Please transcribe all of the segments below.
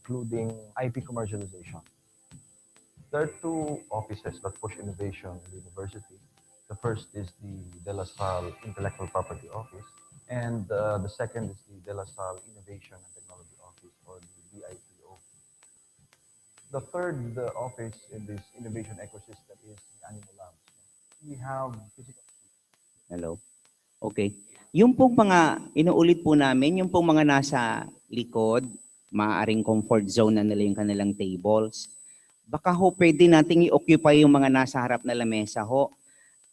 including IP commercialization. There are two offices that push innovation in the university. The first is the De La Salle Intellectual Property Office, and the second is the De La Salle Innovation and Technology Office, or the DITO. The third office in this innovation ecosystem is the Animo Labs. We have physical. Hello. Okay. Yung pong mga inuulit po namin, yung pong mga nasa likod, maaaring comfort zone na nila yung kanilang tables. Baka ho pwede nating i-occupy yung mga nasa harap na lamesa ho.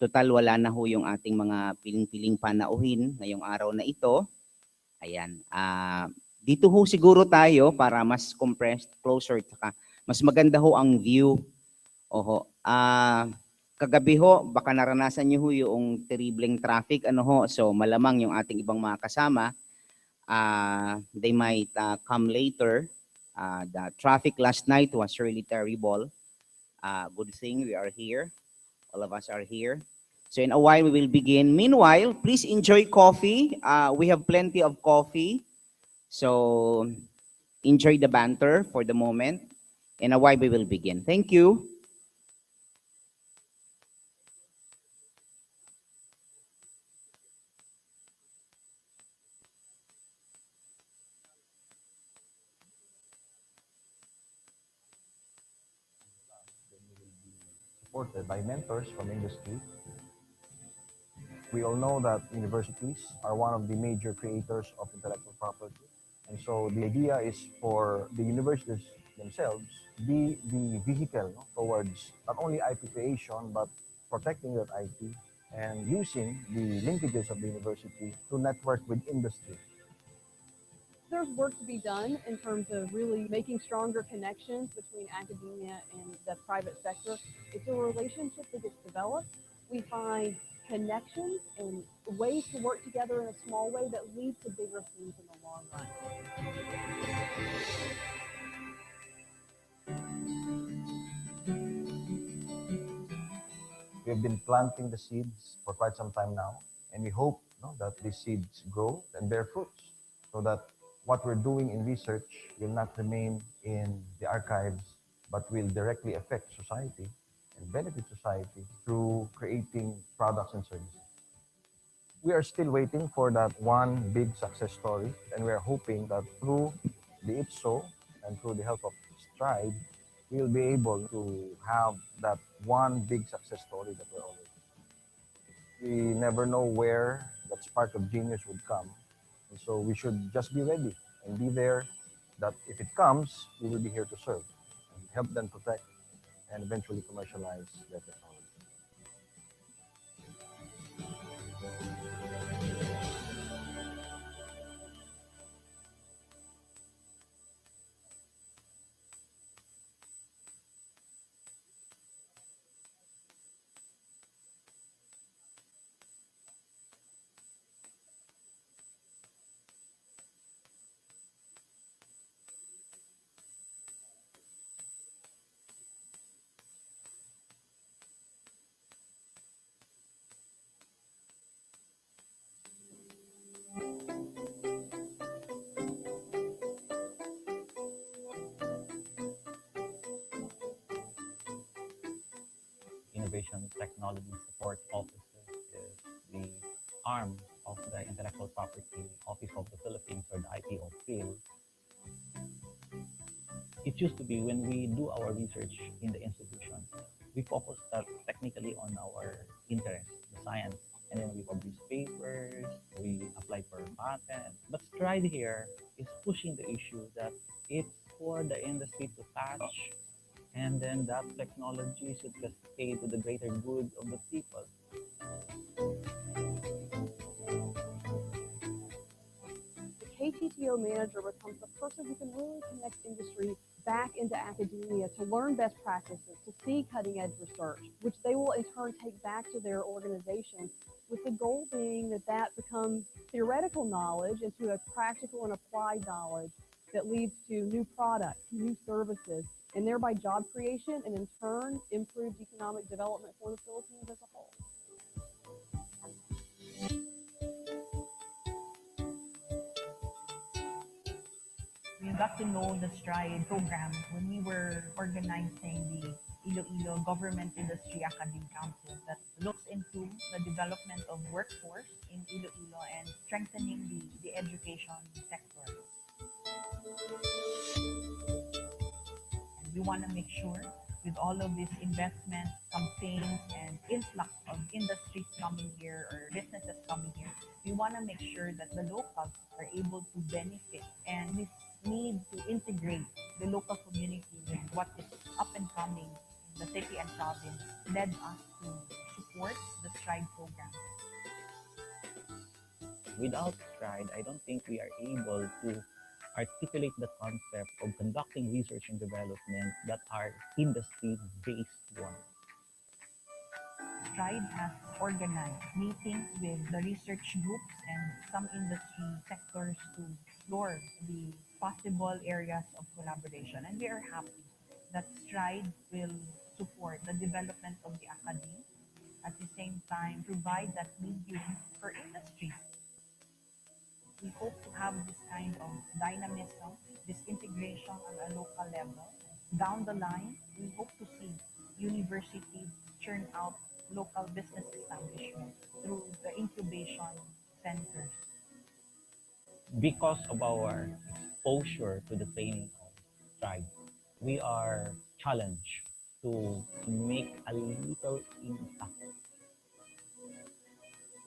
Total wala na ho yung ating mga piling-piling panauhin ngayong araw na ito. Ayan. Dito ho siguro tayo para mas compressed, closer, tsaka mas maganda ho ang view. Oho. Kagabi ho, baka naranasan niyo ho yung terribleng traffic, ano ho, so malamang yung ating ibang mga kasama, they might come later. The traffic last night was really terrible. Good thing we are here. All of us are here. So in a while we will begin. Meanwhile, please enjoy coffee. We have plenty of coffee. So enjoy the banter for the moment. In a while we will begin. Thank you. Supported by mentors from industry. We all know that universities are one of the major creators of intellectual property. And so the idea is for the universities themselves be the vehicle towards not only IP creation, but protecting that IP and using the linkages of the university to network with industry. There's work to be done in terms of really making stronger connections between academia and the private sector. It's a relationship that gets developed. We find connections and ways to work together in a small way that lead to bigger things in the long run. We've been planting the seeds for quite some time now, and we hope that these seeds grow and bear fruits so that what we're doing in research will not remain in the archives, but will directly affect society and benefit society through creating products and services. We are still waiting for that one big success story, and we are hoping that through the IPSO and through the help of Stride, we'll be able to have that one big success story that we're always. We never know where that spark of genius would come. And so we should just be ready and be there, that if it comes, we will be here to serve and help them protect and eventually commercialize their technology. Innovation Technology Support Offices is the arm of the Intellectual Property Office of the Philippines, or the IPOPHIL. It used to be when we do our research in the institution, we focus technically on our interest, the science, and then we publish papers, we apply for a patent. But Stride here is pushing the issue that it's for the industry to touch, and then that technology should cascade to the greater good of the people. The KTTO manager becomes the person who can really connect industry back into academia to learn best practices, to see cutting edge research, which they will in turn take back to their organization, with the goal being that that becomes theoretical knowledge into a practical and applied knowledge that leads to new products, new services, and thereby job creation, and in turn improved economic development for the Philippines as a whole. got to know the STRIDE program when we were organizing the Iloilo Government Industry Academy Council that looks into the development of workforce in Iloilo and strengthening the education sector. And we want to make sure with all of these investments, campaigns, and influx of industries coming here or businesses coming here, we want to make sure that the locals are able to benefit. And this need to integrate the local community with what is up and coming in the city and province led us to support the STRIDE program. Without STRIDE, I don't think we are able to articulate the concept of conducting research and development that are industry-based ones. STRIDE has organized meetings with the research groups and some industry sectors to explore the possible areas of collaboration. And we are happy that STRIDE will support the development of the academy, at the same time provide that medium for industry. We hope to have this kind of dynamism, this integration on a local level. Down the line, we hope to see universities churn out local business establishments through the incubation centers. Because of our exposure to the training of STRIDE, we are challenged to make a little impact.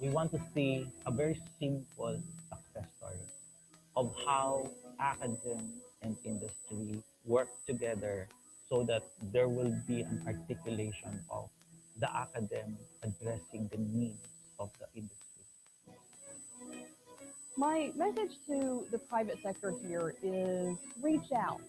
We want to see a very simple success story of how academia and industry work together so that there will be an articulation of the academic addressing the needs of the industry. My message to the private sector here is reach out.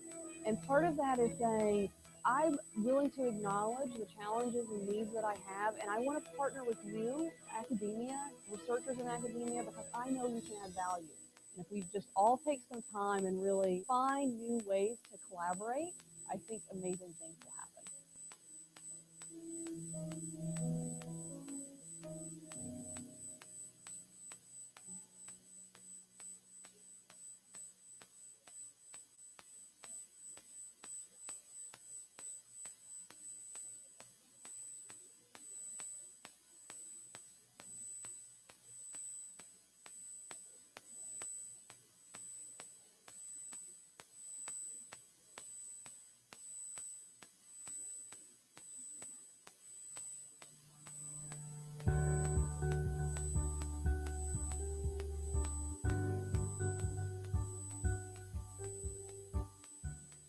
And part of that is saying, I'm willing to acknowledge the challenges and needs that I have, and I want to partner with you, academia, researchers in academia, because I know you can add value. And if we just all take some time and really find new ways to collaborate, I think amazing things will happen.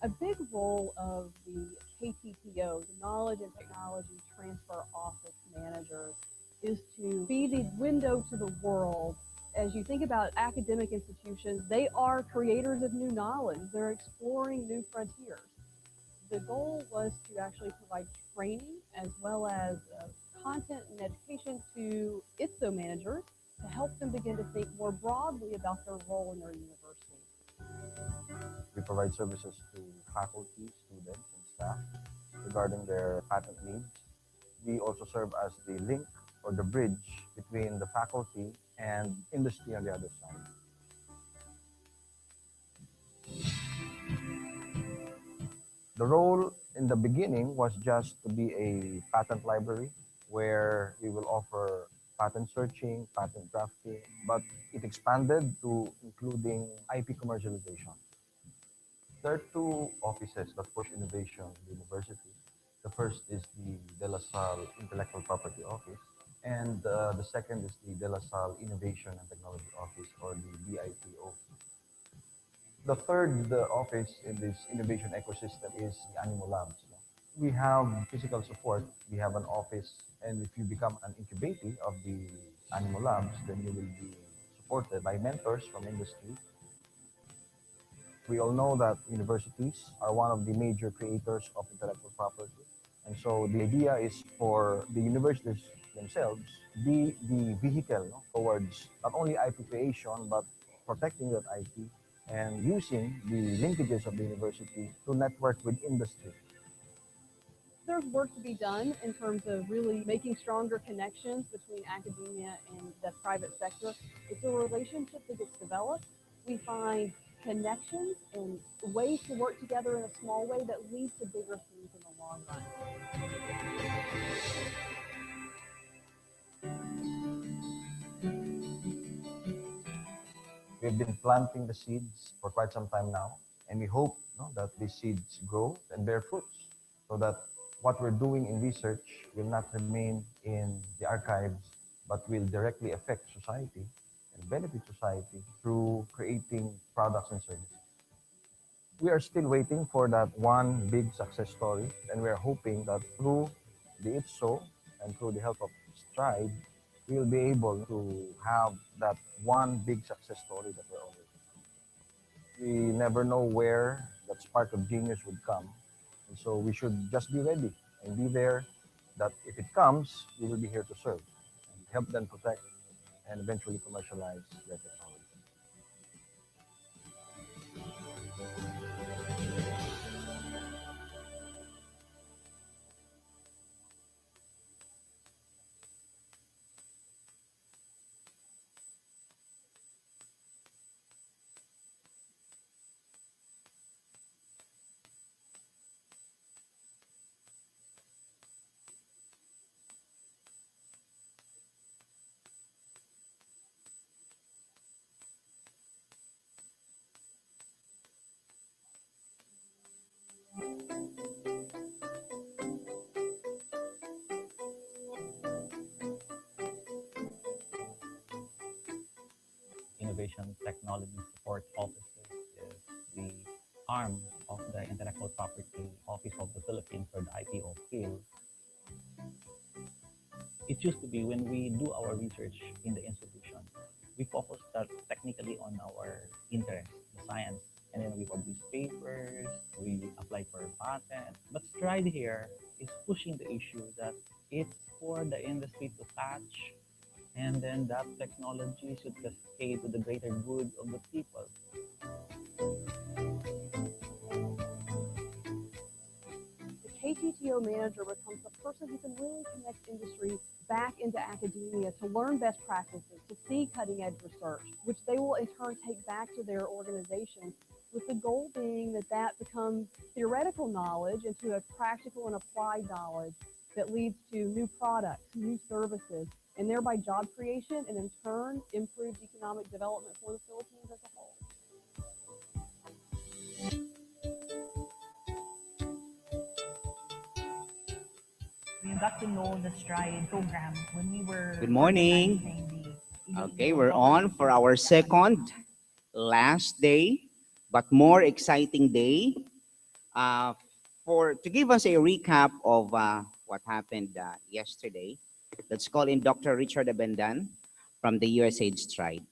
A big role of the KTTO, the Knowledge and Technology Transfer Office Managers, is to be the window to the world. As you think about academic institutions, they are creators of new knowledge. They're exploring new frontiers. The goal was to actually provide training as well as content and education to ITSO managers to help them begin to think more broadly about their role in their university. We provide services to faculty, students, and staff regarding their patent needs. We also serve as the link or the bridge between the faculty and industry on the other side. The role in the beginning was just to be a patent library where we will offer patent searching, patent drafting, but it expanded to including IP commercialization. There are two offices that push innovation in the university. The first is the De La Salle Intellectual Property Office, and the second is the De La Salle Innovation and Technology Office, or the DITO. The third office in this innovation ecosystem is the Animo Labs. We have physical support. We have an office, and if you become an incubating of the Animo Labs, then you will be supported by mentors from industry. We all know that universities are one of the major creators of intellectual property. And so the idea is for the universities themselves be the vehicle towards not only IP creation, but protecting that IP and using the linkages of the university to network with industry. There's work to be done in terms of really making stronger connections between academia and the private sector. It's a relationship that gets developed. We find connections and ways to work together in a small way that leads to bigger things in the long run. We've been planting the seeds for quite some time now, and we hope that these seeds grow and bear fruits so that what we're doing in research will not remain in the archives, but will directly affect society and benefit society through creating products and services. We are still waiting for that one big success story, and we are hoping that through the It's So and through the help of Stride, we will be able to have that one big success story that we're always. We never know where that spark of genius would come, and so we should just be ready and be there. That if it comes, we will be here to serve and help them protect and eventually commercialize their technology. Innovation Technology Support Offices is the arm of the Intellectual Property Office of the Philippines, or the IPOPHIL. It used to be when we do our research in the institution, we focus technically on our interest, the science, and then we publish papers, we apply for a patent. But Stride here is pushing the issue that it's for the industry to catch, and then that technology should cascade to the greater good of the people. The KTTO manager becomes the person who can really connect industry back into academia to learn best practices, to see cutting edge research, which they will in turn take back to their organizations, with the goal being that that becomes theoretical knowledge into a practical and applied knowledge that leads to new products, new services, and thereby job creation, and in turn improved economic development for the Philippines as a whole. We got to know the Stride program when we were Good morning. organizing the Okay, we're on for our second last day, but more exciting day. To give us a recap of what happened yesterday, let's call in Dr. Richard Abendan from the USAID Stride.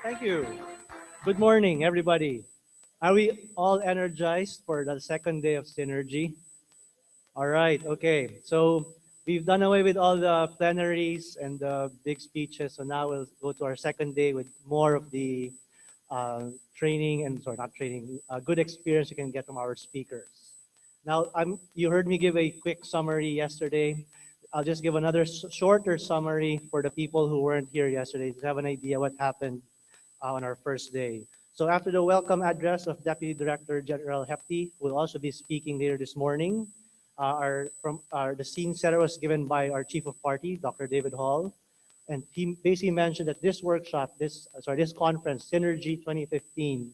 Thank you. Good morning, everybody. Are we all energized for the second day of Synergy? All right, okay. So we've done away with all the plenaries and the big speeches. So now we'll go to our second day with more of the training and, sorry, not training, good experience you can get from our speakers. Now, you heard me give a quick summary yesterday. I'll just give another shorter summary for the people who weren't here yesterday to have an idea what happened on our first day. So after the welcome address of Deputy Director General Gepty, who will also be speaking later this morning, the scene setter was given by our Chief of Party, Dr. David Hall, and he basically mentioned that this workshop, this conference, Synergy 2015,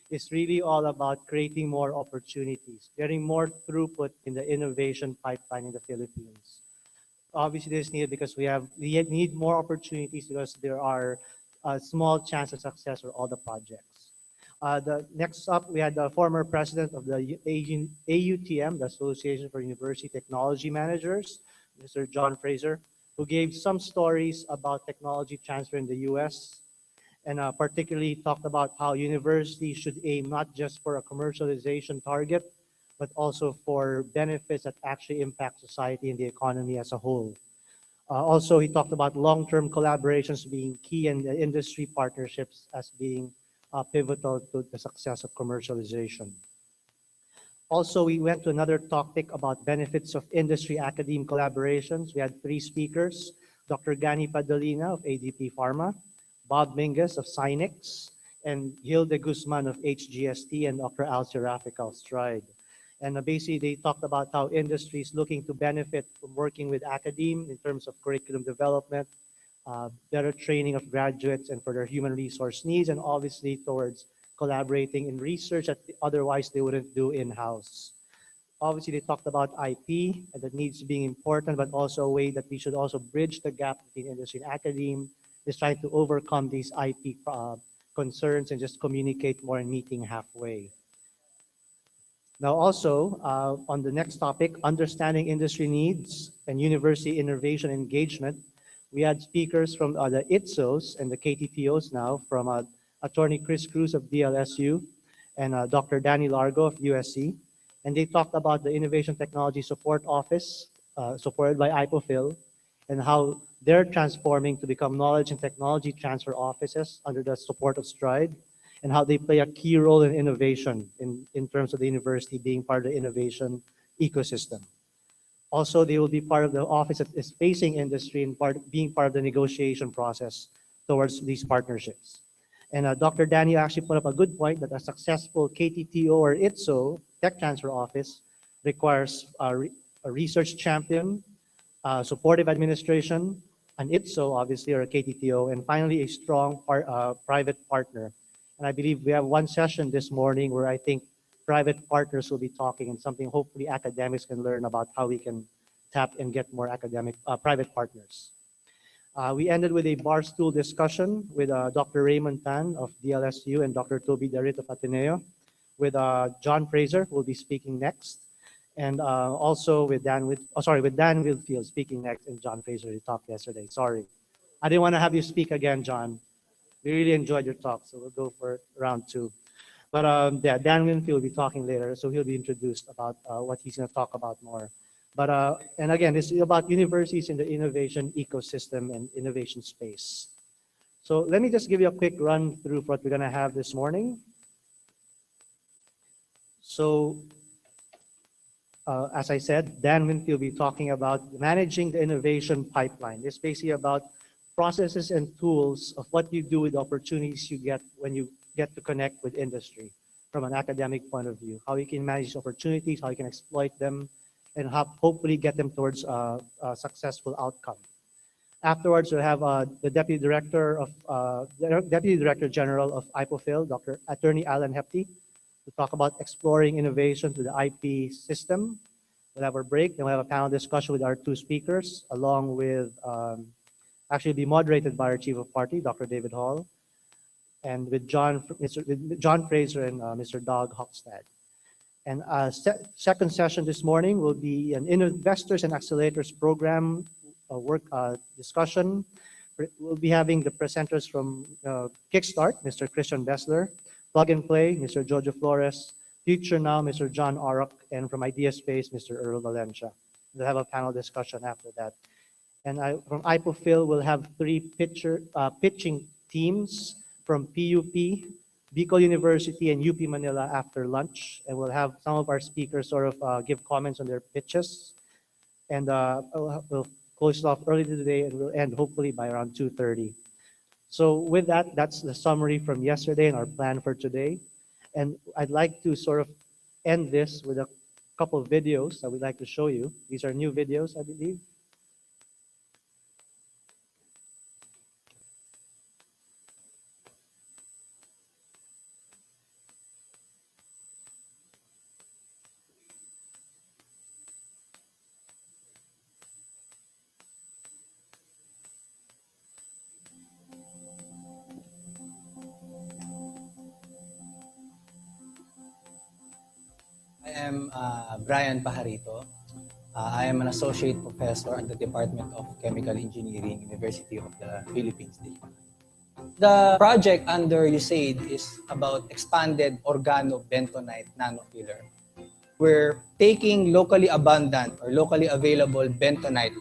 is really all about creating more opportunities, getting more throughput in the innovation pipeline in the Philippines. Obviously, this is needed because we need more opportunities because there are small chance of success for all the projects. The next up, we had the former president of the AUTM, the Association for University Technology Managers, Mr. John Fraser, who gave some stories about technology transfer in the US, and particularly talked about how universities should aim not just for a commercialization target, but also for benefits that actually impact society and the economy as a whole. Also, he talked about long-term collaborations being key and the industry partnerships as being pivotal to the success of commercialization. Also, we went to another topic about benefits of industry-academe collaborations. We had three speakers, Dr. Gani Padalina of ADP Pharma, Bob Mingus of Sinex, and Gilde Guzman of HGST, and Dr. Al Serafik of Stride. And basically, they talked about how industry is looking to benefit from working with academe in terms of curriculum development, better training of graduates and for their human resource needs, and obviously towards collaborating in research that otherwise they wouldn't do in-house. Obviously, they talked about IP and that needs being important, but also a way that we should also bridge the gap between industry and academe, is trying to overcome these IP concerns and just communicate more and meeting halfway. Now also, on the next topic, understanding industry needs and university innovation engagement, we had speakers from the ITSOs and the KTTOs now, from Attorney Chris Cruz of DLSU and Dr. Danny Largo of USC. And they talked about the Innovation Technology Support Office, supported by IPOPHIL, and how they're transforming to become knowledge and technology transfer offices under the support of Stride, and how they play a key role in innovation in terms of the university being part of the innovation ecosystem. Also, they will be part of the office that is facing industry and being part of the negotiation process towards these partnerships. And Dr. Danny actually put up a good point that a successful KTTO or ITSO tech transfer office requires a research champion, supportive administration, an ITSO obviously, or a KTTO, and finally a strong private partner. And I believe we have one session this morning where I think private partners will be talking, and something hopefully academics can learn about how we can tap and get more academic private partners. We ended with a bar stool discussion with Dr. Raymond Tan of DLSU and Dr. Toby Darit of Ateneo, with John Fraser, who will be speaking next, and also with Dan Winfield speaking next, and John Fraser, who talked yesterday. Sorry, I didn't want to have you speak again, John. We really enjoyed your talk, so we'll go for round two. But yeah, Dan Winfield will be talking later, so he'll be introduced about what he's going to talk about more. But and again, this is about universities in the innovation ecosystem and innovation space. So let me just give you a quick run through what we're going to have this morning. So as I said, Dan Winfield will be talking about managing the innovation pipeline. It's basically about processes and tools of what you do with opportunities you get when you get to connect with industry from an academic point of view, how you can manage opportunities, how you can exploit them, and hopefully get them towards a successful outcome. Afterwards, we'll have the Deputy Director General of IPOPHIL, Dr. Attorney Allan Gepty, to talk about exploring innovation to the IP system. We'll have our break, then we'll have a panel discussion with our two speakers, along with, actually be moderated by our Chief of Party, Dr. David Hall, and with John Fraser and Mr. Doug Hochstad. And second session this morning will be an Investors and Accelerators Program discussion. We'll be having the presenters from Kickstart, Mr. Christian Bessler, Plug and Play, Mr. Jojo Flores, Future Now, Mr. John Orrock, and from Idea Space, Mr. Earl Valencia. We'll have a panel discussion after that. And from IPOPHIL, we'll have three pitching teams from PUP, Bicol University, and UP Manila after lunch. And we'll have some of our speakers sort of give comments on their pitches. And we'll close it off early today, and we'll end hopefully by around 2:30. So with that, that's the summary from yesterday and our plan for today. And I'd like to sort of end this with a couple of videos that we'd like to show you. These are new videos, I believe. I am Brian Pajarito. I am an associate professor at the Department of Chemical Engineering, University of the Philippines. The project under USAID is about expanded organobentonite nanofiller. We're taking locally abundant or locally available bentonite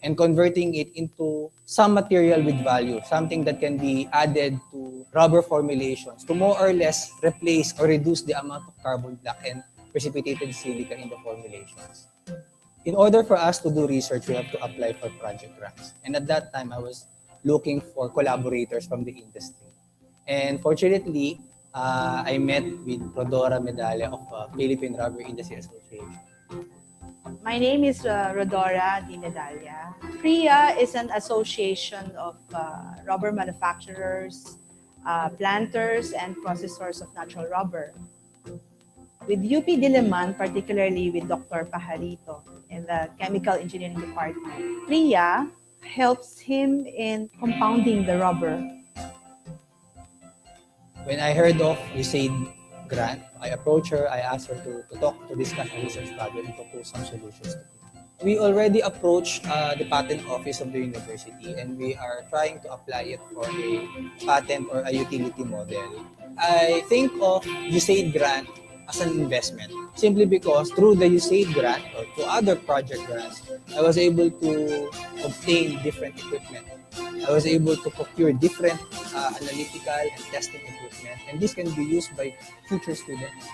and converting it into some material with value, something that can be added to rubber formulations to more or less replace or reduce the amount of carbon black and precipitated silica in the formulations. In order for us to do research, we have to apply for project grants. And at that time, I was looking for collaborators from the industry. And fortunately, I met with Rodora Medalla of Philippine Rubber Industry Association. My name is Rodora Di Medalla. PRIA is an association of rubber manufacturers, planters, and processors of natural rubber. With UP Diliman, particularly with Dr. Pajarito in the Chemical Engineering Department, PRIA helps him in compounding the rubber. When I heard of USAID grant, I approached her, I asked her to discuss a research project and propose some solutions. We already approached the patent office of the university, and we are trying to apply it for a patent or a utility model. I think of USAID grant as an investment, simply because through the USAID grant or through other project grants, I was able to obtain different equipment. I was able to procure different analytical and testing equipment, and this can be used by future students.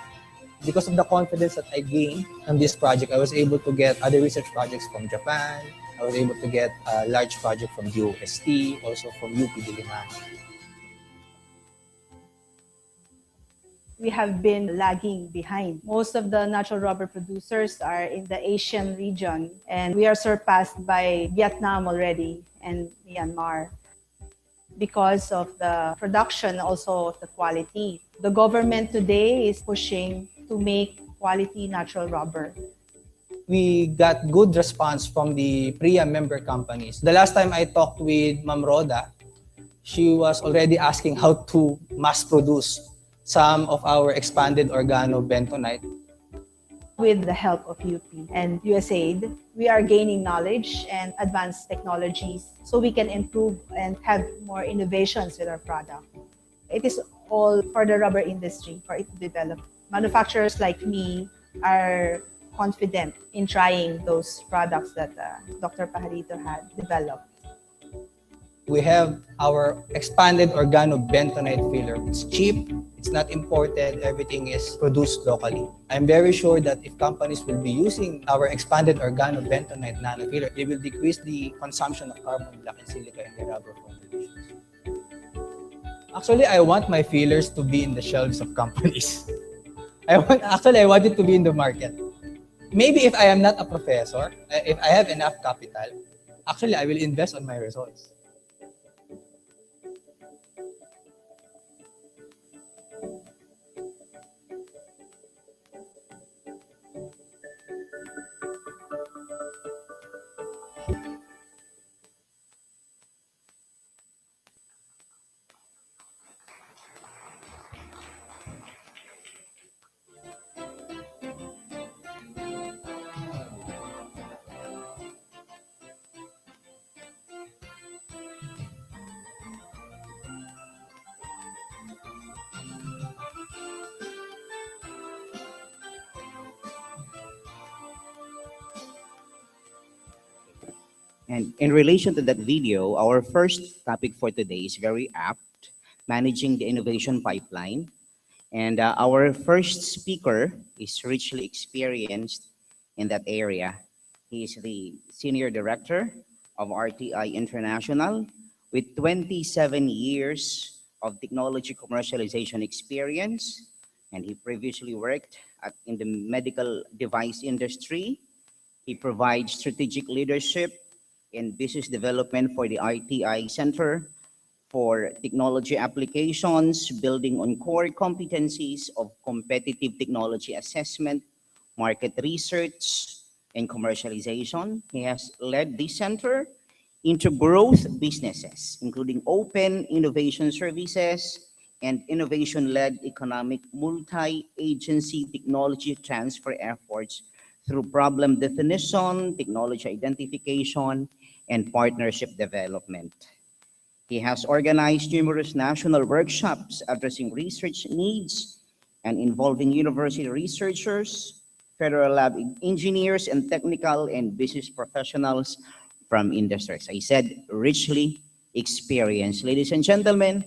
Because of the confidence that I gained on this project, I was able to get other research projects from Japan. I was able to get a large project from DOST, also from UP Diliman. We have been lagging behind. Most of the natural rubber producers are in the Asian region, and we are surpassed by Vietnam already and Myanmar because of the production, also of the quality. The government today is pushing to make quality natural rubber. We got good response from the PRIA member companies. The last time I talked with Ma'am Rhoda, she was already asking how to mass produce some of our expanded organobentonite. With the help of UP and USAID, we are gaining knowledge and advanced technologies so we can improve and have more innovations with our product. It is all for the rubber industry, for it to develop. Manufacturers like me are confident in trying those products that Dr. Pajarito had developed. We have our expanded organobentonite filler. It's cheap, it's not imported, everything is produced locally. I'm very sure that if companies will be using our expanded organobentonite nanofiller, they will decrease the consumption of carbon black and silica in the rubber formulations. Actually, I want my fillers to be in the shelves of companies. I want it to be in the market. Maybe if I am not a professor, if I have enough capital, actually I will invest on my results. And in relation to that video, our first topic for today is very apt, managing the innovation pipeline. And our first speaker is richly experienced in that area. He is the Senior Director of RTI International with 27 years of technology commercialization experience. And he previously worked in the medical device industry. He provides strategic leadership in business development for the RTI Center for Technology Applications, building on core competencies of competitive technology assessment, market research, and commercialization. He has led this center into growth businesses, including open innovation services and innovation-led economic multi-agency technology transfer efforts through problem definition, technology identification, and partnership development. He has organized numerous national workshops addressing research needs and involving university researchers, federal lab engineers, and technical and business professionals from industries. I said richly experienced. Ladies and gentlemen,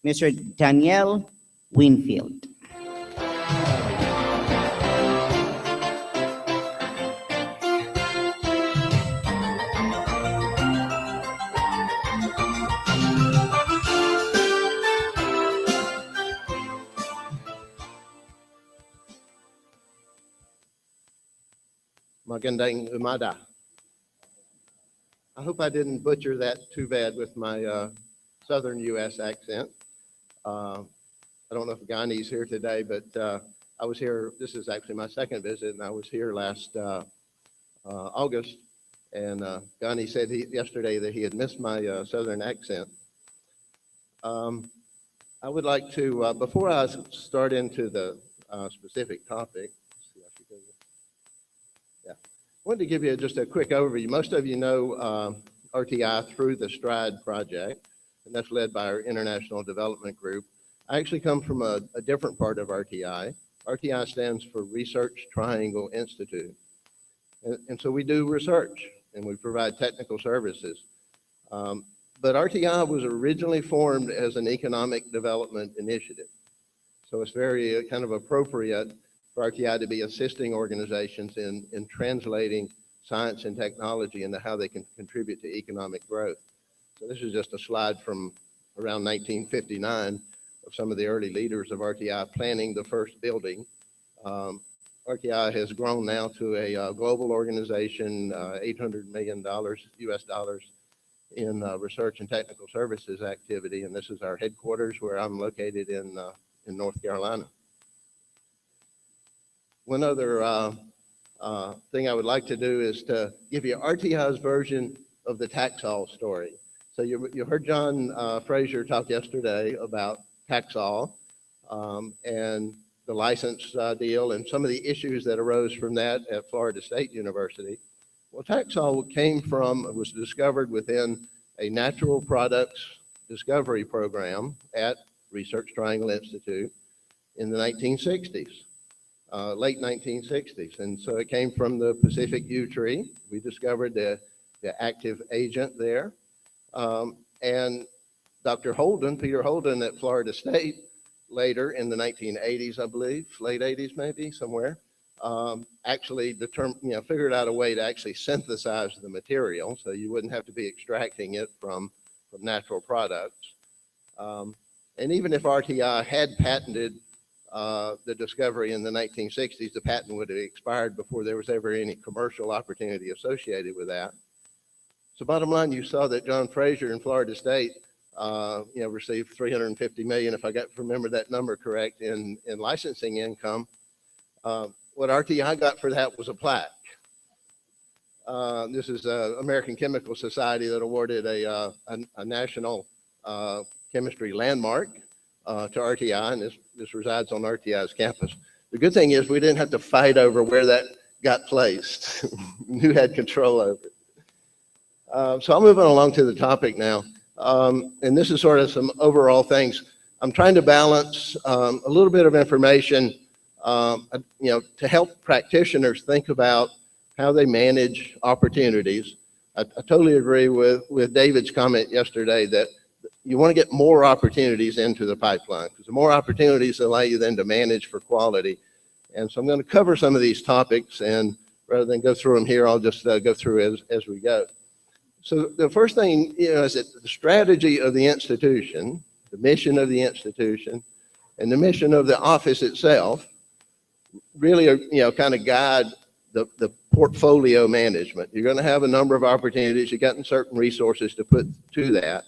Mr. Daniel Winfield. Magandang Umada. I hope I didn't butcher that too bad with my southern U.S. accent. I don't know if Ghani's here today, but I was here, this is actually my second visit, and I was here last August, and Ghani said yesterday that he had missed my southern accent. I would like to, before I start into the specific topic, I wanted to give you just a quick overview. Most of you know RTI through the STRIDE project, and that's led by our International Development Group. I actually come from a different part of RTI. RTI stands for Research Triangle Institute. And so we do research, and we provide technical services. But RTI was originally formed as an economic development initiative. So it's very kind of appropriate for RTI to be assisting organizations in translating science and technology into how they can contribute to economic growth. So this is just a slide from around 1959 of some of the early leaders of RTI planning the first building. RTI has grown now to a global organization, $800 million US dollars in research and technical services activity, and this is our headquarters where I'm located in North Carolina. One other thing I would like to do is to give you RTI's version of the Taxol story. So you heard John Fraser talk yesterday about Taxol and the license deal and some of the issues that arose from that at Florida State University. Well, Taxol was discovered within a natural products discovery program at Research Triangle Institute in the 1960s. Late 1960s. And so it came from the Pacific yew tree. We discovered the active agent there. And Dr. Holden, Peter Holden at Florida State, later in the 1980s, I believe, late 80s maybe, somewhere, actually figured out a way to actually synthesize the material so you wouldn't have to be extracting it from natural products. And even if RTI had patented the discovery in the 1960s, the patent would have expired before there was ever any commercial opportunity associated with that. So bottom line, you saw that John Fraser in Florida State, received $350 million, if I remember that number correct, in licensing income. What RTI got for that was a plaque. This is American Chemical Society that awarded a national chemistry landmark to RTI, and this resides on RTI's campus. The good thing is we didn't have to fight over where that got placed. Who had control over it? So I'll move on along to the topic now. And this is sort of some overall things. I'm trying to balance a little bit of information, to help practitioners think about how they manage opportunities. I totally agree with David's comment yesterday that you want to get more opportunities into the pipeline because the more opportunities allow you then to manage for quality. And so I'm going to cover some of these topics, and rather than go through them here, I'll just go through as we go. So the first thing is that the strategy of the institution, the mission of the institution, and the mission of the office itself really are, kind of guide the portfolio management. You're going to have a number of opportunities. You've gotten certain resources to put to that.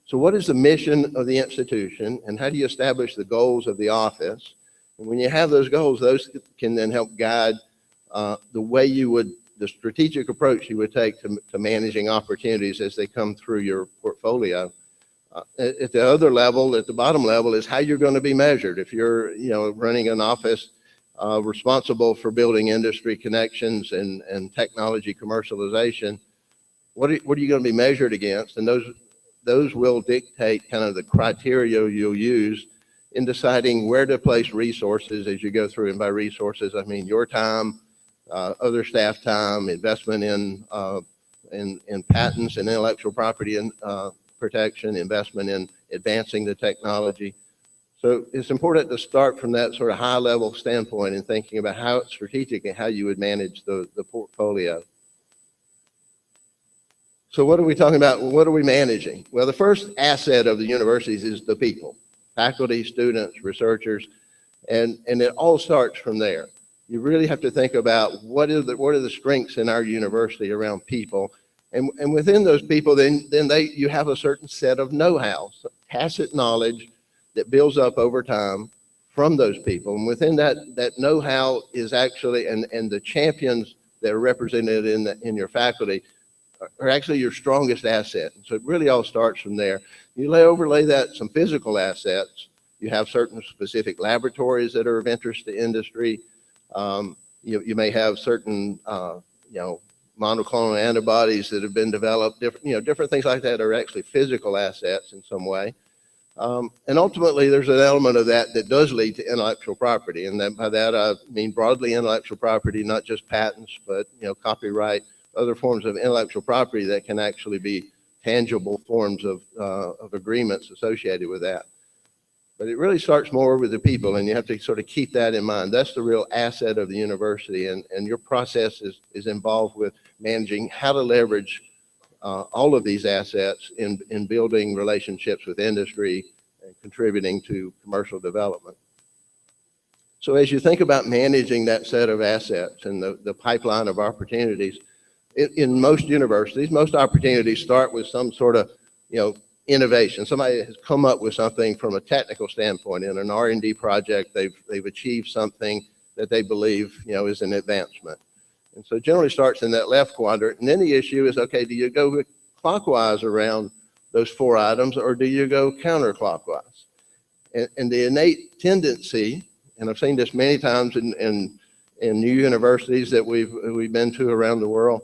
So what is the mission of the institution, and how do you establish the goals of the office? And when you have those goals, those can then help guide the way the strategic approach you would take to managing opportunities as they come through your portfolio. At the other level, at the bottom level, is how you're going to be measured. If you're, running an office responsible for building industry connections and technology commercialization, what are you going to be measured against? And those will dictate kind of the criteria you'll use in deciding where to place resources as you go through. And by resources, I mean your time, other staff time, investment in patents and intellectual property and protection, investment in advancing the technology. So it's important to start from that sort of high level standpoint and thinking about how it's strategic and how you would manage the portfolio. So what are we talking about? What are we managing? Well, the first asset of the universities is the people, faculty, students, researchers, and it all starts from there. you really have to think about what are the strengths in our university around people. And within those people, then you have a certain set of know-how, so tacit knowledge that builds up over time from those people. And within that know-how is actually, and the champions that are represented in your faculty are actually your strongest asset. And so it really all starts from there. You overlay that some physical assets. You have certain specific laboratories that are of interest to industry. You may have certain, monoclonal antibodies that have been developed, different things like that are actually physical assets in some way. And ultimately, there's an element of that does lead to intellectual property. And by that, I mean broadly intellectual property, not just patents, but, copyright, other forms of intellectual property that can actually be tangible forms of agreements associated with that. But it really starts more with the people, and you have to sort of keep that in mind. That's the real asset of the university, and your process is involved with managing how to leverage all of these assets in building relationships with industry and contributing to commercial development. So as you think about managing that set of assets and the pipeline of opportunities, in most universities, most opportunities start with some sort of, innovation. Somebody has come up with something from a technical standpoint. In an R&D project, they've achieved something that they believe, is an advancement. And so it generally starts in that left quadrant. And then the issue is, okay, do you go clockwise around those 4 items, or do you go counterclockwise? And the innate tendency, and I've seen this many times in new universities that we've been to around the world,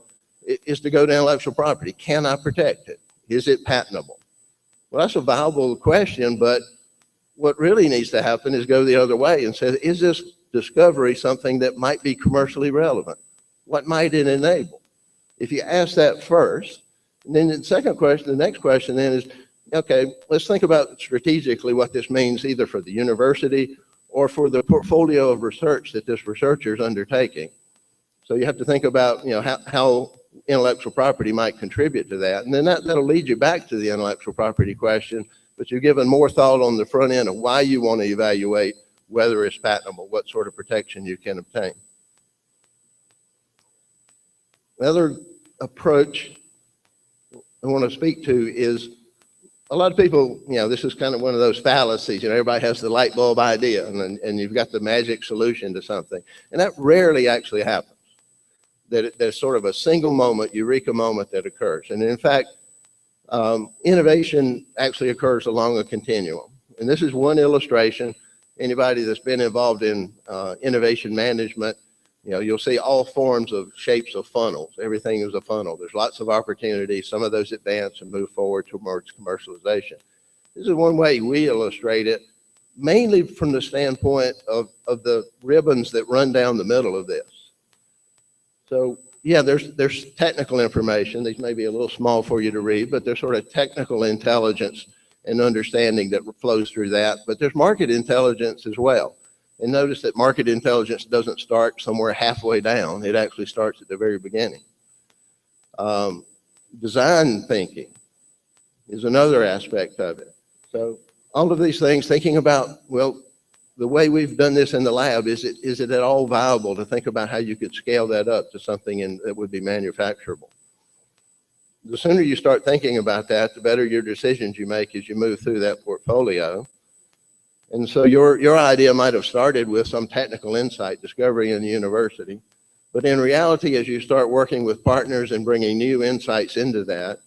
is to go to intellectual property. Can I protect it? Is it patentable? Well, that's a viable question, but what really needs to happen is go the other way and say, is this discovery something that might be commercially relevant? What might it enable? If you ask that first, and then the next question then is, okay, let's think about strategically what this means either for the university or for the portfolio of research that this researcher is undertaking. So you have to think about, how intellectual property might contribute to that. And then that'll lead you back to the intellectual property question, but you're given more thought on the front end of why you want to evaluate whether it's patentable, what sort of protection you can obtain. Another approach I want to speak to is a lot of people, this is kind of one of those fallacies. Everybody has the light bulb idea and you've got the magic solution to something. And that rarely actually happens. There's sort of a single moment, eureka moment that occurs. And in fact, innovation actually occurs along a continuum. And this is one illustration. Anybody that's been involved in innovation management, you'll see all forms of shapes of funnels. Everything is a funnel. There's lots of opportunities. Some of those advance and move forward towards commercialization. This is one way we illustrate it, mainly from the standpoint of the ribbons that run down the middle of this. So yeah, there's technical information. These may be a little small for you to read, but there's sort of technical intelligence and understanding that flows through that. But there's market intelligence as well. And notice that market intelligence doesn't start somewhere halfway down. It actually starts at the very beginning. Design thinking is another aspect of it. So all of these things, thinking about, well, the way we've done this in the lab, is it at all viable to think about how you could scale that up to something that would be manufacturable? The sooner you start thinking about that, the better your decisions you make as you move through that portfolio. And so your idea might have started with some technical insight discovery in the university, but in reality, as you start working with partners and bringing new insights into that,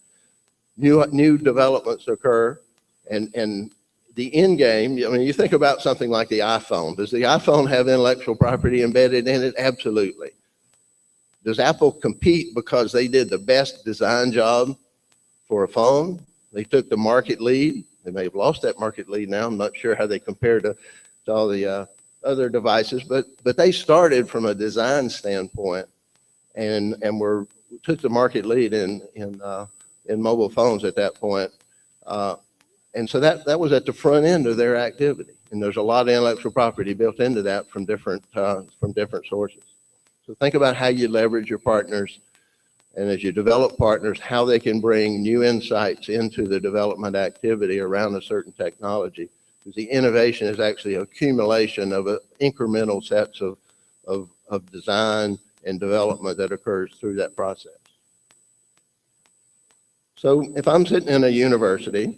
new developments occur, and the end game, you think about something like the iPhone. Does the iPhone have intellectual property embedded in it? Absolutely. Does Apple compete because they did the best design job for a phone? They took the market lead. They may have lost that market lead now. I'm not sure how they compare to all the other devices, but they started from a design standpoint and took the market lead in mobile phones at that point. And so that was at the front end of their activity. And there's a lot of intellectual property built into that from different sources. So think about how you leverage your partners, and as you develop partners, how they can bring new insights into the development activity around a certain technology. Because the innovation is actually accumulation of incremental sets of of design and development that occurs through that process. So if I'm sitting in a university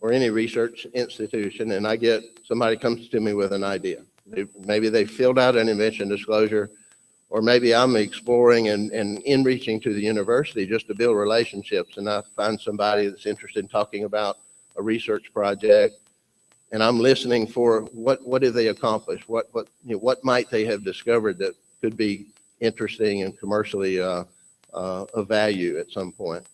or any research institution and somebody comes to me with an idea, maybe they filled out an invention disclosure, or maybe I'm exploring and in reaching to the university just to build relationships, and I find somebody that's interested in talking about a research project, and I'm listening for what did they accomplish, what might they have discovered that could be interesting and commercially of value at some point.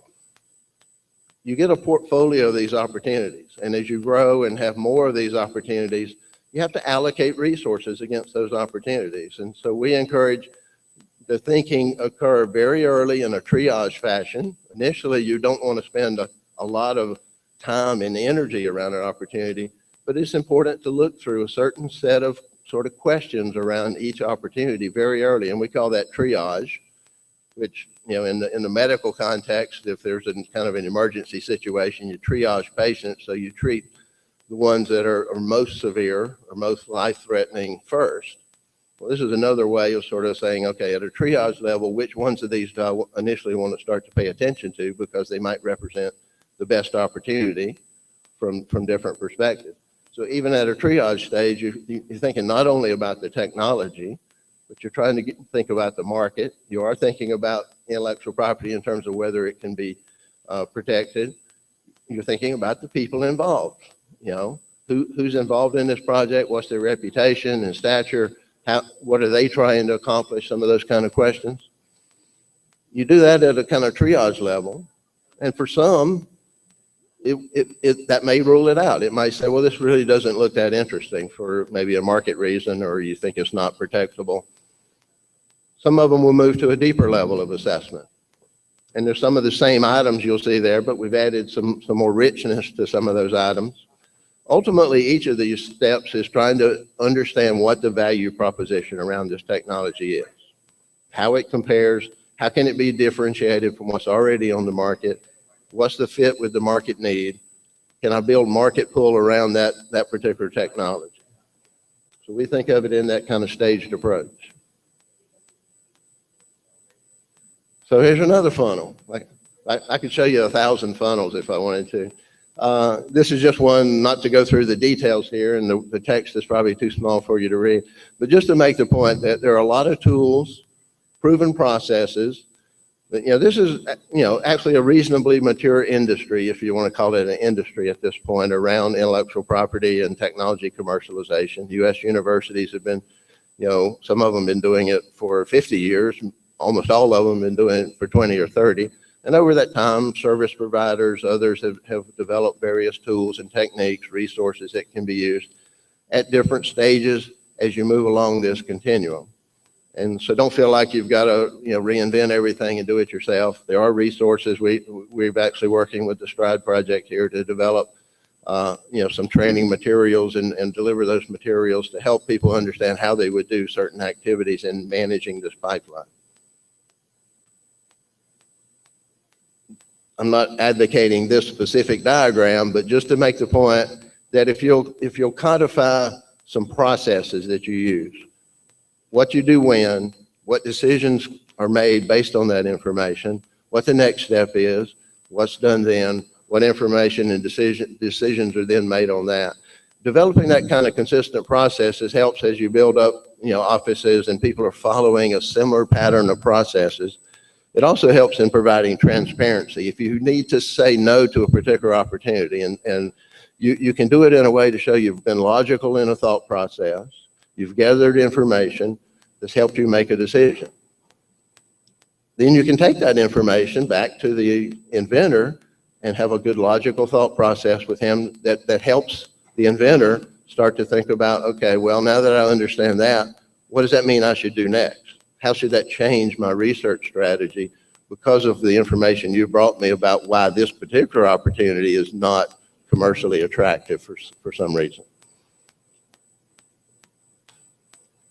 You get a portfolio of these opportunities, and as you grow and have more of these opportunities, you have to allocate resources against those opportunities. And so we encourage the thinking occur very early in a triage fashion. Initially, you don't want to spend a lot of time and energy around an opportunity, but it's important to look through a certain set of sort of questions around each opportunity very early, and we call that triage, which, in the medical context, if there's a kind of an emergency situation, you triage patients, so you treat the ones that are most severe or most life-threatening first. Well, this is another way of sort of saying, okay, at a triage level, which ones of these do I initially want to start to pay attention to because they might represent the best opportunity from different perspectives. So even at a triage stage, you're thinking not only about the technology, but you're trying to think about the market. You are thinking about intellectual property in terms of whether it can be protected. You're thinking about the people involved. Who's involved in this project? What's their reputation and stature? What are they trying to accomplish? Some of those kind of questions. You do that at a kind of triage level, and for some, that may rule it out. It might say, well, this really doesn't look that interesting for maybe a market reason, or you think it's not protectable. Some of them will move to a deeper level of assessment. And there's some of the same items you'll see there, but we've added some more richness to some of those items. Ultimately, each of these steps is trying to understand what the value proposition around this technology is, how it compares, how can it be differentiated from what's already on the market, what's the fit with the market need, can I build market pull around that particular technology? So we think of it in that kind of staged approach. So here's another funnel. I could show you 1,000 funnels if I wanted to. This is just one, not to go through the details here, and the text is probably too small for you to read, but just to make the point that there are a lot of tools, proven processes. But, this is, actually a reasonably mature industry, if you want to call it an industry at this point, around intellectual property and technology commercialization. U.S. universities have been, some of them been doing it for 50 years. Almost all of them been doing it for 20 or 30. And over that time, service providers, others have developed various tools and techniques, resources that can be used at different stages as you move along this continuum. And so don't feel like you've got to reinvent everything and do it yourself. There are resources. We've actually working with the STRIDE project here to develop some training materials and deliver those materials to help people understand how they would do certain activities in managing this pipeline. I'm not advocating this specific diagram, but just to make the point that if you'll codify some processes that you use, what you do when, what decisions are made based on that information, what the next step is, what's done then, what information and decisions are then made on that. Developing that kind of consistent processes helps as you build up, offices and people are following a similar pattern of processes. It also helps in providing transparency. If you need to say no to a particular opportunity, and you can do it in a way to show you've been logical in a thought process, you've gathered information that's helped you make a decision. Then you can take that information back to the inventor and have a good logical thought process with him that helps the inventor start to think about, okay, well, now that I understand that, what does that mean I should do next? How should that change my research strategy because of the information you brought me about why this particular opportunity is not commercially attractive for some reason?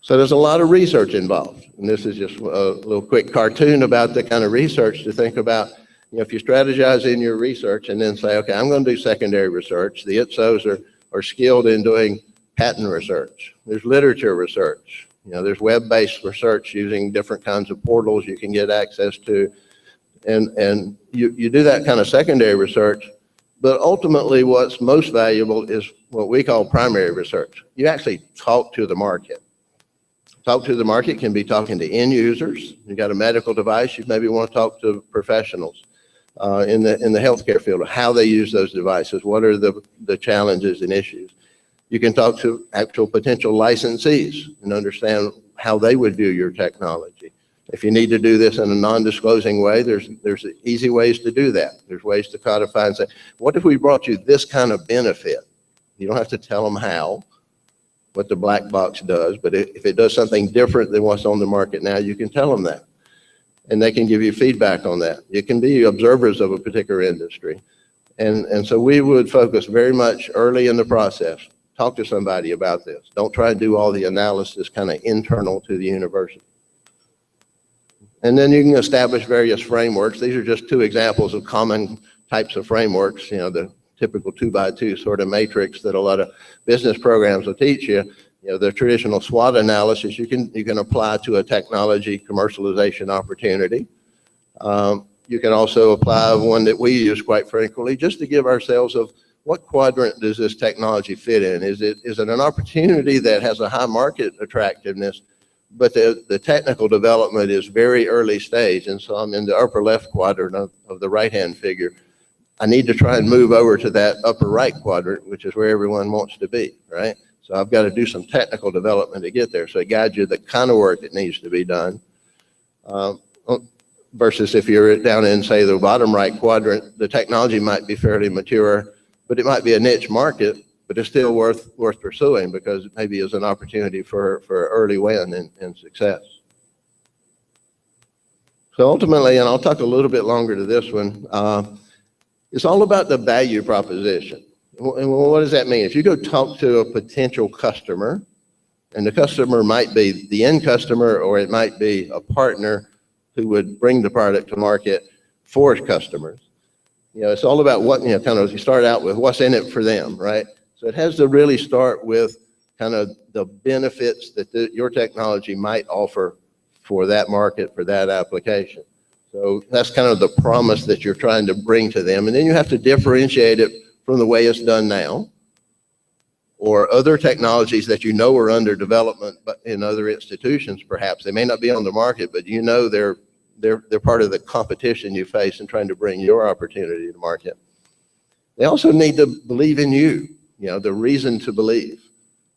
So there's a lot of research involved. And this is just a little quick cartoon about the kind of research to think about. If you strategize in your research and then say, okay, I'm going to do secondary research. The ITSOs are skilled in doing patent research. There's literature research. You know, there's web-based research using different kinds of portals you can get access to. And you do that kind of secondary research, but ultimately what's most valuable is what we call primary research. You actually talk to the market. Talk to the market can be talking to end users. You got a medical device, you maybe want to talk to professionals in the healthcare field, how they use those devices, what are the challenges and issues. You can talk to actual potential licensees and understand how they would view your technology. If you need to do this in a non-disclosing way, there's easy ways to do that. There's ways to codify and say, what if we brought you this kind of benefit? You don't have to tell them how, what the black box does, but if it does something different than what's on the market now, you can tell them that. And they can give you feedback on that. You can be observers of a particular industry. And so we would focus very much early in the process. Talk to somebody about this. Don't try and do all the analysis kind of internal to the university. And then you can establish various frameworks. These are just two examples of common types of frameworks, you know, the typical 2x2 sort of matrix that a lot of business programs will teach you. You know, the traditional SWOT analysis you can apply to a technology commercialization opportunity. You can also apply one that we use quite frequently just to give ourselves of what quadrant does this technology fit in? Is it an opportunity that has a high market attractiveness, but the technical development is very early stage, and so I'm in the upper left quadrant of the right-hand figure. I need to try and move over to that upper right quadrant, which is where everyone wants to be, right? So I've got to do some technical development to get there. So it guides you the kind of work that needs to be done. Versus if you're down in, say, the bottom right quadrant, the technology might be fairly mature, but it might be a niche market, but it's still worth pursuing because it maybe is an opportunity for early win and success. So ultimately, and I'll talk a little bit longer to this one, it's all about the value proposition. And what does that mean? If you go talk to a potential customer, and the customer might be the end customer, or it might be a partner who would bring the product to market for customers. You know, it's all about what, you know, kind of you start out with what's in it for them, right? So it has to really start with kind of the benefits that your technology might offer for that market, for that application. So that's kind of the promise that you're trying to bring to them. And then you have to differentiate it from the way it's done now, or other technologies that you know are under development but in other institutions perhaps. They may not be on the market, but you know they're part of the competition you face in trying to bring your opportunity to market. They also need to believe in you, you know, the reason to believe,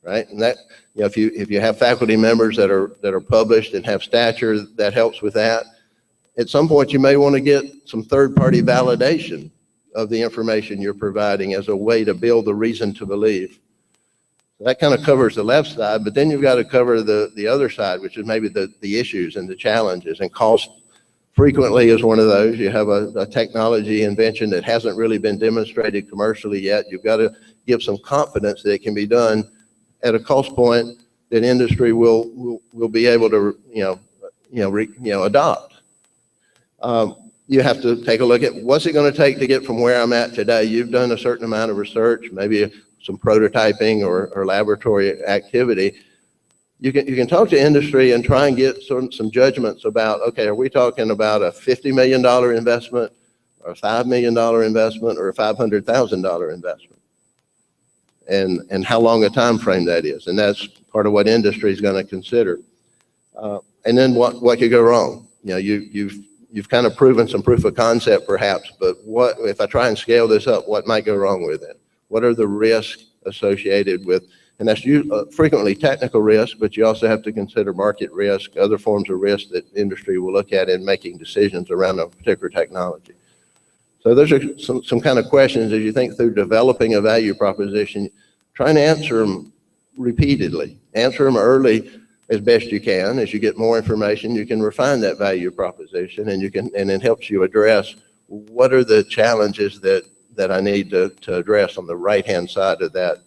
right? And that, you know, if you have faculty members that are published and have stature, that helps with that. At some point, you may want to get some third-party validation of the information you're providing as a way to build the reason to believe. That kind of covers the left side, but then you've got to cover the other side, which is maybe the issues and the challenges, and cost frequently is one of those. You have a technology invention that hasn't really been demonstrated commercially yet. You've got to give some confidence that it can be done at a cost point that industry will be able to adopt. You have to take a look at what's it going to take to get from where I'm at today. You've done a certain amount of research, maybe some prototyping or laboratory activity. You can talk to industry and try and get some judgments about, okay, are we talking about a $50 million investment, or a $5 million investment, or a $500,000 investment? And how long a time frame that is. And that's part of what industry is going to consider. And then what could go wrong? You know, you've kind of proven some proof of concept perhaps, but what if I try and scale this up, what might go wrong with it? What are the risks associated with, and that's frequently technical risk, but you also have to consider market risk, other forms of risk that industry will look at in making decisions around a particular technology. So those are some kind of questions as you think through developing a value proposition, trying to answer them repeatedly, answer them early as best you can. As you get more information, you can refine that value proposition, and it helps you address what are the challenges that I need to address on the right-hand side of that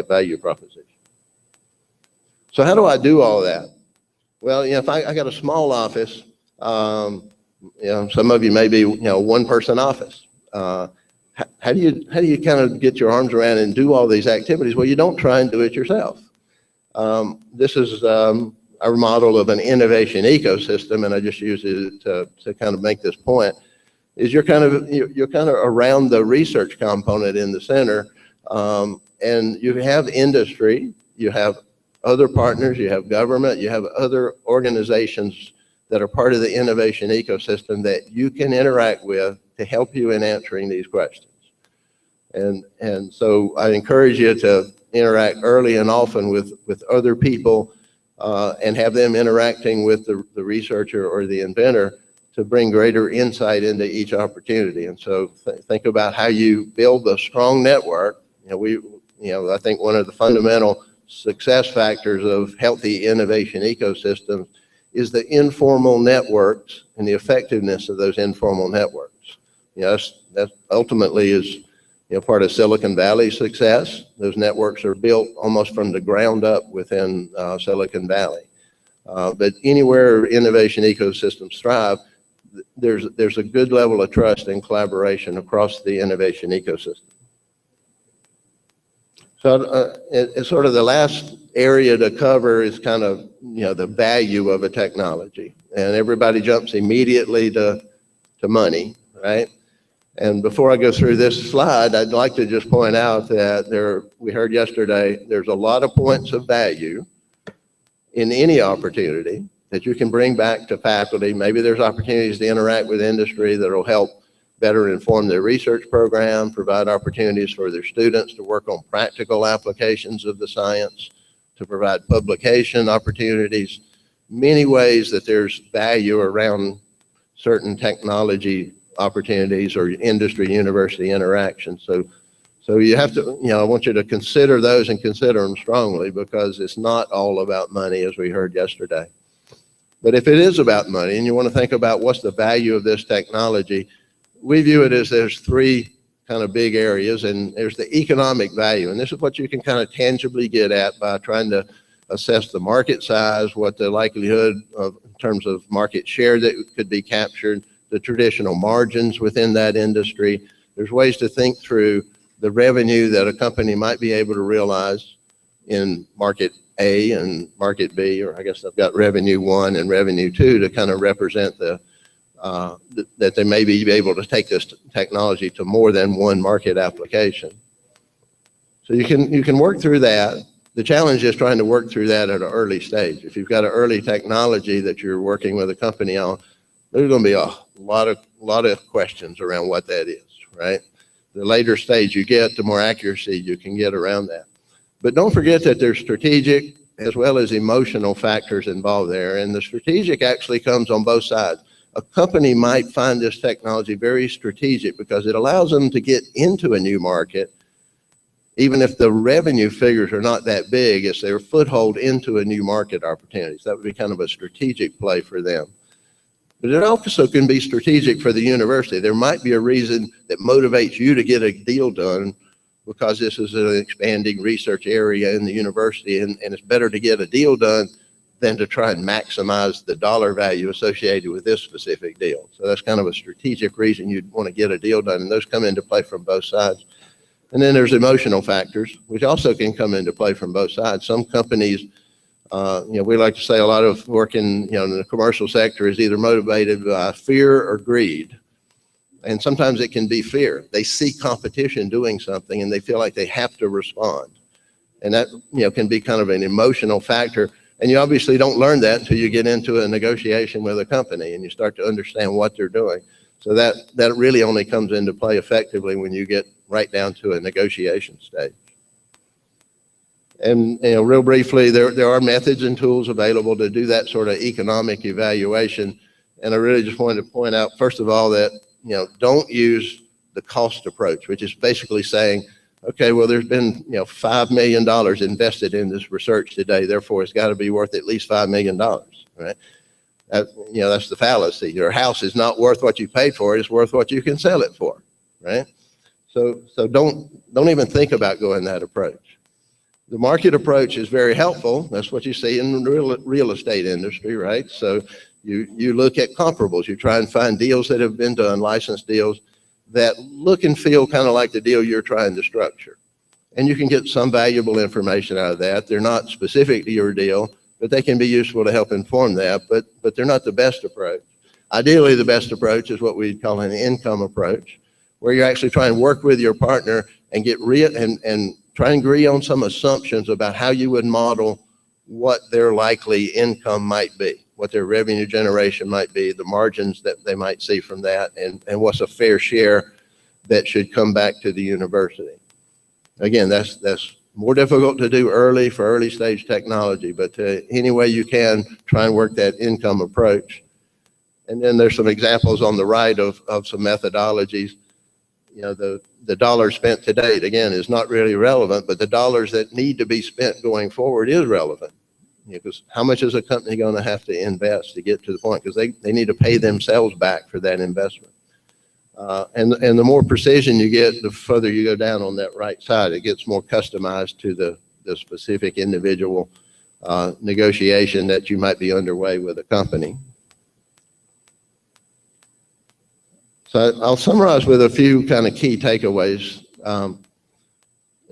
value proposition. So how do I do all that? Well, you know, if I got a small office, you know, some of you may be, you know, one-person office. How do you kind of get your arms around and do all these activities? Well, you don't try and do it yourself. This is our model of an innovation ecosystem, and I just use it to kind of make this point. Is you're kind of around the research component in the center, and you have industry, you have other partners, you have government, you have other organizations that are part of the innovation ecosystem that you can interact with to help you in answering these questions. And so I encourage you to interact early and often with other people and have them interacting with the researcher or the inventor to bring greater insight into each opportunity. And so think about how you build a strong network. I think one of the fundamental success factors of healthy innovation ecosystems is the informal networks and the effectiveness of those informal networks. That ultimately is part of Silicon Valley's success. Those networks are built almost from the ground up within Silicon Valley. But anywhere innovation ecosystems thrive, there's a good level of trust and collaboration across the innovation ecosystem. So it's sort of the last area to cover is kind of, the value of a technology. And everybody jumps immediately to money, right? And before I go through this slide, I'd like to just point out that we heard yesterday, there's a lot of points of value in any opportunity that you can bring back to faculty. Maybe there's opportunities to interact with industry that will help better inform their research program, provide opportunities for their students to work on practical applications of the science, to provide publication opportunities, many ways that there's value around certain technology opportunities or industry university interactions. So you have to, I want you to consider those and consider them strongly, because it's not all about money, as we heard yesterday. But if it is about money and you want to think about what's the value of this technology, we view it as there's three kind of big areas, and there's the economic value. And this is what you can kind of tangibly get at by trying to assess the market size, what the likelihood of in terms of market share that could be captured, the traditional margins within that industry. There's ways to think through the revenue that a company might be able to realize in market A and market B, or I guess I've got revenue 1 and revenue 2 to kind of represent that they may be able to take this technology to more than one market application. So you can work through that. The challenge is trying to work through that at an early stage. If you've got an early technology that you're working with a company on, there's going to be a lot of questions around what that is, right? The later stage you get, the more accuracy you can get around that. But don't forget that there's strategic as well as emotional factors involved there. And the strategic actually comes on both sides. A company might find this technology very strategic because it allows them to get into a new market, even if the revenue figures are not that big. It's their foothold into a new market opportunity. So that would be kind of a strategic play for them. But it also can be strategic for the university. There might be a reason that motivates you to get a deal done because this is an expanding research area in the university, and it's better to get a deal done than to try and maximize the dollar value associated with this specific deal. So that's kind of a strategic reason you'd want to get a deal done, and those come into play from both sides. And then there's emotional factors, which also can come into play from both sides. Some companies, we like to say a lot of work in the commercial sector is either motivated by fear or greed. And sometimes it can be fear. They see competition doing something and they feel like they have to respond. And that, can be kind of an emotional factor. And you obviously don't learn that until you get into a negotiation with a company and you start to understand what they're doing. So that really only comes into play effectively when you get right down to a negotiation stage. And real briefly, there are methods and tools available to do that sort of economic evaluation. And I really just wanted to point out, first of all, that don't use the cost approach, which is basically saying, okay, well, there's been $5 million invested in this research today, therefore it's got to be worth at least $5 million, right? That's the fallacy. Your house is not worth what you paid for it; it's worth what you can sell it for, right? So don't even think about going that approach. The market approach is very helpful. That's what you see in the real estate industry, right? So you look at comparables. You try and find deals that have been done, licensed deals, that look and feel kind of like the deal you're trying to structure. And you can get some valuable information out of that. They're not specific to your deal, but they can be useful to help inform that, but they're not the best approach. Ideally, the best approach is what we call an income approach, where you're actually trying to work with your partner and get and try and agree on some assumptions about how you would model what their likely income might be, what their revenue generation might be, the margins that they might see from that, and what's a fair share that should come back to the university. Again, that's more difficult to do early for early stage technology, but any way you can, try and work that income approach. And then there's some examples on the right of some methodologies. You know, the dollars spent to date, again, is not really relevant, but the dollars that need to be spent going forward is relevant. Because how much is a company going to have to invest to get to the point? Because they need to pay themselves back for that investment. And the more precision you get, the further you go down on that right side. It gets more customized to the specific individual negotiation that you might be underway with a company. So I'll summarize with a few kind of key takeaways.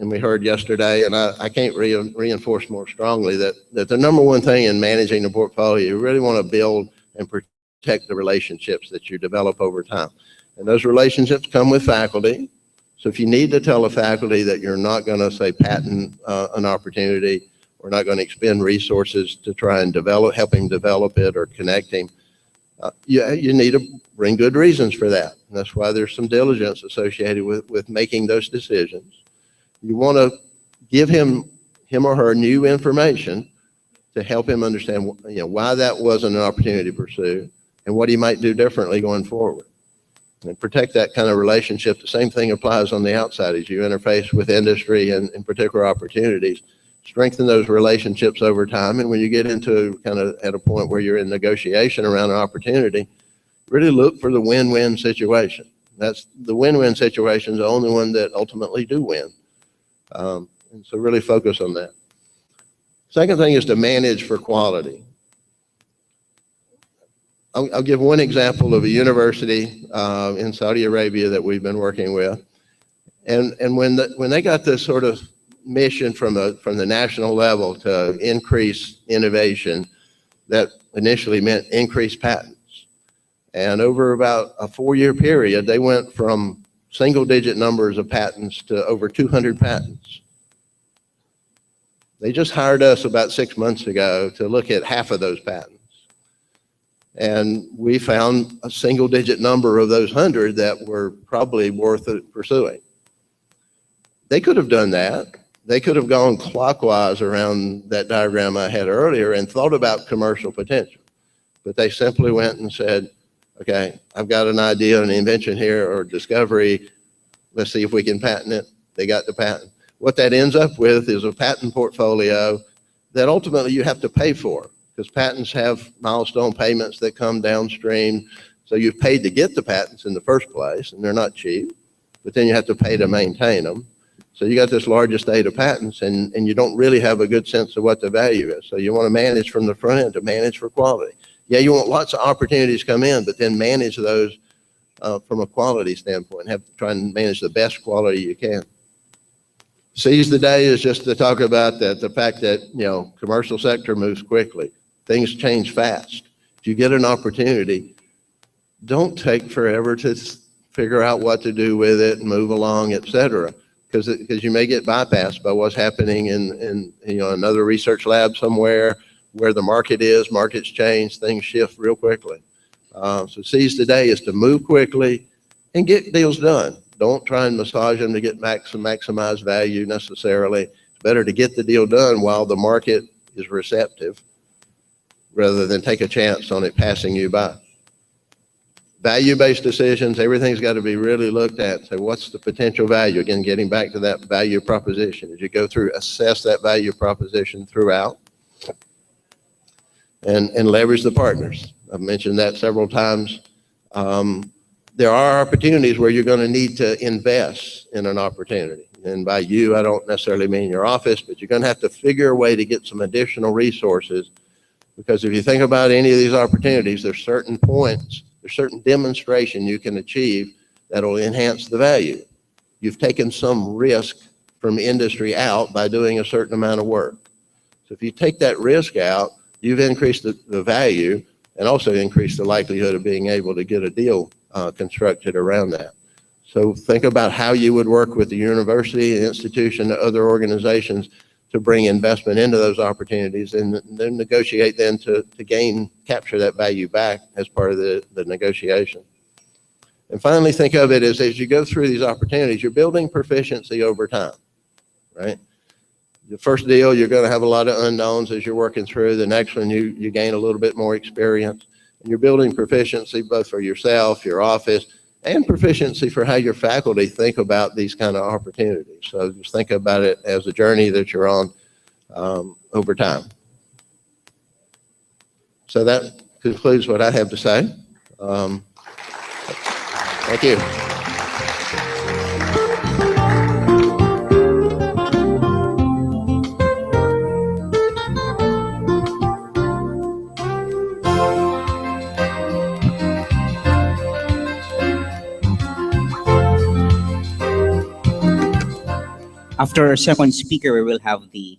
And we heard yesterday, and I can't reinforce more strongly that the number one thing in managing a portfolio, you really want to build and protect the relationships that you develop over time. And those relationships come with faculty. So if you need to tell a faculty that you're not going to, say, patent an opportunity, or not going to expend resources to try and help him develop it or connect him, you need to bring good reasons for that. And that's why there's some diligence associated with making those decisions. You want to give him or her new information to help him understand, why that wasn't an opportunity to pursue and what he might do differently going forward. And protect that kind of relationship. The same thing applies on the outside as you interface with industry and in particular opportunities. Strengthen those relationships over time. And when you get into kind of at a point where you're in negotiation around an opportunity, really look for the win-win situation. That's the win-win situation is the only one that ultimately do win. And so really focus on that. Second thing is to manage for quality. I'll give one example of a university in Saudi Arabia that we've been working with. And when they got this sort of mission from the national level to increase innovation, that initially meant increase patents. And over about a 4-year period, they went from single-digit numbers of patents to over 200 patents. They just hired us about 6 months ago to look at half of those patents. And we found a single-digit number of those 100 that were probably worth pursuing. They could have done that. They could have gone clockwise around that diagram I had earlier and thought about commercial potential. But they simply went and said, okay, I've got an idea, an invention here or discovery. Let's see if we can patent it. They got the patent. What that ends up with is a patent portfolio that ultimately you have to pay for, because patents have milestone payments that come downstream. So you've paid to get the patents in the first place, and they're not cheap, but then you have to pay to maintain them. So you got this large estate of patents, and you don't really have a good sense of what the value is. So you want to manage from the front end to manage for quality. Yeah, you want lots of opportunities come in, but then manage those from a quality standpoint. Try and manage the best quality you can. Seize the day is just to talk about the fact that, commercial sector moves quickly. Things change fast. If you get an opportunity, don't take forever to figure out what to do with it and move along, et cetera, because you may get bypassed by what's happening in another research lab somewhere where the market is. Markets change, things shift real quickly. So seize the day is to move quickly and get deals done. Don't try and massage them to get maximize value necessarily. It's better to get the deal done while the market is receptive rather than take a chance on it passing you by. Value-based decisions, everything's got to be really looked at. So what's the potential value? Again, getting back to that value proposition. As you go through, assess that value proposition throughout and leverage the partners. I've mentioned that several times. There are opportunities where you're going to need to invest in an opportunity. And by you, I don't necessarily mean your office, but you're going to have to figure a way to get some additional resources. Because if you think about any of these opportunities, there's certain points, there's certain demonstration you can achieve that will enhance the value. You've taken some risk from industry out by doing a certain amount of work. So if you take that risk out, you've increased the value and also increased the likelihood of being able to get a deal constructed around that. So think about how you would work with the university, the institution, the other organizations to bring investment into those opportunities, and then negotiate then to capture that value back as part of the negotiation. And finally, think of it as you go through these opportunities, you're building proficiency over time, right? The first deal, you're going to have a lot of unknowns as you're working through. The next one, you gain a little bit more experience. And you're building proficiency both for yourself, your office, and proficiency for how your faculty think about these kind of opportunities. So just think about it as a journey that you're on over time. So that concludes what I have to say. Thank you. After our second speaker, we will have the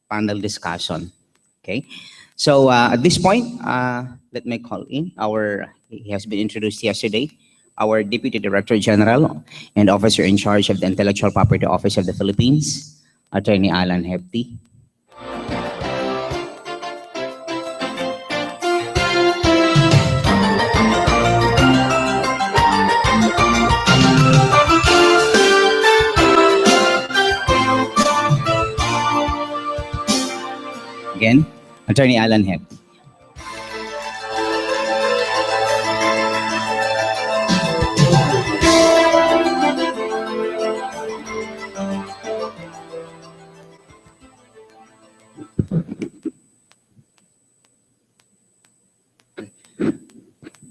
panel discussion. Okay, so at this point, let me call in he has been introduced yesterday, our Deputy Director General and Officer in Charge of the Intellectual Property Office of the Philippines, Attorney Allan Gepty. Again, Attorney Allan Gepty.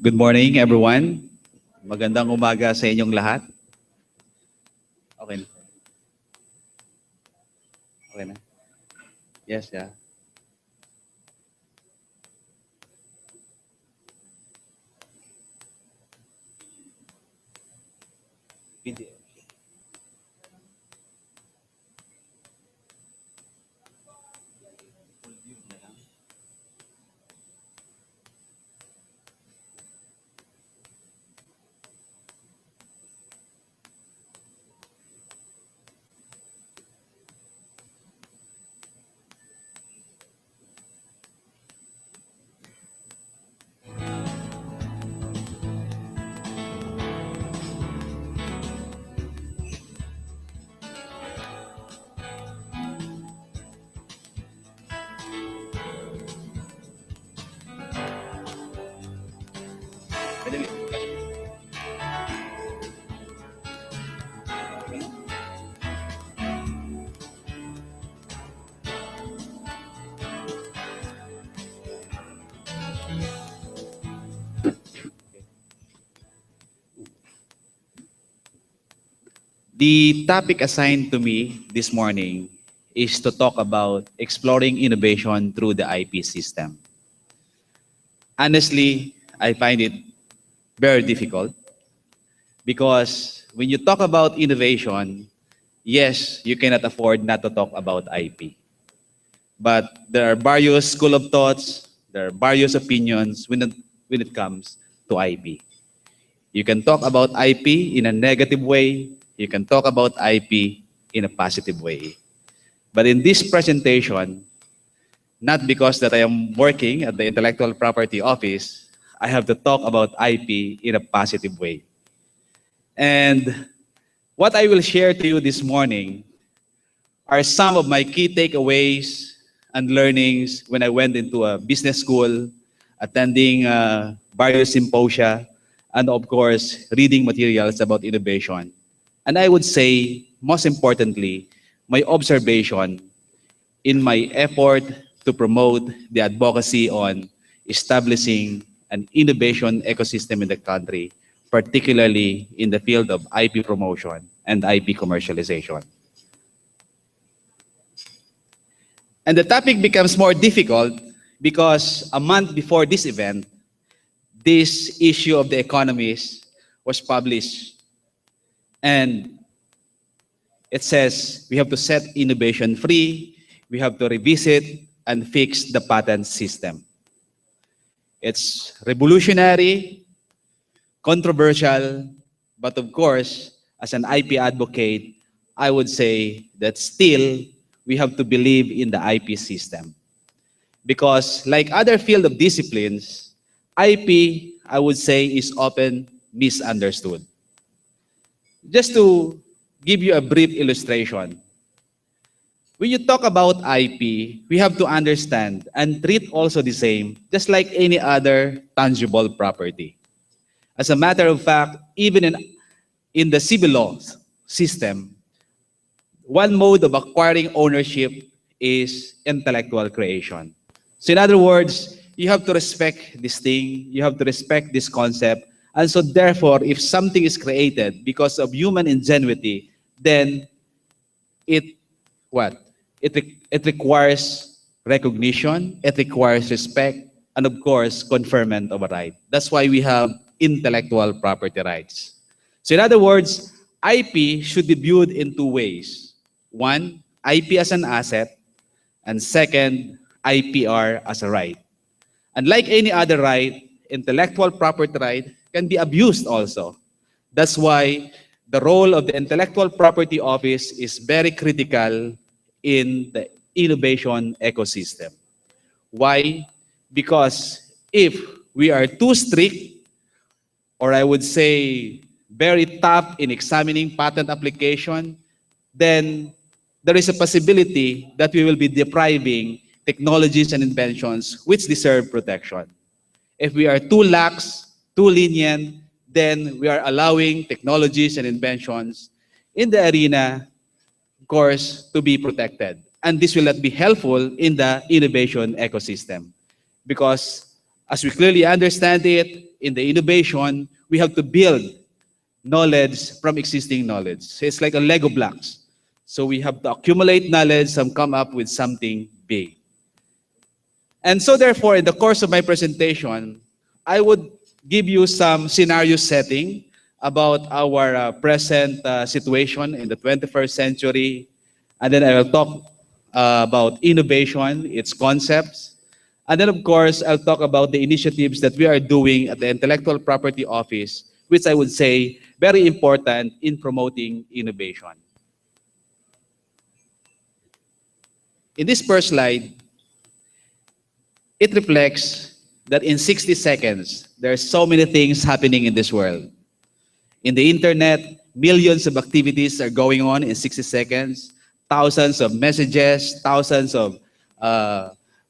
Good morning, everyone. Magandang umaga sa inyong lahat. Okay na. Okay na. Yes, yeah. PDF. The topic assigned to me this morning is to talk about exploring innovation through the IP system. Honestly, I find it very difficult because when you talk about innovation, yes, you cannot afford not to talk about IP. But there are various school of thoughts, there are various opinions when it comes to IP. You can talk about IP in a negative way, you can talk about IP in a positive way. But in this presentation, not because that I am working at the Intellectual Property Office, I have to talk about IP in a positive way. And what I will share to you this morning are some of my key takeaways and learnings when I went into a business school, attending various symposia, and of course, reading materials about innovation. And I would say, most importantly, my observation in my effort to promote the advocacy on establishing an innovation ecosystem in the country, particularly in the field of IP promotion and IP commercialization. And the topic becomes more difficult because a month before this event, this issue of the economist was published. And It says we have to set innovation free, we have to revisit and fix the patent system. It's revolutionary, controversial, but of course, as an IP advocate, I would say that still we have to believe in the IP system. Because like other field of disciplines, IP, I would say, is often misunderstood. Just to give you a brief illustration, when you talk about IP, we have to understand and treat also the same, just like any other tangible property. As a matter of fact, even in the civil law system, one mode of acquiring ownership is intellectual creation. So in other words, you have to respect this thing, you have to respect this concept, and so therefore, if something is created because of human ingenuity, then it what? It requires recognition, it requires respect, and of course, conferment of a right. That's why we have intellectual property rights. So in other words, IP should be viewed in two ways. One, IP as an asset, and second, IPR as a right. And like any other right, intellectual property right can be abused also. That's why the role of the Intellectual Property Office is very critical in the innovation ecosystem. Why? Because if we are too strict, or I would say very tough in examining patent application, then there is a possibility that we will be depriving technologies and inventions which deserve protection. If we are too lax, too lenient, then we are allowing technologies and inventions in the arena, of course, to be protected. And this will not be helpful in the innovation ecosystem. Because as we clearly understand it, in the innovation, we have to build knowledge from existing knowledge. So it's like a Lego blocks. So we have to accumulate knowledge and come up with something big. And so therefore, in the course of my presentation, I would give you some scenario setting about our present situation in the 21st century. And then I will talk about innovation, its concepts. And then, of course, I'll talk about the initiatives that we are doing at the Intellectual Property Office, which I would say very important in promoting innovation. In this first slide, it reflects that in 60 seconds, there are so many things happening in this world. In the internet, millions of activities are going on in 60 seconds, thousands of messages, thousands of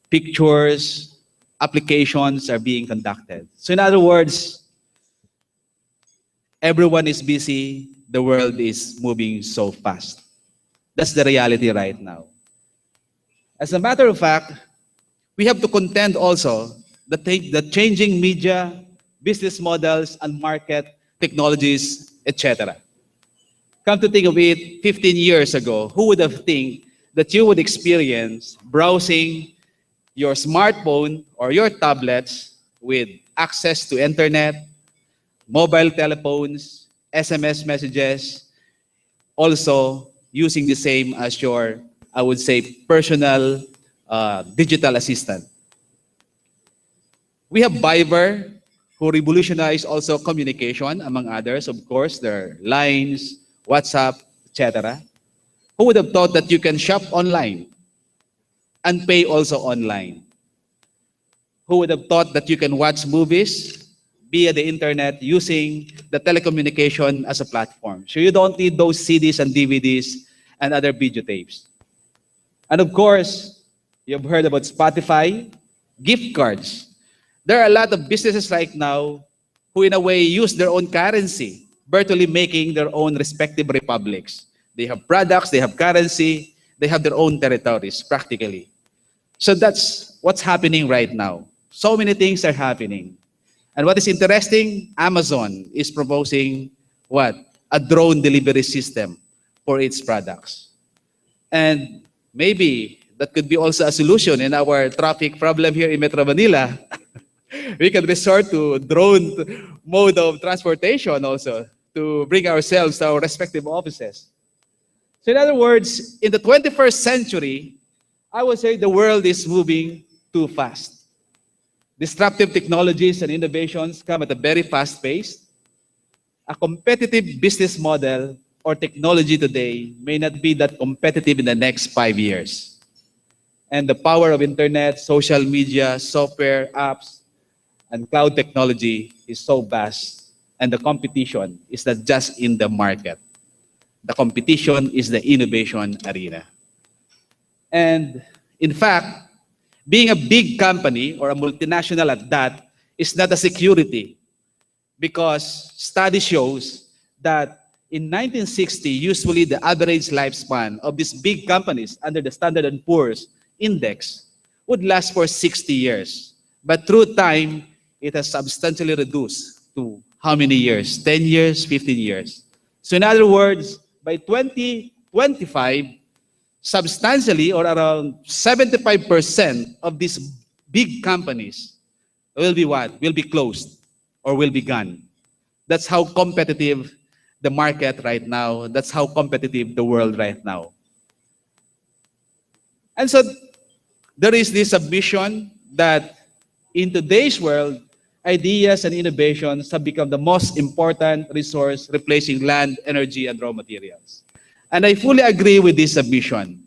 pictures, applications are being conducted. So in other words, everyone is busy, the world is moving so fast. That's the reality right now. As a matter of fact, we have to contend also the changing media, business models, and market technologies, etc. Come to think of it, 15 years ago, who would have think that you would experience browsing your smartphone or your tablets with access to internet, mobile telephones, SMS messages, also using the same as your, I would say, personal digital assistant. We have Viber, who revolutionized also communication, among others. Of course, there are lines, WhatsApp, etc. Who would have thought that you can shop online and pay also online? Who would have thought that you can watch movies via the internet using the telecommunication as a platform? So you don't need those CDs and DVDs and other videotapes. And of course, you've heard about Spotify, gift cards. There are a lot of businesses right now who in a way use their own currency, virtually making their own respective republics. They have products, they have currency, they have their own territories practically. So that's what's happening right now. So many things are happening. And what is interesting, Amazon is proposing what? A drone delivery system for its products. And maybe that could be also a solution in our traffic problem here in Metro Manila. We can resort to drone mode of transportation also to bring ourselves to our respective offices. So in other words, in the 21st century, I would say the world is moving too fast. Disruptive technologies and innovations come at a very fast pace. A competitive business model or technology today may not be that competitive in the next 5 years. And the power of internet, social media, software, apps, and cloud technology is so vast. And the competition is not just in the market. The competition is the innovation arena. And in fact, being a big company or a multinational at that is not a security, because study shows that in 1960, usually the average lifespan of these big companies under the Standard & Poor's index would last for 60 years. But through time, it has substantially reduced to how many years? 10 years, 15 years. So in other words, by 2025, substantially or around 75% of these big companies will be what? Will be closed or will be gone. That's how competitive the market right now. That's how competitive the world right now. And so there is this submission that in today's world, ideas and innovations have become the most important resource, replacing land, energy, and raw materials. And I fully agree with this submission.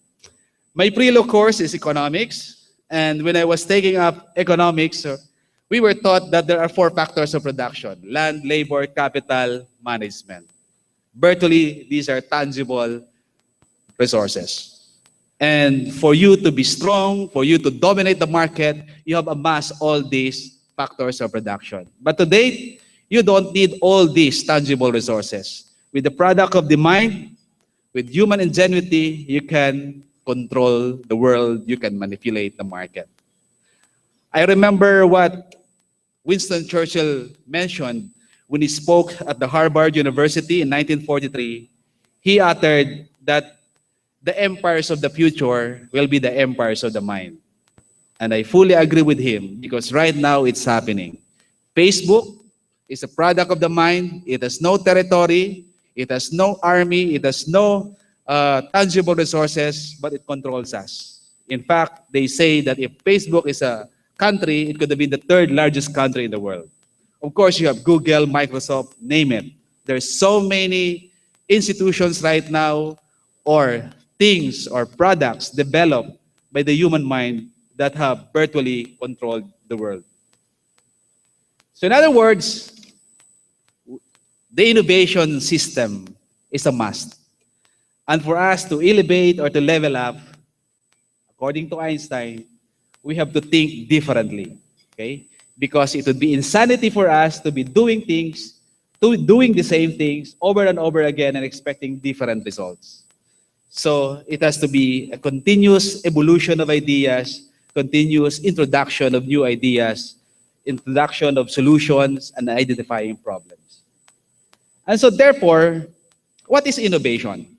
My pre-law course is economics, and when I was taking up economics, we were taught that there are 4 factors of production: land, labor, capital, management. Virtually, these are tangible resources. And for you to be strong, for you to dominate the market, you have amassed all these factors of production. But today, you don't need all these tangible resources. With the product of the mind, with human ingenuity, you can control the world, you can manipulate the market. I remember what Winston Churchill mentioned when he spoke at the Harvard University in 1943. He uttered that the empires of the future will be the empires of the mind. And I fully agree with him, because right now it's happening. Facebook is a product of the mind. It has no territory. It has no army. It has no tangible resources, but it controls us. In fact, they say that if Facebook is a country, it could have been the 3rd largest country in the world. Of course, you have Google, Microsoft, name it. There's so many institutions right now, or things or products developed by the human mind that have virtually controlled the world. So in other words, the innovation system is a must. And for us to elevate or to level up, according to Einstein, we have to think differently, okay? Because it would be insanity for us to be doing the same things over and over again and expecting different results. So it has to be a continuous evolution of ideas, continuous introduction of new ideas, introduction of solutions, and identifying problems. And so therefore, what is innovation?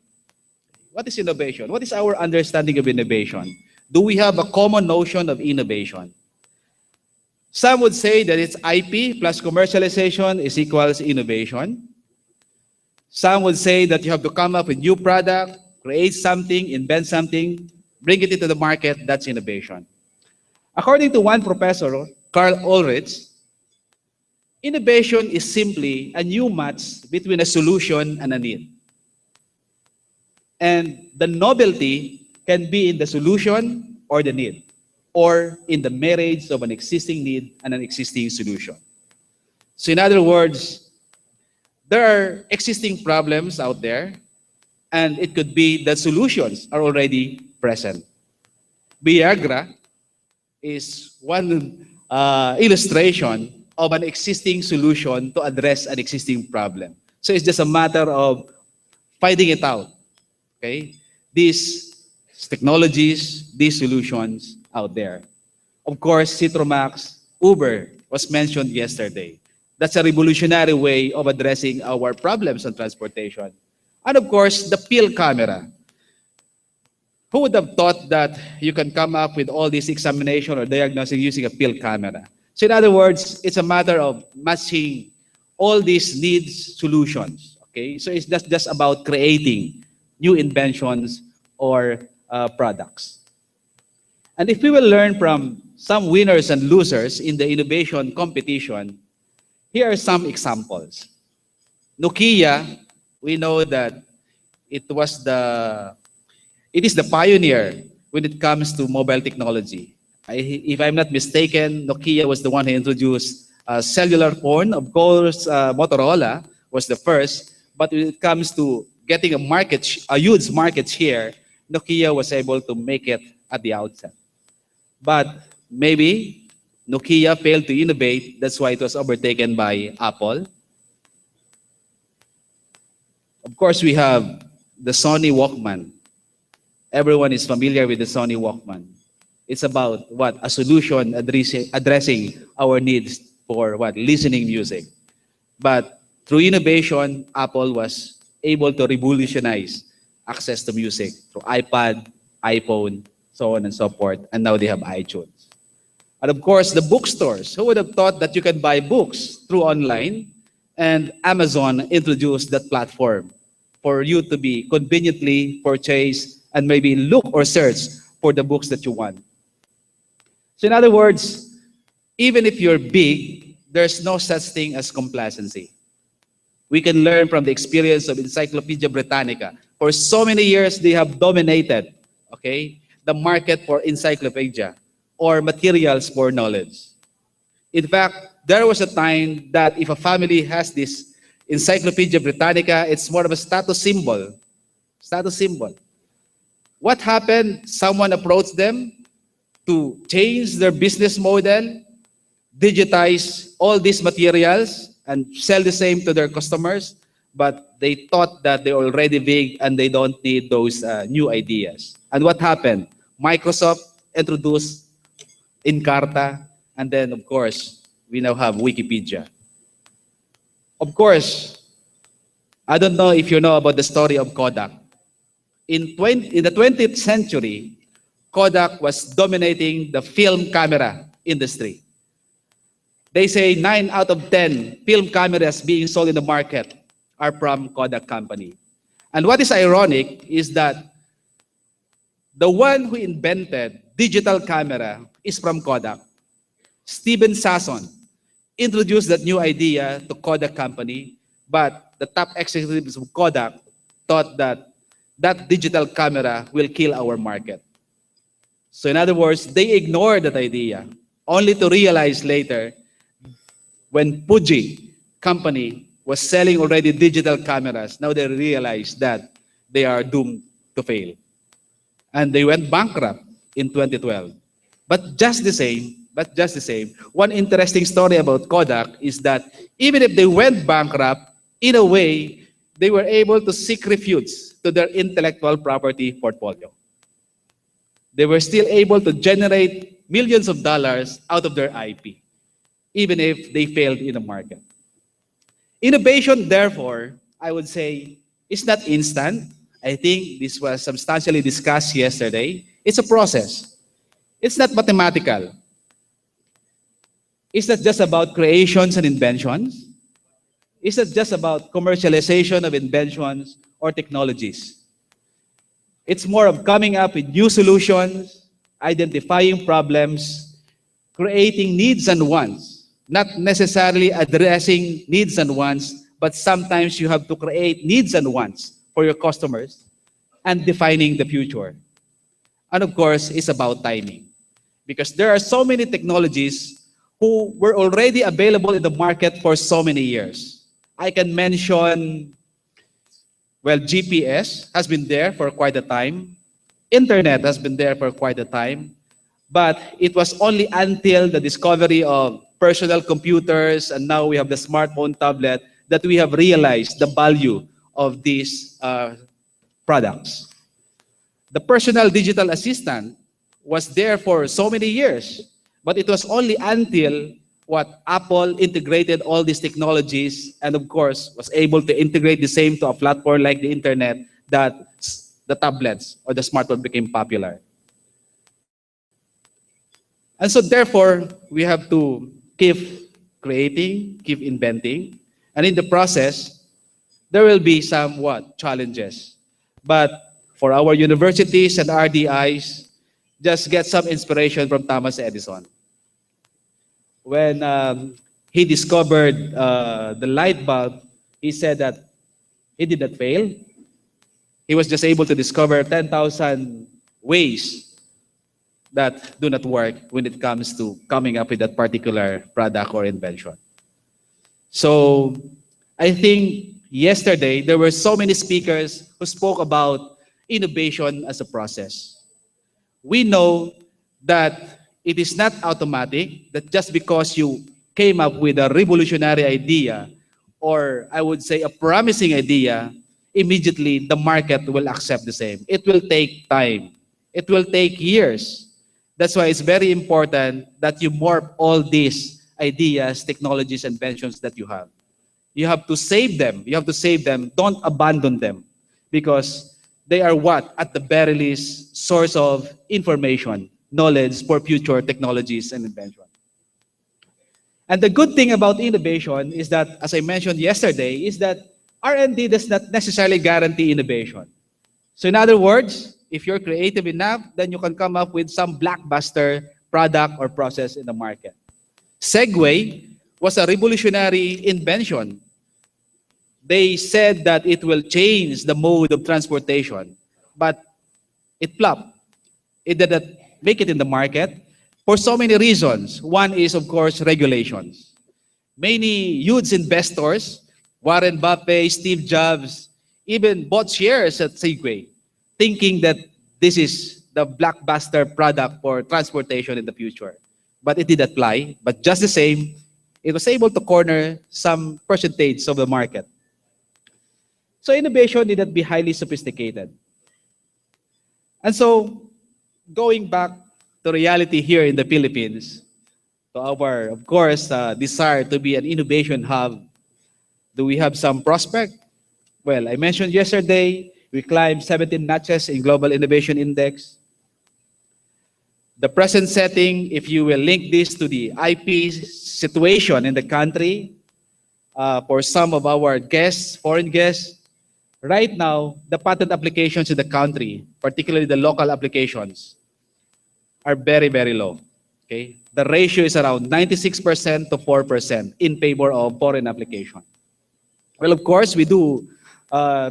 What is innovation? What is our understanding of innovation? Do we have a common notion of innovation? Some would say that it's IP plus commercialization is equals innovation. Some would say that you have to come up with new product, create something, invent something, bring it into the market, that's innovation. According to one professor, Carl Ulrich, innovation is simply a new match between a solution and a need. And the novelty can be in the solution or the need, or in the marriage of an existing need and an existing solution. So in other words, there are existing problems out there, and it could be that solutions are already present. Viagra is one illustration of an existing solution to address an existing problem. So it's just a matter of finding it out, okay? These technologies, these solutions out there. Of course, Citromax, Uber was mentioned yesterday. That's a revolutionary way of addressing our problems on transportation. And of course, the pill camera. Who would have thought that you can come up with all this examination or diagnosing using a pill camera? So in other words, it's a matter of matching all these needs solutions. Okay, so it's not just about creating new inventions or products. And if we will learn from some winners and losers in the innovation competition, here are some examples. Nokia, we know that it is the pioneer when it comes to mobile technology. If I'm not mistaken, Nokia was the one who introduced cellular phone. Of course, Motorola was the first. But when it comes to getting a huge market share, Nokia was able to make it at the outset. But maybe Nokia failed to innovate. That's why it was overtaken by Apple. Of course, we have the Sony Walkman. Everyone is familiar with the Sony Walkman. It's about what? A solution addressing our needs for what? Listening music. But through innovation, Apple was able to revolutionize access to music through iPad, iPhone, so on and so forth. And now they have iTunes. And of course, the bookstores. Who would have thought that you can buy books through online? And Amazon introduced that platform for you to be conveniently purchased and maybe look or search for the books that you want. So in other words, even if you're big, there's no such thing as complacency. We can learn from the experience of Encyclopedia Britannica. For so many years, they have dominated, okay, the market for encyclopedia or materials for knowledge. In fact, there was a time that if a family has this Encyclopedia Britannica, it's more of a status symbol. Status symbol. What happened? Someone approached them to change their business model, digitize all these materials, and sell the same to their customers, but they thought that they're already big and they don't need those new ideas. And what happened? Microsoft introduced Encarta, and then, of course, we now have Wikipedia. Of course, I don't know if you know about the story of Kodak. In the 20th century, Kodak was dominating the film camera industry. They say 9 out of 10 film cameras being sold in the market are from Kodak company. And what is ironic is that the one who invented digital camera is from Kodak. Steven Sasson introduced that new idea to Kodak company, but the top executives of Kodak thought that that digital camera will kill our market. So in other words, they ignored that idea, only to realize later when Fuji company was selling already digital cameras, now they realized that they are doomed to fail. And they went bankrupt in 2012. But just the same, one interesting story about Kodak is that even if they went bankrupt, in a way, they were able to seek refuge to their intellectual property portfolio. They were still able to generate millions of dollars out of their IP, even if they failed in the market. Innovation, therefore, I would say, is not instant. I think this was substantially discussed yesterday. It's a process. It's not mathematical. It's not just about creations and inventions. It's not just about commercialization of inventions or technologies. It's more of coming up with new solutions, identifying problems, creating needs and wants, not necessarily addressing needs and wants, but sometimes you have to create needs and wants for your customers and defining the future. And of course, it's about timing. Because there are so many technologies who were already available in the market for so many years. I can mention, well, GPS has been there for quite a time. Internet has been there for quite a time. But it was only until the discovery of personal computers and now we have the smartphone tablet that we have realized the value of these products. The personal digital assistant was there for so many years, but it was only until Apple integrated all these technologies and of course was able to integrate the same to a platform like the internet that the tablets or the smartphone became popular. And so therefore, we have to keep creating, keep inventing, and in the process, there will be some challenges. But for our universities and RDIs, just get some inspiration from Thomas Edison. When he discovered the light bulb, he said that he did not fail. He was just able to discover 10,000 ways that do not work when it comes to coming up with that particular product or invention. So I think yesterday there were so many speakers who spoke about innovation as a process. We know that it is not automatic, that just because you came up with a revolutionary idea, or I would say a promising idea, immediately the market will accept the same. It will take time. It will take years. That's why it's very important that you morph all these ideas, technologies, inventions that you have. You have to save them. You have to save them. Don't abandon them, because they are what, at the very least, source of information, knowledge for future technologies and invention. And the good thing about innovation is that, as I mentioned yesterday, is that R&D does not necessarily guarantee innovation. So in other words, if you're creative enough, then you can come up with some blockbuster product or process in the market. Segway was a revolutionary invention. They said that it will change the mode of transportation, but it flopped. It didn't make it in the market for so many reasons. One is, of course, regulations. Many huge investors, Warren Buffett, Steve Jobs, even bought shares at Segway, thinking that this is the blockbuster product for transportation in the future. But it did apply. But just the same, it was able to corner some percentage of the market. So innovation need not be highly sophisticated. And so, going back to reality here in the Philippines, to our, of course, desire to be an innovation hub, do we have some prospect? Well, I mentioned yesterday, we climbed 17 notches in Global Innovation Index. The present setting, if you will link this to the IP situation in the country, for some of our guests, foreign guests, right now, the patent applications in the country, particularly the local applications, are very, very low. Okay? The ratio is around 96% to 4% in favor of foreign application. Well, of course, we do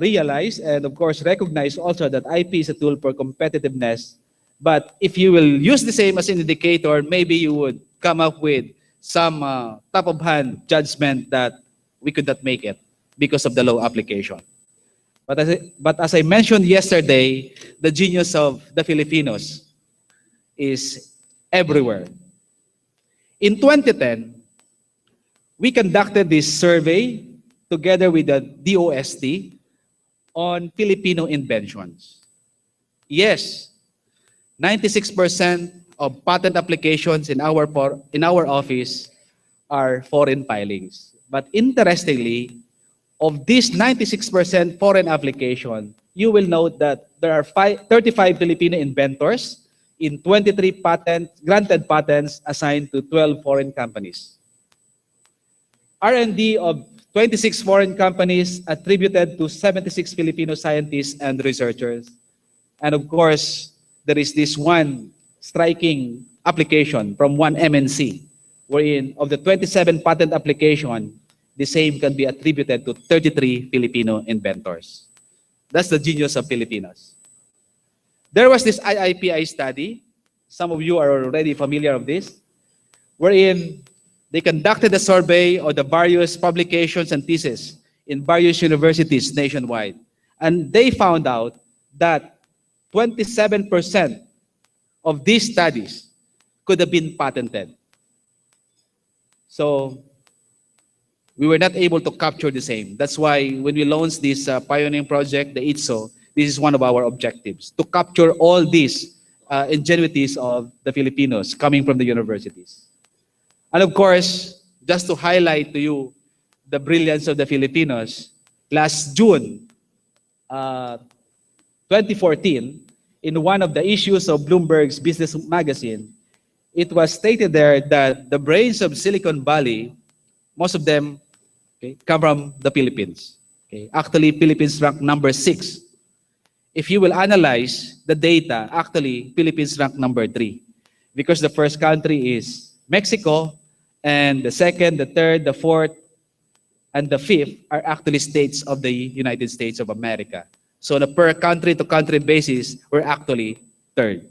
realize and, of course, recognize also that IP is a tool for competitiveness. But if you will use the same as an indicator, maybe you would come up with some top-of-hand judgment that we could not make it because of the low application. But as I mentioned yesterday, the genius of the Filipinos is everywhere. In 2010, we conducted this survey together with the DOST on Filipino inventions. Yes, 96% of patent applications in our office are foreign filings. But interestingly, of this 96% foreign application, you will note that there are 35 Filipino inventors in 23 granted patents assigned to 12 foreign companies. R&D of 26 foreign companies attributed to 76 Filipino scientists and researchers. And of course, there is this one striking application from one MNC, wherein of the 27 patent application, the same can be attributed to 33 Filipino inventors. That's the genius of Filipinos. There was this IIPI study, some of you are already familiar with this, wherein they conducted a survey of the various publications and theses in various universities nationwide. And they found out that 27% of these studies could have been patented. So we were not able to capture the same. That's why when we launched this pioneering project, the ITSO, this is one of our objectives, to capture all these ingenuities of the Filipinos coming from the universities. And of course, just to highlight to you the brilliance of the Filipinos, last June 2014, in one of the issues of Bloomberg's Business Magazine, it was stated there that the brains of Silicon Valley, most of them come from the Philippines. Actually, Philippines ranked number 6 if you will analyze the data, actually, Philippines ranked number 3. Because the first country is Mexico, and the second, the third, the fourth, and the fifth are actually states of the United States of America. So on a per country to country basis, we're actually third.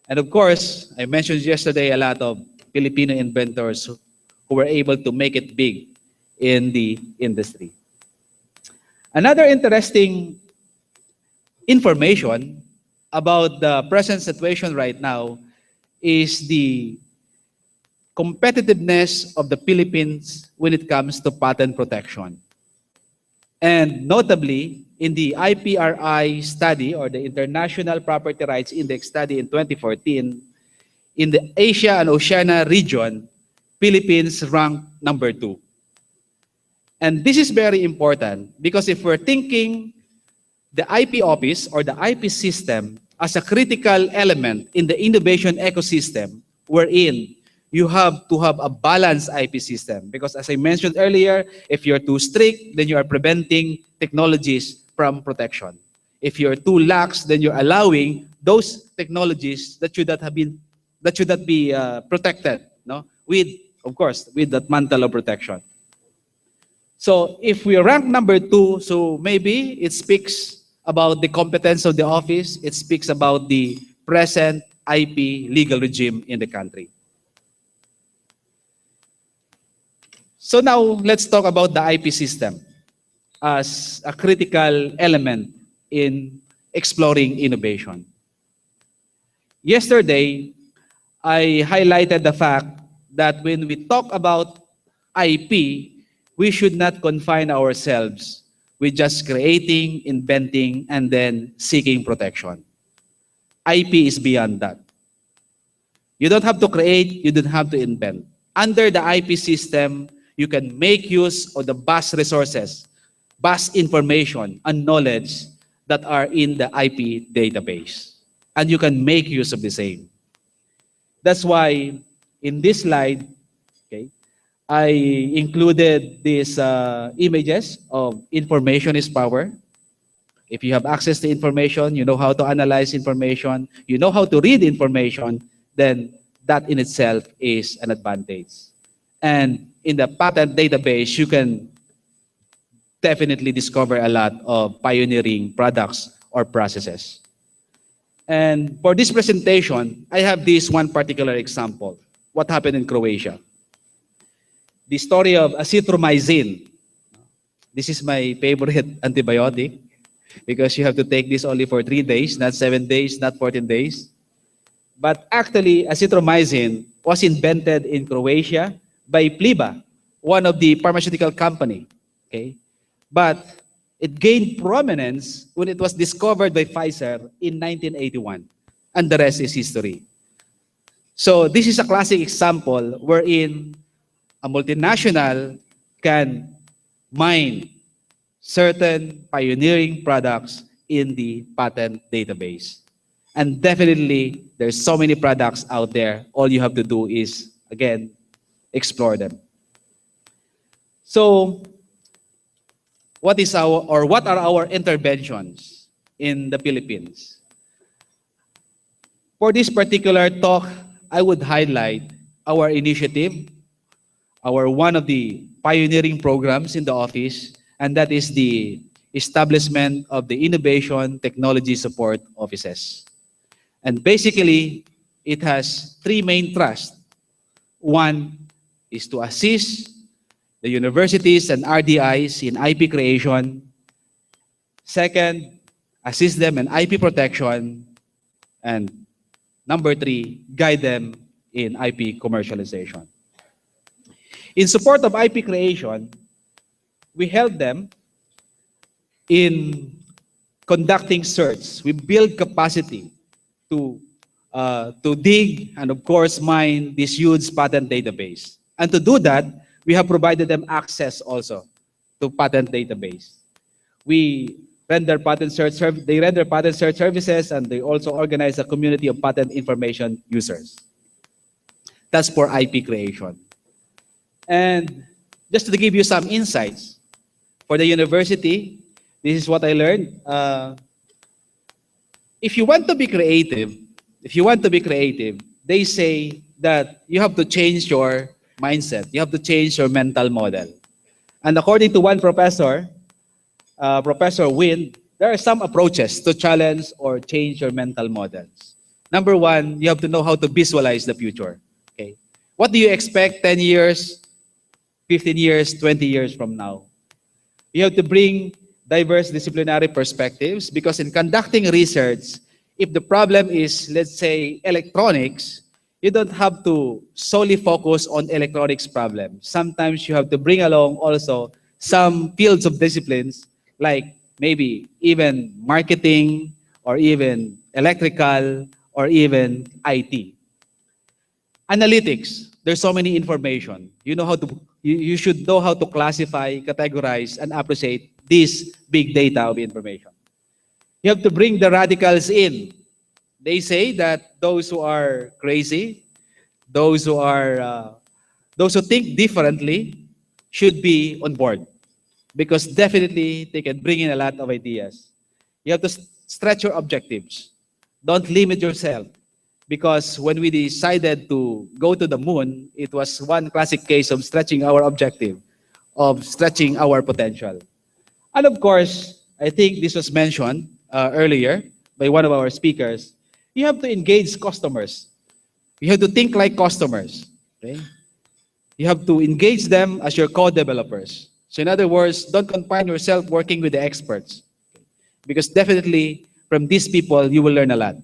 And of course, I mentioned yesterday a lot of Filipino inventors who were able to make it big in the industry. Another interesting information about the present situation right now is the competitiveness of the Philippines when it comes to patent protection. And notably, in the IPRI study, or the International Property Rights Index study in 2014, in the Asia and Oceania region, Philippines ranked number 2. And this is very important because if we're thinking the IP office or the IP system as a critical element in the innovation ecosystem, wherein you have to have a balanced IP system. Because as I mentioned earlier, if you're too strict, then you are preventing technologies from protection. If you're too lax, then you're allowing those technologies that should not be protected, no? With, of course, with that mantle of protection. So if we rank number 2, so maybe it speaks about the competence of the office, it speaks about the present IP legal regime in the country. So now let's talk about the IP system as a critical element in exploring innovation. Yesterday, I highlighted the fact that when we talk about IP, we should not confine ourselves with just creating, inventing, and then seeking protection. IP is beyond that. You don't have to create, you don't have to invent. Under the IP system, you can make use of the vast resources, vast information, and knowledge that are in the IP database. And you can make use of the same. That's why in this slide, okay, I included these images of information is power. If you have access to information, you know how to analyze information, you know how to read information, then that in itself is an advantage. And in the patent database, you can definitely discover a lot of pioneering products or processes. And for this presentation, I have this one particular example. What happened in Croatia? The story of azithromycin. This is my favorite antibiotic because you have to take this only for 3 days, not 7 days, not 14 days. But actually, azithromycin was invented in Croatia by Pliva, one of the pharmaceutical company. Okay? But it gained prominence when it was discovered by Pfizer in 1981. And the rest is history. So this is a classic example wherein a multinational can mine certain pioneering products in the patent database. And definitely, there's so many products out there. All you have to do is, again, explore them. So, what are our interventions in the Philippines? For this particular talk, I would highlight our initiative, one of the pioneering programs in the office, and that is the establishment of the Innovation Technology Support Offices. And basically, it has 3 main thrusts. One is to assist the universities and RDIs in IP creation. Second, assist them in IP protection. And number 3, guide them in IP commercialization. In support of IP creation, we help them in conducting search. We build capacity to dig and, of course, mine this huge patent database. And to do that, we have provided them access also to patent database. We render patent search they render patent search services, and they also organize a community of patent information users. That's for IP creation. And just to give you some insights, for the university, this is what I learned. if you want to be creative, they say that you have to change your mindset. You have to change your mental model. And according to one professor, Professor Wind, there are some approaches to challenge or change your mental models. Number one, you have to know how to visualize the future. Okay, what do you expect 10 years, 15 years, 20 years from now? You have to bring diverse disciplinary perspectives because in conducting research, if the problem is, let's say, electronics, you don't have to solely focus on electronics problem. Sometimes you have to bring along also some fields of disciplines like maybe even marketing or even electrical or even IT. Analytics, there's so many information. You should know how to classify, categorize, and appreciate this big data of information. You have to bring the radicals in. They say that those who are crazy, those who think differently, should be on board because definitely they can bring in a lot of ideas. You have to stretch your objectives. Don't limit yourself. Because when we decided to go to the moon, it was one classic case of stretching our objective, of stretching our potential. And of course, I think this was mentioned earlier by one of our speakers, you have to engage customers. You have to think like customers. Okay? You have to engage them as your co-developers. So in other words, don't confine yourself working with the experts. Because definitely, from these people, you will learn a lot.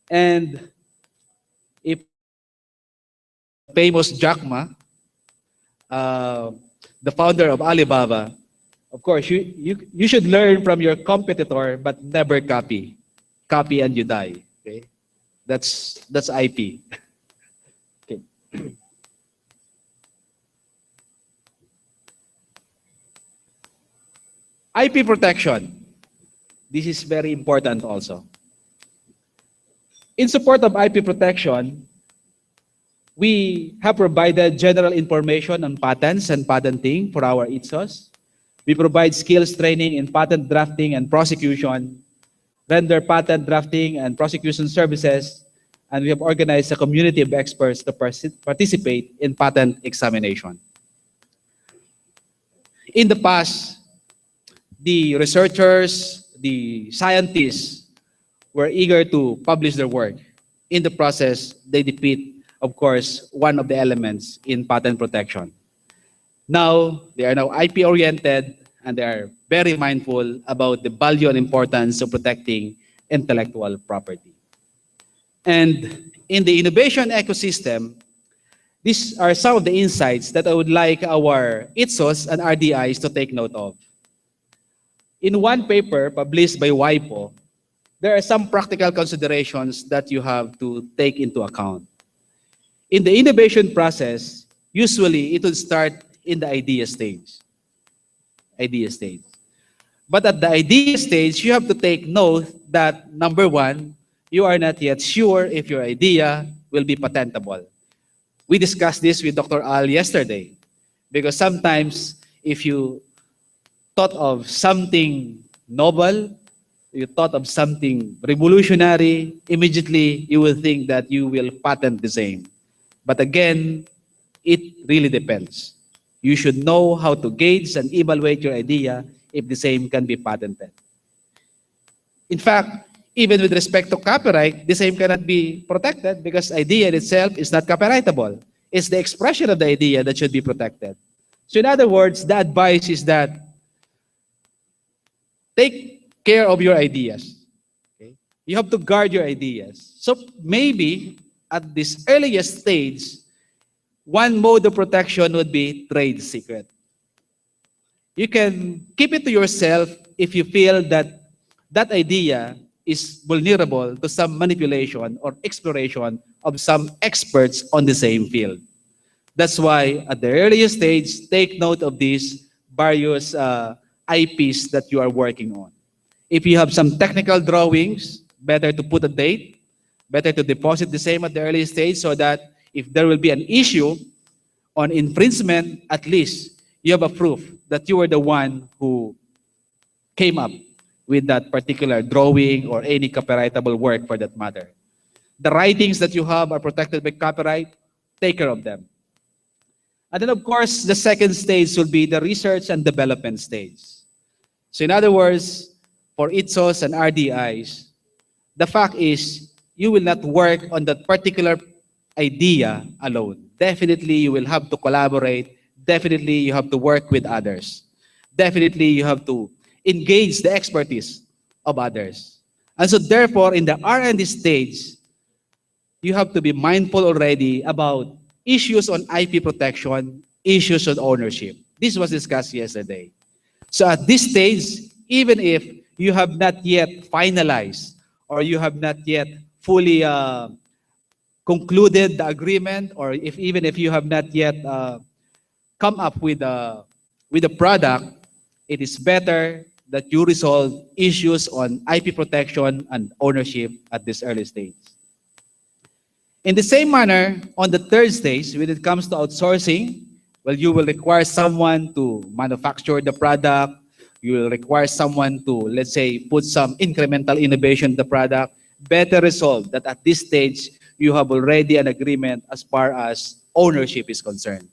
And if famous Jack Ma, the founder of Alibaba, of course, you should learn from your competitor, but never copy. Copy and you die. Okay, that's IP. Okay. IP protection. This is very important also. In support of IP protection, we have provided general information on patents and patenting for our ITSOs. We provide skills training in patent drafting and prosecution, render patent drafting and prosecution services, and we have organized a community of experts to participate in patent examination. In the past, the researchers, the scientists were eager to publish their work. In the process, they defeat, of course, one of the elements in patent protection. Now, they are now IP-oriented and they are very mindful about the value and importance of protecting intellectual property. And in the innovation ecosystem, these are some of the insights that I would like our ITSOs and RDIs to take note of. In one paper published by WIPO, there are some practical considerations that you have to take into account. In the innovation process, usually it will start in the idea stage. But at the idea stage, you have to take note that number one, you are not yet sure if your idea will be patentable. We discussed this with Dr. Al yesterday, because sometimes if you thought of something novel, you thought of something revolutionary, immediately you will think that you will patent the same. But again, it really depends. You should know how to gauge and evaluate your idea if the same can be patented. In fact, even with respect to copyright, the same cannot be protected because idea in itself is not copyrightable. It's the expression of the idea that should be protected. So in other words, the advice is that take care of your ideas. Okay? You have to guard your ideas. So maybe at this earliest stage, one mode of protection would be trade secret. You can keep it to yourself if you feel that that idea is vulnerable to some manipulation or exploration of some experts on the same field. That's why at the earliest stage, take note of these various IPs that you are working on. If you have some technical drawings, better to put a date, better to deposit the same at the early stage so that if there will be an issue on infringement, at least you have a proof that you were the one who came up with that particular drawing or any copyrightable work for that matter. The writings that you have are protected by copyright. Take care of them. And then, of course, the second stage will be the research and development stage. So in other words, for ITSOs and RDIs, the fact is you will not work on that particular idea alone. Definitely, you will have to collaborate. Definitely, you have to work with others. Definitely, you have to engage the expertise of others. And so therefore, in the R&D stage, you have to be mindful already about issues on IP protection, issues on ownership. This was discussed yesterday. So at this stage, even if you have not yet finalized or you have not yet fully concluded the agreement, or even if you have not yet come up with a product, it is better that you resolve issues on IP protection and ownership at this early stage. In the same manner, on the third stage, when it comes to outsourcing, well, you will require someone to manufacture the product. You will require someone to, let's say, put some incremental innovation in the product. Better resolve that at this stage, you have already an agreement as far as ownership is concerned.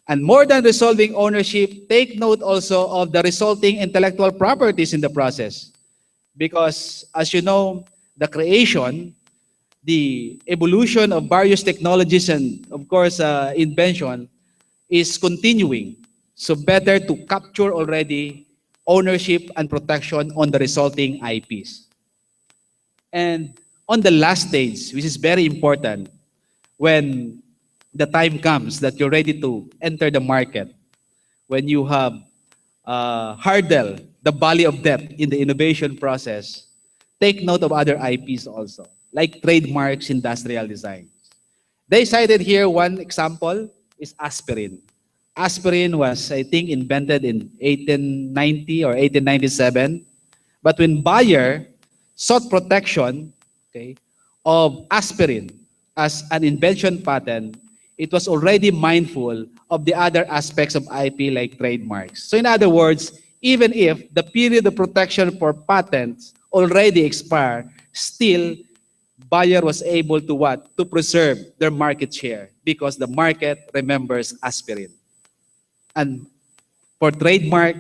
And more than resolving ownership, take note also of the resulting intellectual properties in the process. Because as you know, the creation, the evolution of various technologies and of course invention is continuing. So better to capture already ownership and protection on the resulting IPs. And on the last stage, which is very important, when the time comes that you're ready to enter the market, when you have hurdle the valley of death in the innovation process, take note of other IPs also, like trademarks, industrial design. They cited here one example is aspirin. Aspirin was, I think, invented in 1890 or 1897. But when Bayer sought protection, okay, of aspirin as an invention patent, it was already mindful of the other aspects of IP like trademarks. So in other words, even if the period of protection for patents already expired, still Bayer was able to what? To preserve their market share because the market remembers aspirin. And for trademark,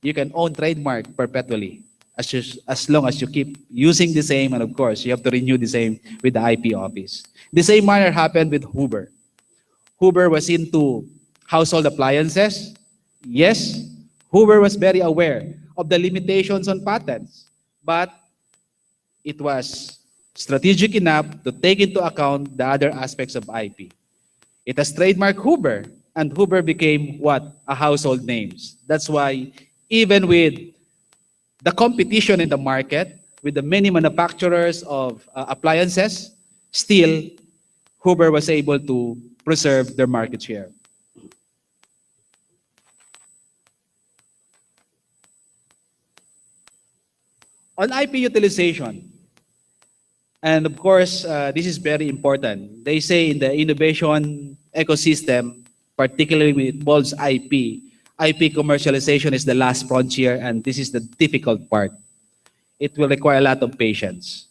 you can own trademark perpetually as long as you keep using the same, and of course, you have to renew the same with the IP office. The same manner happened with Hoover. Hoover was into household appliances. Yes, Hoover was very aware of the limitations on patents, but it was strategic enough to take into account the other aspects of IP. It has trademark Hoover, and Hoover became what? A household names. That's why even with the competition in the market, with the many manufacturers of appliances, still Hoover was able to preserve their market share. On IP utilization, and of course, this is very important. They say in the innovation ecosystem, particularly when it involves IP commercialization is the last frontier, and this is the difficult part. It will require a lot of patience.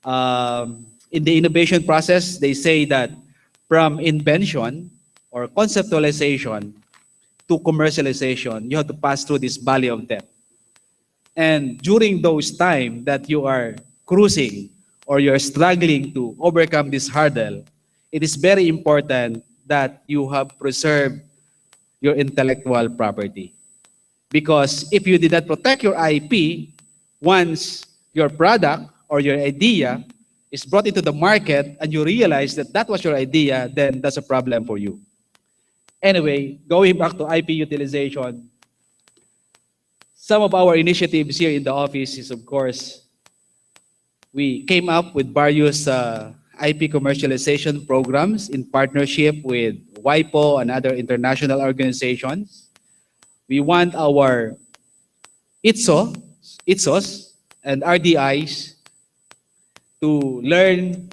In the innovation process, they say that from invention or conceptualization to commercialization, you have to pass through this valley of death. And during those times that you are cruising or you're struggling to overcome this hurdle, it is very important that you have preserved your intellectual property. Because if you did not protect your IP, once your product or your idea is brought into the market and you realize that that was your idea, then that's a problem for you. Anyway, going back to IP utilization, some of our initiatives here in the office is, of course, we came up with various IP commercialization programs in partnership with WIPO and other international organizations. We want our ITSOs and RDIs to learn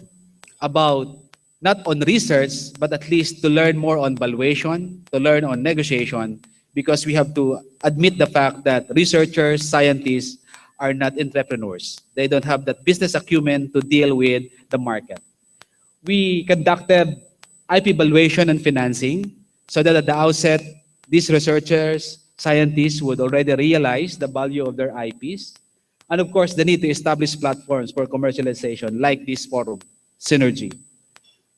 about not on research, but at least to learn more on valuation, to learn on negotiation, because we have to admit the fact that researchers, scientists are not entrepreneurs. They don't have that business acumen to deal with the market. We conducted IP valuation and financing so that at the outset, these researchers, scientists would already realize the value of their IPs. And of course, the need to establish platforms for commercialization like this forum, Synergy.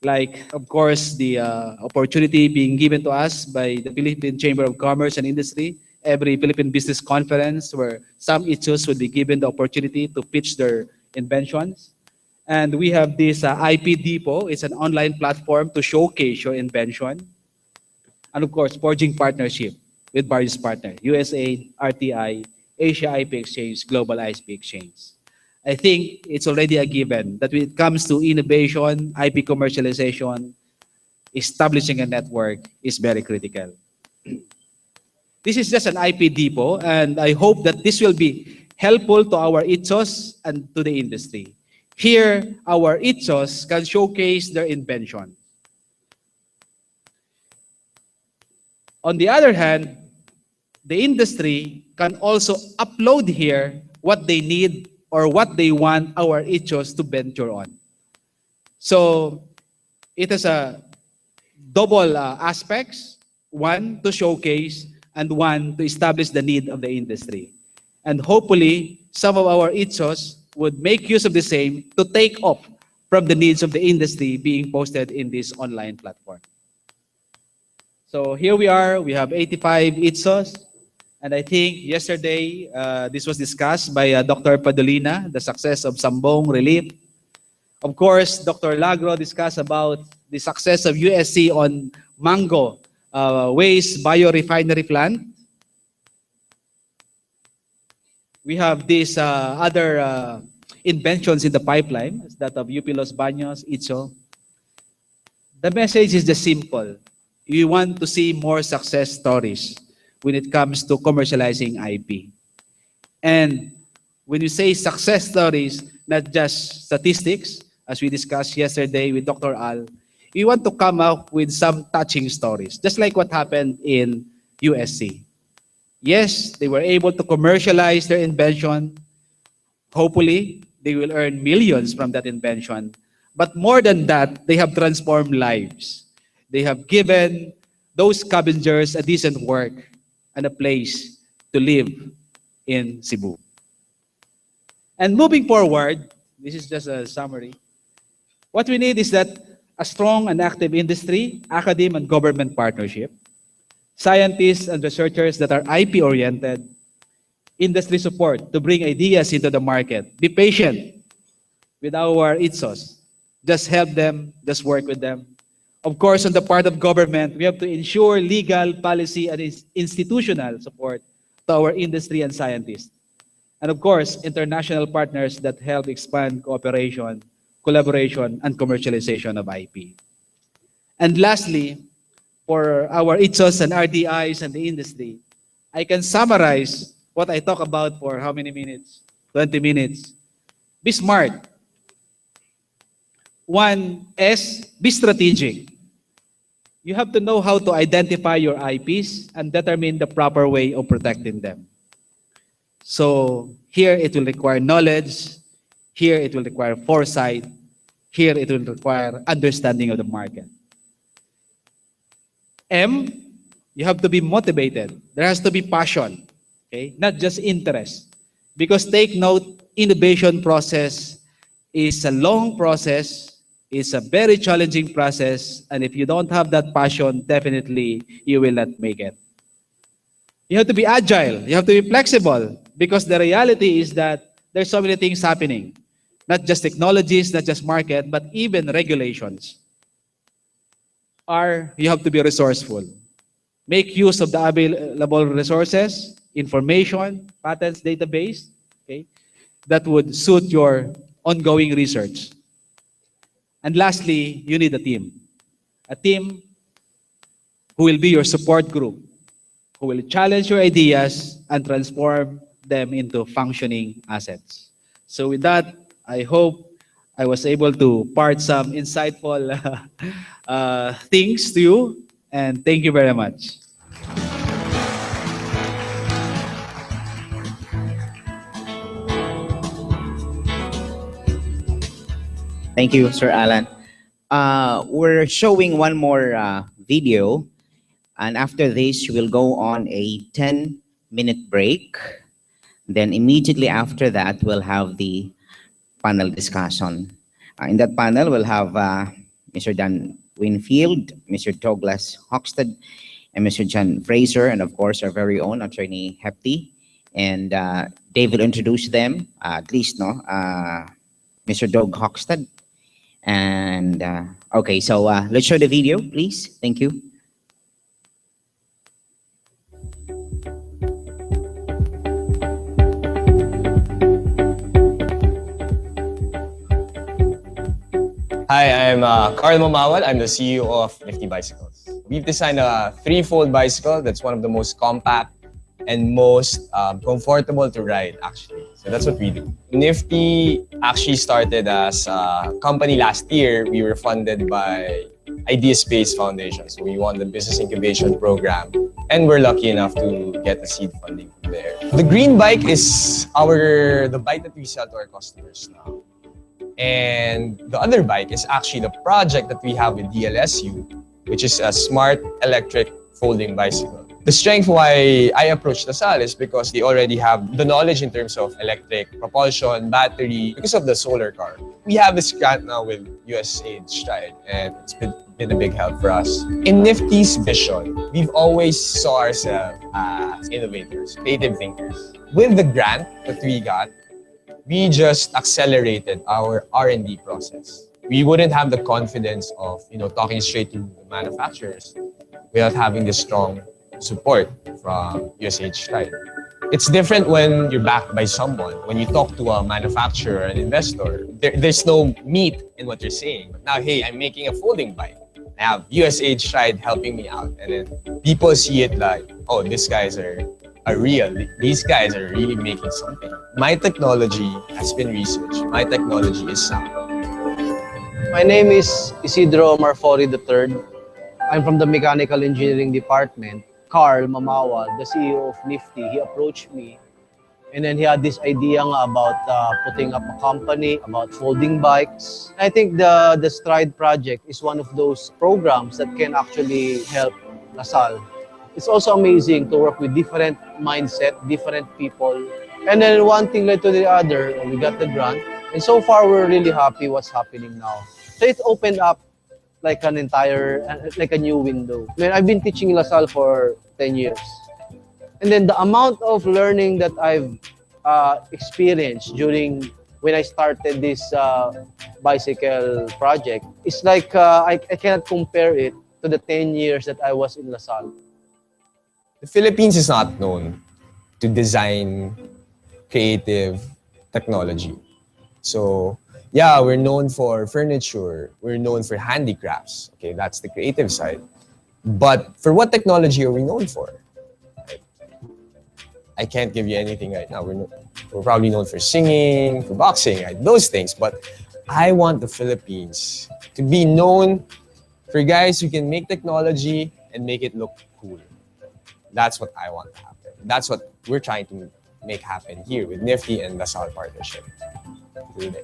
Like, of course, the opportunity being given to us by the Philippine Chamber of Commerce and Industry, every Philippine Business Conference where some ITSOs would be given the opportunity to pitch their inventions. And we have this IP Depot. It's an online platform to showcase your invention. And of course, forging partnership with various partners, USAID, RTI, Asia IP Exchange, Global ISP Exchange. I think it's already a given that when it comes to innovation, IP commercialization, establishing a network is very critical. This is just an IP depot, and I hope that this will be helpful to our ITSOs and to the industry. Here, our ITSOs can showcase their invention. On the other hand, the industry can also upload here what they need or what they want our ITSOs to venture on. So it has a double aspects, one to showcase and one to establish the need of the industry. And hopefully, some of our ITSOs would make use of the same to take off from the needs of the industry being posted in this online platform. So here we are, we have 85 ITSOs. And I think yesterday, this was discussed by Dr. Padolina, the success of Sambong Relief. Of course, Dr. Lagro discussed about the success of USC on mango waste biorefinery plant. We have these other inventions in the pipeline, that of UP Los Baños, ITSO. The message is just simple. We want to see more success stories when it comes to commercializing IP. And when you say success stories, not just statistics, as we discussed yesterday with Dr. Al, we want to come up with some touching stories, just like what happened in USC. Yes, they were able to commercialize their invention. Hopefully, they will earn millions from that invention. But more than that, they have transformed lives. They have given those scavengers a decent work and a place to live in Cebu. And moving forward, this is just a summary. What we need is that a strong and active industry, academe and government partnership, scientists and researchers that are IP-oriented, industry support to bring ideas into the market. Be patient with our ITSOs. Just help them, just work with them. Of course, on the part of government, we have to ensure legal, policy, and institutional support to our industry and scientists. And of course, international partners that help expand cooperation, collaboration, and commercialization of IP. And lastly, for our ITSOs and RDIs and the industry, I can summarize what I talk about for how many minutes? 20 minutes. Be smart. One is, be strategic. You have to know how to identify your IPs and determine the proper way of protecting them. So here it will require knowledge. Here it will require foresight. Here it will require understanding of the market. M, you have to be motivated. There has to be passion, okay? Not just interest. Because take note, innovation process is a long process. It's a very challenging process, and if you don't have that passion, definitely you will not make it. You have to be agile. You have to be flexible, because the reality is that there's so many things happening. Not just technologies, not just market, but even regulations. You have to be resourceful. Make use of the available resources, information, patents, database, okay, that would suit your ongoing research. And lastly, you need a team. A team who will be your support group, who will challenge your ideas and transform them into functioning assets. So with that, I hope I was able to impart some insightful things to you, and thank you very much. Thank you, Sir Alan. We're showing one more video, and after this, we'll go on a 10-minute break. Then immediately after that, we'll have the panel discussion. In that panel, we'll have Mr. Dan Winfield, Mr. Douglas Hoxton, and Mr. John Fraser, and of course, our very own Attorney Gepty. And Dave will introduce them, at least, no? Mr. Doug Hoxton. And okay, so let's show the video, please. Thank you. Hi, I'm Carl Mamawal. I'm the CEO of Nifty Bicycles. We've designed a three-fold bicycle that's one of the most compact and most comfortable to ride, actually. So that's what we do. Nifty actually started as a company last year. We were funded by Idea Space Foundation. So we won the Business Incubation Program. And we're lucky enough to get the seed funding from there. The green bike is the bike that we sell to our customers now. And the other bike is actually the project that we have with DLSU, which is a smart electric folding bicycle. The strength why I approached LaSalle is because they already have the knowledge in terms of electric propulsion, battery, because of the solar car. We have this grant now with USAID Stride, and it's been a big help for us. In Nifty's vision, we've always saw ourselves as innovators, creative thinkers. With the grant that we got, we just accelerated our R&D process. We wouldn't have the confidence of talking straight to the manufacturers without having this strong support from USAID Stride. It's different when you're backed by someone. When you talk to a manufacturer, an investor, there's no meat in what you're saying. But now, hey, I'm making a folding bike. I have USAID Stride helping me out. And then people see it like, oh, these guys are real. These guys are really making something. My technology has been researched. My technology is sound. My name is Isidro Marfori III. I'm from the Mechanical Engineering Department. Carl Mamawal, the CEO of Nifty, he approached me. And then he had this idea about putting up a company about folding bikes. I think the Stride project is one of those programs that can actually help LaSalle. It's also amazing to work with different mindset, different people. And then one thing led to the other, we got the grant. And so far, we're really happy what's happening now. So it opened up like a new window. I mean, I've been teaching LaSalle for 10 years. And then the amount of learning that I've experienced during when I started this bicycle project, it's like I cannot compare it to the 10 years that I was in LaSalle. The Philippines is not known to design creative technology. So yeah, we're known for furniture, we're known for handicrafts. Okay, that's the creative side. But for what technology are we known for? I can't give you anything right now. We're probably known for singing, for boxing, right? Those things. But I want the Philippines to be known for guys who can make technology and make it look cool. That's what I want to happen. That's what we're trying to make happen here with Nifty and LaSalle partnership today.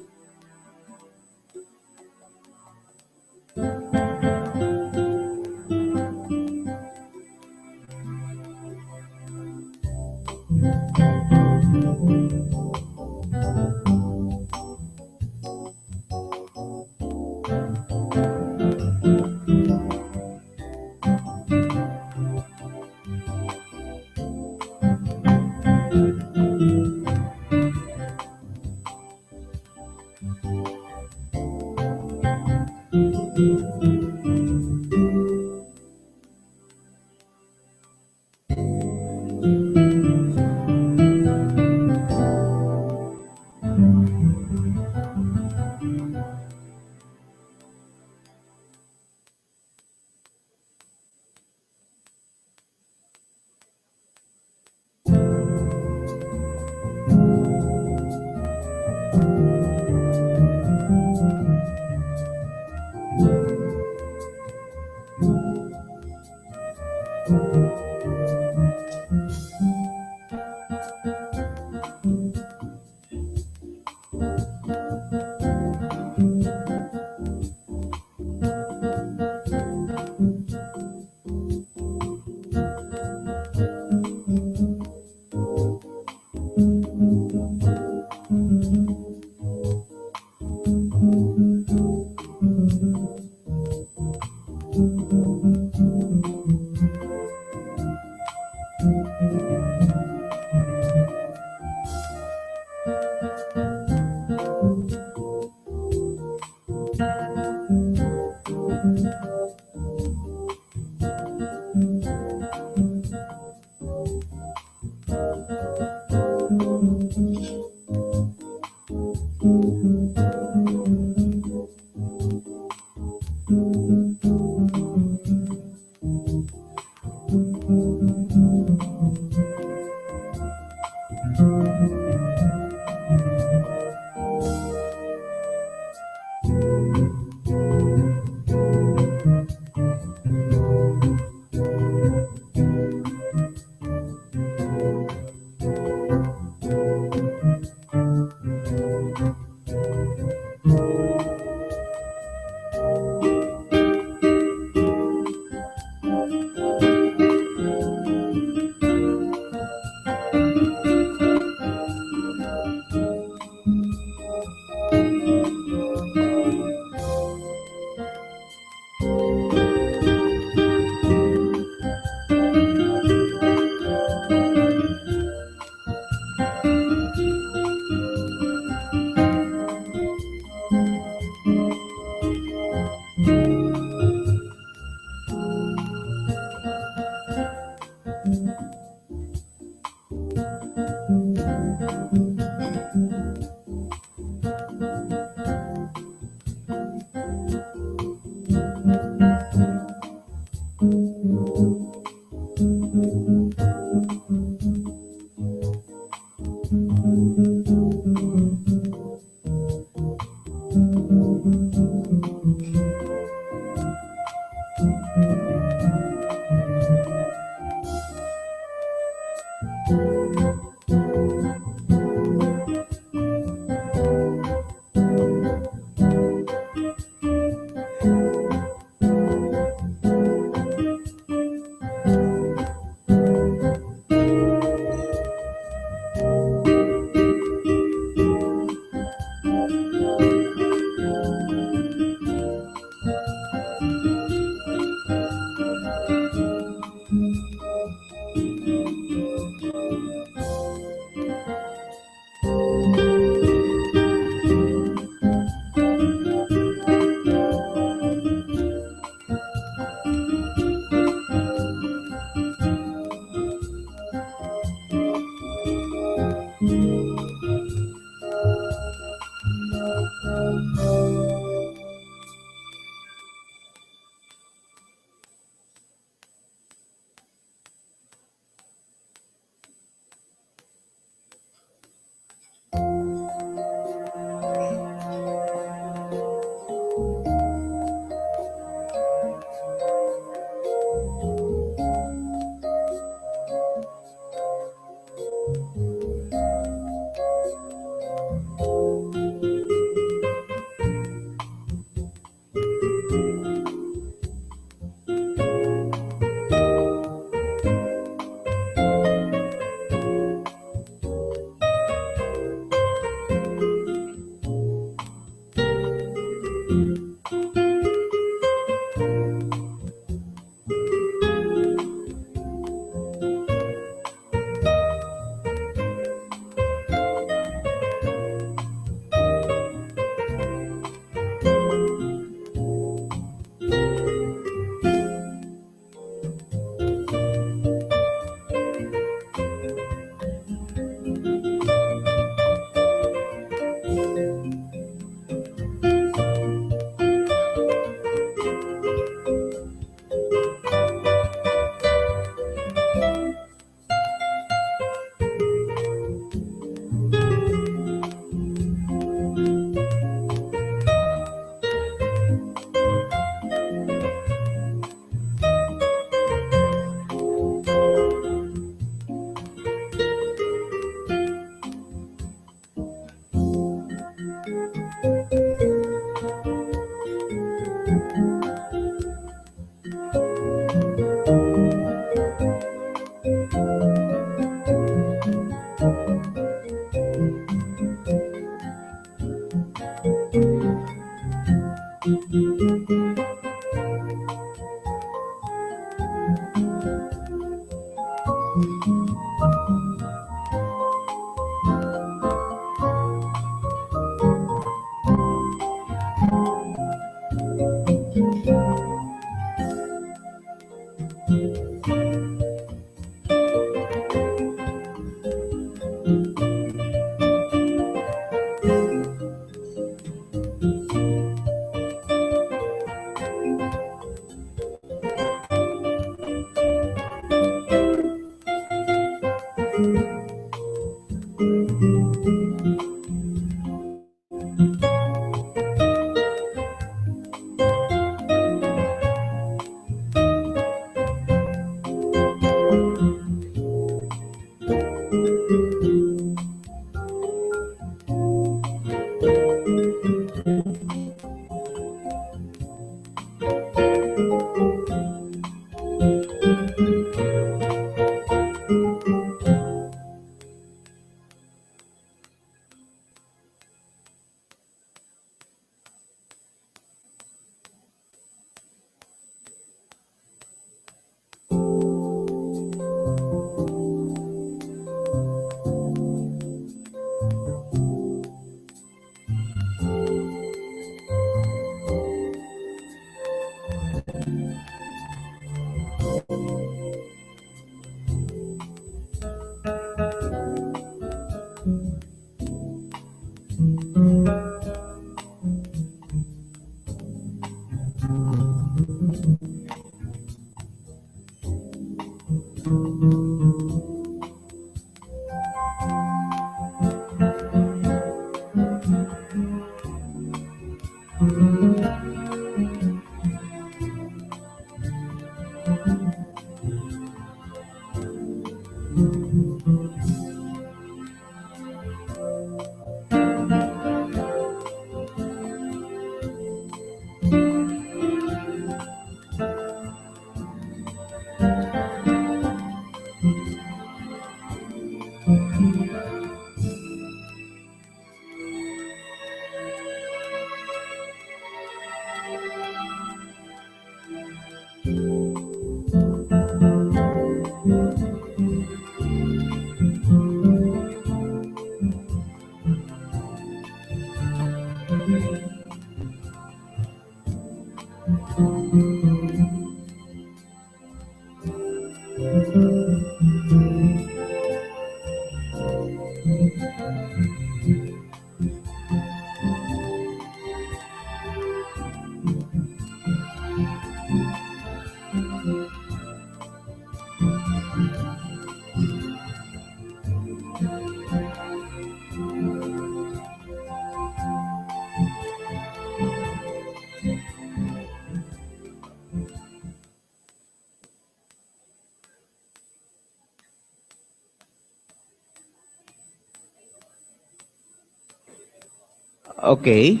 Okay.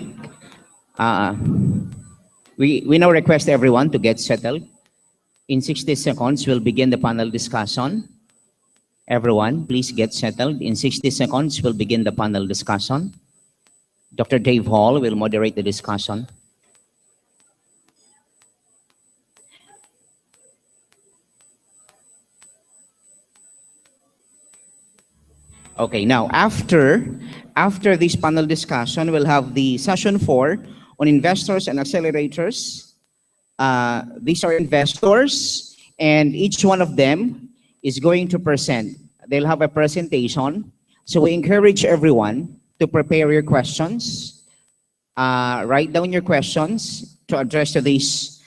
Uh, we now request everyone to get settled. In 60 seconds, we'll begin the panel discussion. Everyone, please get settled. In 60 seconds, we'll begin the panel discussion. Dr. Dave Hall will moderate the discussion. Okay, now after this panel discussion, we'll have the session 4 on investors and accelerators. These are investors, and each one of them is going to present. They'll have a presentation. So we encourage everyone to prepare your questions. Write down your questions to address to these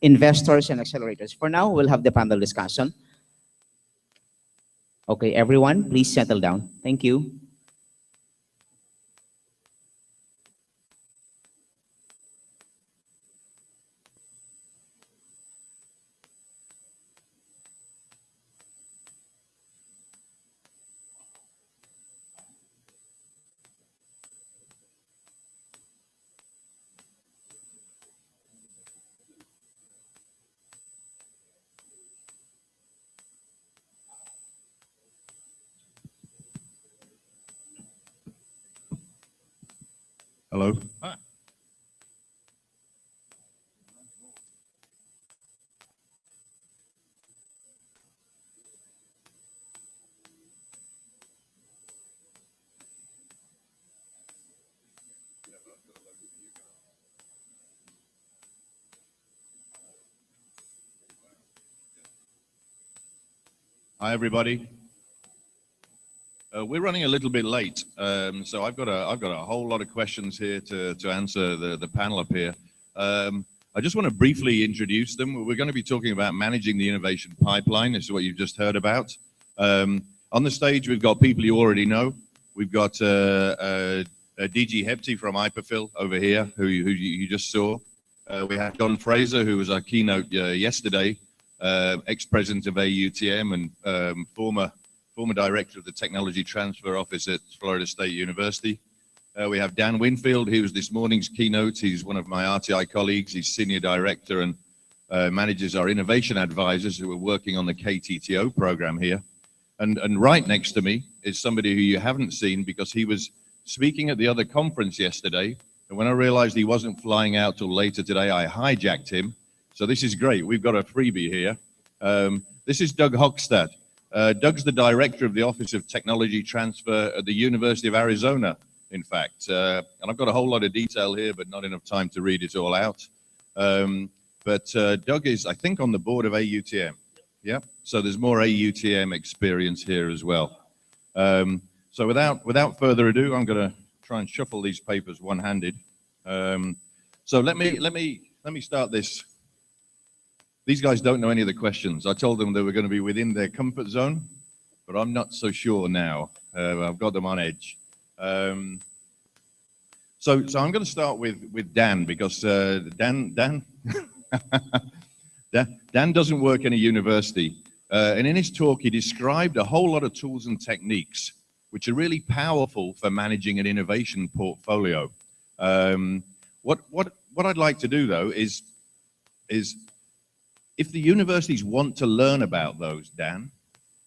investors and accelerators. For now, we'll have the panel discussion. Okay, everyone, please settle down. Thank you. Hello. Hi, everybody. We're running a little bit late, so I've got a whole lot of questions here to answer the panel up here. I just want to briefly introduce them. We're going to be talking about managing the innovation pipeline. This is what you've just heard about. On the stage, we've got people you already know. We've got DG Gepty from IPOPHIL over here, who you just saw. We have John Fraser, who was our keynote yesterday, ex-president of AUTM and former director of the Technology Transfer Office at Florida State University. We have Dan Winfield, who was this morning's keynote. He's one of my RTI colleagues. He's senior director and manages our innovation advisors who are working on the KTTO program here. And right next to me is somebody who you haven't seen because he was speaking at the other conference yesterday. And when I realized he wasn't flying out till later today, I hijacked him. So this is great. We've got a freebie here. This is Doug Hochstadt. Doug's the director of the Office of Technology Transfer at the University of Arizona, in fact. And I've got a whole lot of detail here, but not enough time to read it all out. But Doug is, I think, on the board of AUTM. Yeah, so there's more AUTM experience here as well. So without further ado, I'm going to try and shuffle these papers one-handed. So let me start this. These guys don't know any of the questions. I told them they were going to be within their comfort zone, but I'm not so sure now. I've got them on edge. So I'm going to start with Dan because Dan doesn't work in a university. And in his talk, he described a whole lot of tools and techniques which are really powerful for managing an innovation portfolio. What I'd like to do, though, is if the universities want to learn about those, Dan,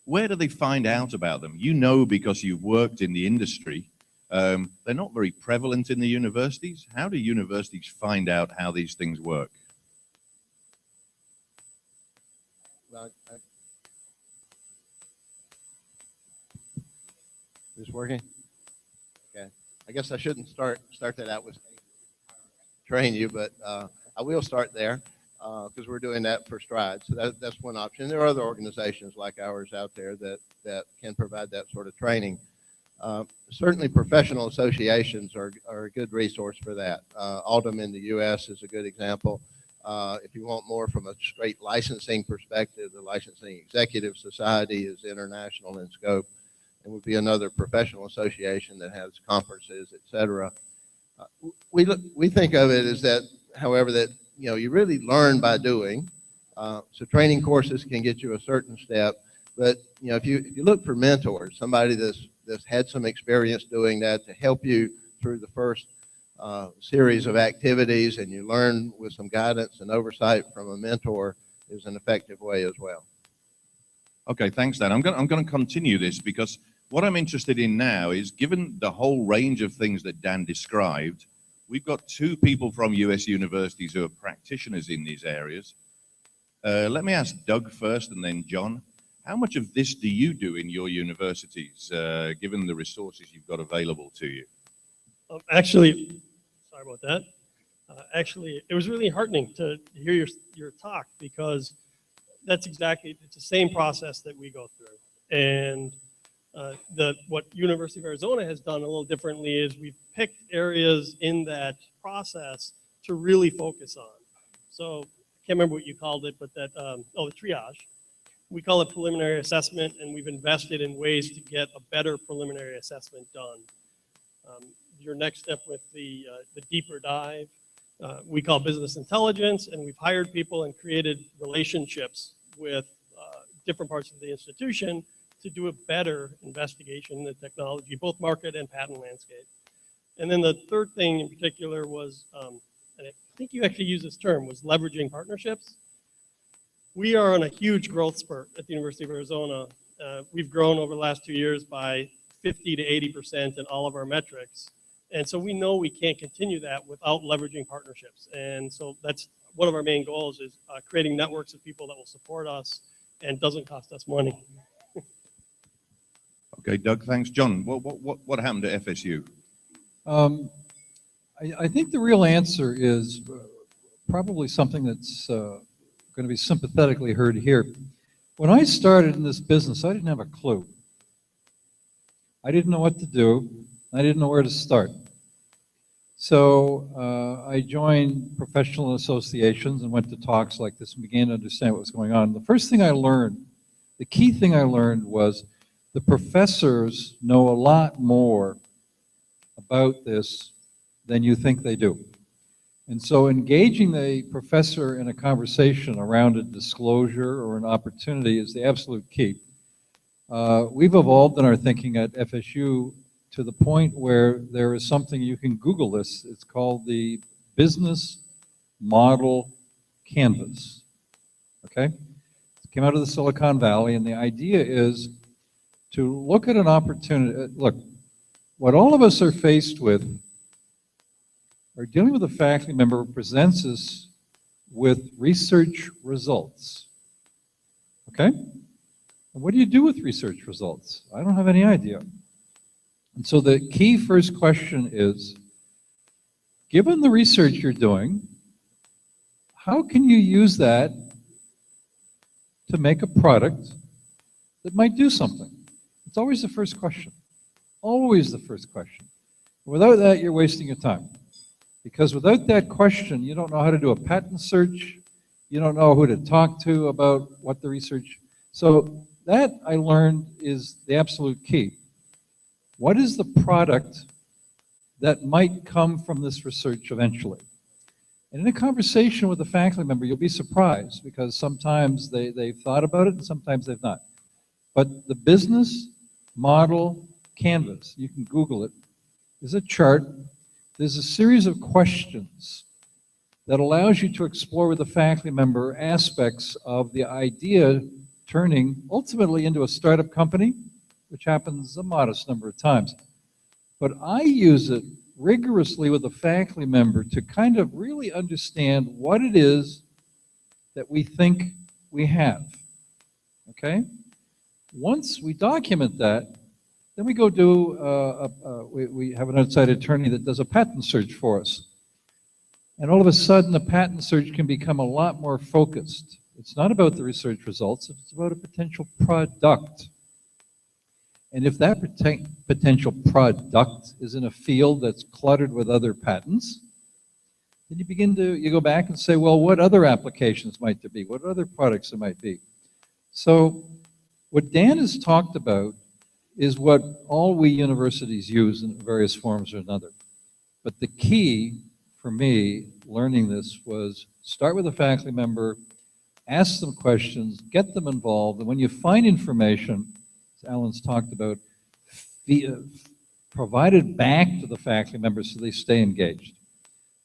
where do they find out about them? You know, because you've worked in the industry, they're not very prevalent in the universities. How do universities find out how these things work? Well, is this working? Okay. I guess I shouldn't start that out with train you, but I will start there because we're doing that for Stride. So that's one option. There are other organizations like ours out there that can provide that sort of training. Certainly professional associations are a good resource for that. Altum in the US is a good example. If you want more from a straight licensing perspective, the Licensing Executive Society is international in scope. It would be another professional association that has conferences, et cetera. We think of it as that, however, that you really learn by doing. So training courses can get you a certain step, but if you look for mentors, somebody that's had some experience doing that to help you through the first series of activities, and you learn with some guidance and oversight from a mentor, is an effective way as well. Okay, thanks, Dan. I'm going to continue this because what I'm interested in now is, given the whole range of things that Dan described, we've got two people from US universities who are practitioners in these areas. Let me ask Doug first and then John. How much of this do you do in your universities, given the resources you've got available to you? Actually, sorry about that. Actually, it was really heartening to hear your talk because it's the same process that we go through. And what University of Arizona has done a little differently is we've picked areas in that process to really focus on. So I can't remember what you called it, but the triage. We call it preliminary assessment, and we've invested in ways to get a better preliminary assessment done. Your next step with the deeper dive, we call business intelligence, and we've hired people and created relationships with different parts of the institution to do a better investigation in the technology, both market and patent landscape. And then the third thing in particular was, and I think you actually used this term, was leveraging partnerships. We are on a huge growth spurt at the University of Arizona. We've grown over the last 2 years by 50 to 80% in all of our metrics. And so we know we can't continue that without leveraging partnerships. And so that's one of our main goals is creating networks of people that will support us and doesn't cost us money. Okay, Doug, thanks. John, what happened to FSU? I think the real answer is probably something that's going to be sympathetically heard here. When I started in this business, I didn't have a clue. I didn't know what to do. I didn't know where to start. So I joined professional associations and went to talks like this and began to understand what was going on. The first thing I learned, the key thing I learned was the professors know a lot more about this than you think they do. And so engaging the professor in a conversation around a disclosure or an opportunity is the absolute key. We've evolved in our thinking at FSU to the point where there is something, you can Google this, it's called the Business Model Canvas, okay? It came out of the Silicon Valley, and the idea is to look at an opportunity. Look, what all of us are faced with are dealing with a faculty member who presents us with research results, okay? And what do you do with research results? I don't have any idea. And so the key first question is, given the research you're doing, how can you use that to make a product that might do something? It's always the first question. Always the first question. Without that, you're wasting your time. Because without that question, you don't know how to do a patent search, you don't know who to talk to about what the research. So that, I learned, is the absolute key. What is the product that might come from this research eventually? And in a conversation with a faculty member, you'll be surprised because sometimes they've thought about it and sometimes they've not. But the business model canvas, you can Google it, is a chart. There's a series of questions that allows you to explore with a faculty member aspects of the idea turning ultimately into a startup company, which happens a modest number of times. But I use it rigorously with a faculty member to kind of really understand what it is that we think we have, okay? Once we document that, then we go do, we have an outside attorney that does a patent search for us. And all of a sudden, the patent search can become a lot more focused. It's not about the research results, it's about a potential product. And if that potential product is in a field that's cluttered with other patents, then you go back and say, well, what other applications might there be? What other products there might be? So what Dan has talked about is what all we universities use in various forms or another. But the key for me, learning this, was start with a faculty member, ask them questions, get them involved, and when you find information, as Allan's talked about, provided back to the faculty members so they stay engaged.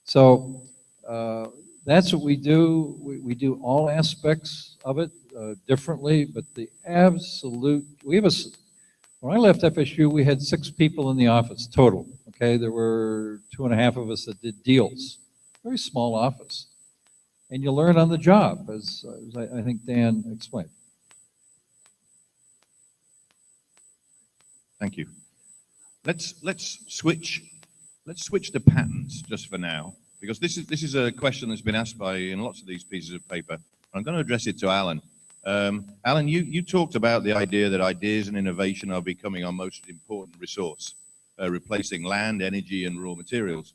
So that's what we do. We do all aspects of it differently, but the absolute, when I left FSU, we had 6 people in the office total, okay? There were 2.5 of us that did deals. Very small office. And you learn on the job, as I think Dan explained. Thank you. Let's switch to patents just for now, because this is a question that's been asked in lots of these pieces of paper. I'm going to address it to Allan. Allan, you talked about the idea that ideas and innovation are becoming our most important resource, replacing land, energy, and raw materials.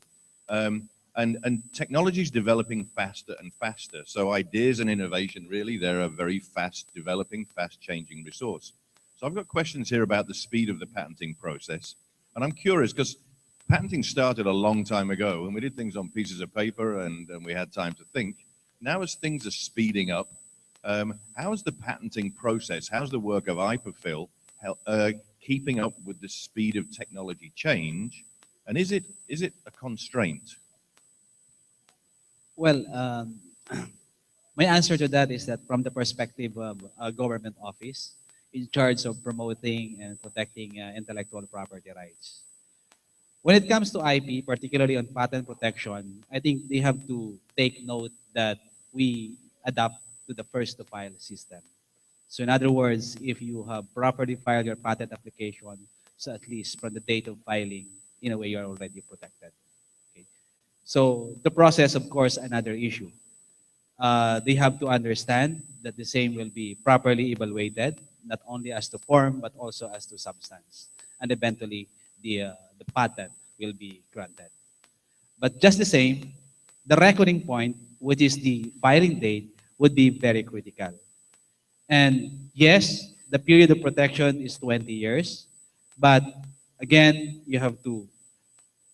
And technology is developing faster and faster. So ideas and innovation, really, they're a very fast developing, fast changing resource. So I've got questions here about the speed of the patenting process. And I'm curious because patenting started a long time ago and we did things on pieces of paper and we had time to think. Now as things are speeding up, how is the patenting process, how's the work of IPOPHIL keeping up with the speed of technology change? And is it a constraint? Well, my answer to that is that from the perspective of a government office in charge of promoting and protecting intellectual property rights, When it comes to IP, particularly on patent protection, I think they have to take note that we adapt to the first to file system. So in other words, if you have properly filed your patent application, so at least from the date of filing, in a way you're already protected. Okay. So the process, of course, another issue. They have to understand that the same will be properly evaluated, not only as to form, but also as to substance. And eventually, the patent will be granted. But just the same, the reckoning point, which is the filing date, would be very critical. And yes, the period of protection is 20 years, but again, you have to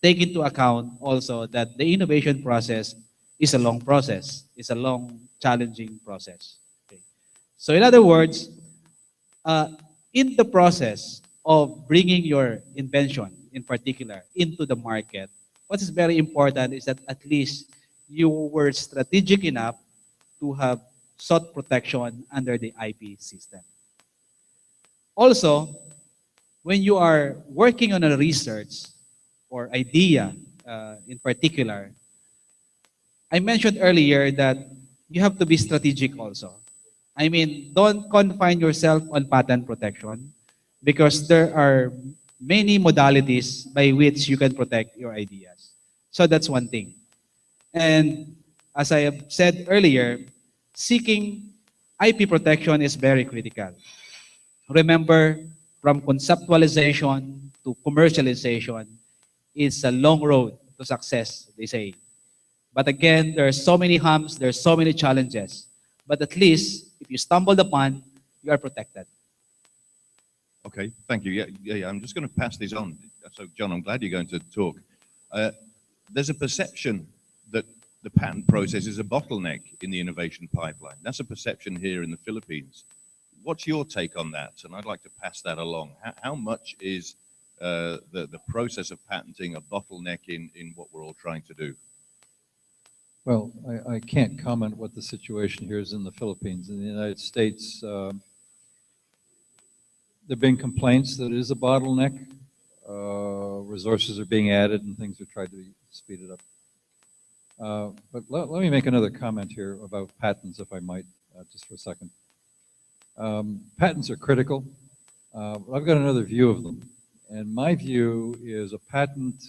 take into account also that the innovation process is a long process. It's a long, challenging process. Okay. So in other words, in the process of bringing your invention, in particular, into the market, what is very important is that at least you were strategic enough to have sought protection under the IP system. Also, when you are working on a research or idea in particular, I mentioned earlier that you have to be strategic also. I mean, don't confine yourself on patent protection because there are many modalities by which you can protect your ideas. So that's one thing. And as I have said earlier, seeking IP protection is very critical. Remember, from conceptualization to commercialization is a long road to success, they say. But again, there are so many humps, there are so many challenges. But at least, if you stumble upon, you are protected. Okay, thank you. Yeah, I'm just going to pass this on. So, John, I'm glad you're going to talk. There's a perception that the patent process is a bottleneck in the innovation pipeline. That's a perception here in the Philippines. What's your take on that? And I'd like to pass that along. How much is the process of patenting a bottleneck in what we're all trying to do? Well, I can't comment what the situation here is in the Philippines. In the United States, there have been complaints that it is a bottleneck. Resources are being added and things are tried to speed it up. But let me make another comment here about patents, if I might, just for a second. Patents are critical. I've got another view of them. And my view is a patent,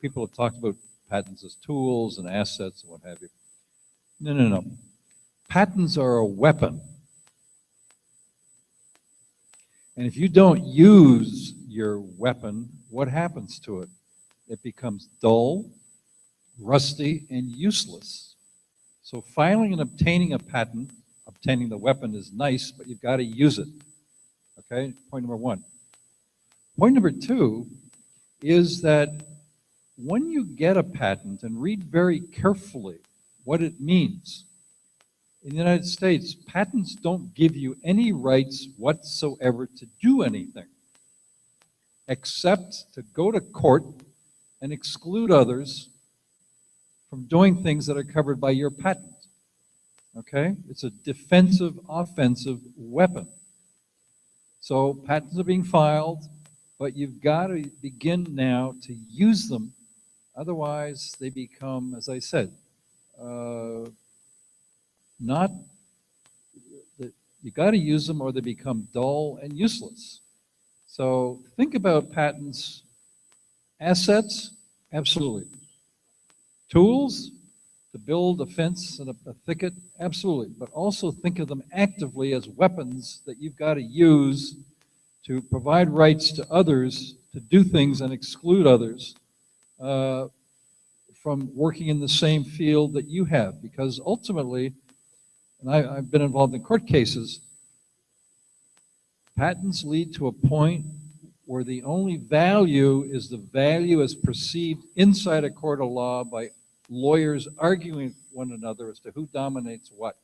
people have talked about patents as tools and assets and what have you. No. Patents are a weapon. And if you don't use your weapon, what happens to it? It becomes dull, rusty, and useless. So filing and obtaining a patent, obtaining the weapon is nice, but you've got to use it. Okay, point number one. Point number two is that when you get a patent, and read very carefully what it means. In the United States, patents don't give you any rights whatsoever to do anything, except to go to court and exclude others from doing things that are covered by your patent. Okay? It's a defensive, offensive weapon. So patents are being filed, but you've got to begin now to use them. Otherwise, they become, as I said, you got to use them or they become dull and useless. So think about patents. Assets, absolutely. Tools to build a fence and a thicket, absolutely. But also think of them actively as weapons that you've got to use to provide rights to others to do things and exclude others from working in the same field that you have. Because ultimately, and I've been involved in court cases, patents lead to a point where the only value is the value as perceived inside a court of law by lawyers arguing with one another as to who dominates what.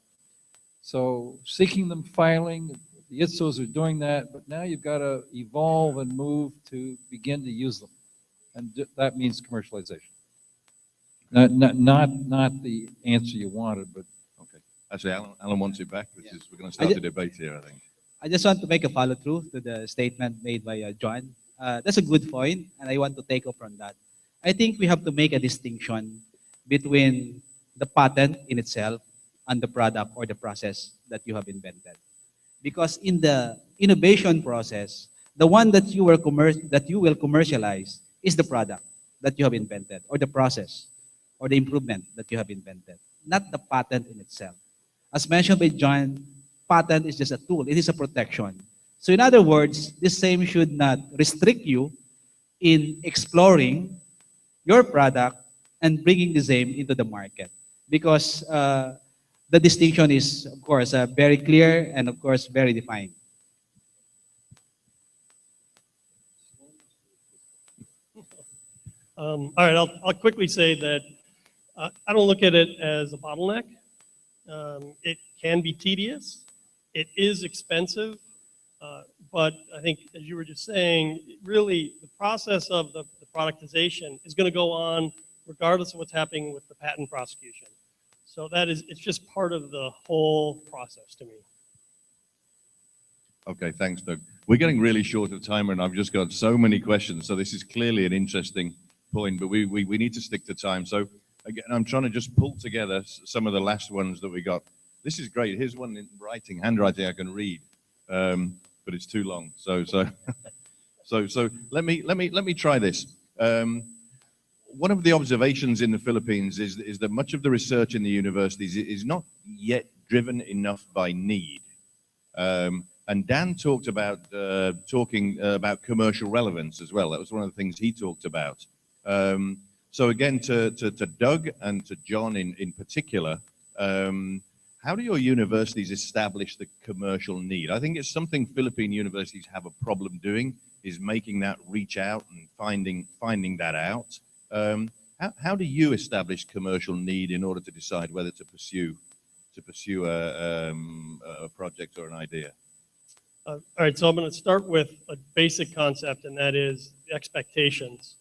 So seeking them, filing, the ITSOs are doing that, but now you've got to evolve and move to begin to use them. And that means commercialization. Not the answer you wanted, but okay. Actually, Allan wants it back, which is we're going to start the debate here, I think. I just want to make a follow-through to the statement made by John. That's a good point, and I want to take off from that. I think we have to make a distinction between the patent in itself and the product or the process that you have invented. Because in the innovation process, the one that you will commercialize is the product that you have invented, or the process, or the improvement that you have invented, not the patent in itself. As mentioned by John, patent is just a tool. It is a protection. So in other words, this same should not restrict you in exploring your product and bringing the same into the market. Because the distinction is, of course, very clear and, of course, very defined. All right, I'll quickly say that I don't look at it as a bottleneck. It can be tedious. It is expensive. But I think, as you were just saying, really the process of the productization is going to go on regardless of what's happening with the patent prosecution. So it's just part of the whole process to me. Okay, thanks, Doug. We're getting really short of time, and I've just got so many questions. So this is clearly an interesting point, but we need to stick to time. So again, I'm trying to just pull together some of the last ones that we got. This is great. Here's one in handwriting I can read, but it's too long. So let me try this. One of the observations in the Philippines is that much of the research in the universities is not yet driven enough by need. And Dan talked about about commercial relevance as well. That was one of the things he talked about. So again, to Doug and to John in particular, how do your universities establish the commercial need? I think it's something Philippine universities have a problem doing, is making that reach out and finding that out. How do you establish commercial need in order to decide whether to pursue a project or an idea? All right, so I'm going to start with a basic concept, and that is expectations.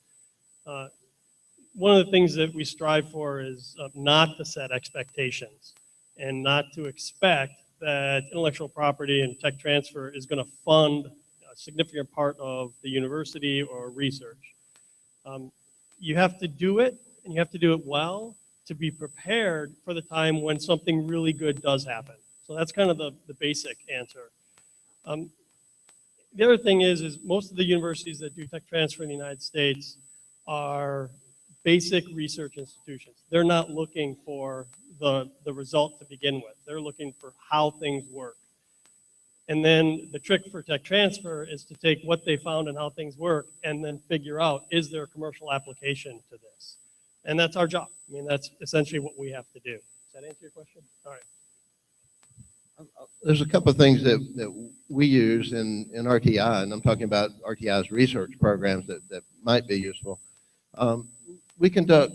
One of the things that we strive for is not to set expectations and not to expect that intellectual property and tech transfer is going to fund a significant part of the university or research. You have to do it, and you have to do it well to be prepared for the time when something really good does happen. So that's kind of the basic answer. The other thing is most of the universities that do tech transfer in the United States are basic research institutions. They're not looking for the result to begin with. They're looking for how things work. And then the trick for tech transfer is to take what they found and how things work and then figure out, is there a commercial application to this? And that's our job. I mean, that's essentially what we have to do. Does that answer your question? All right. There's a couple of things that we use in RTI, and I'm talking about RTI's research programs that might be useful. We conduct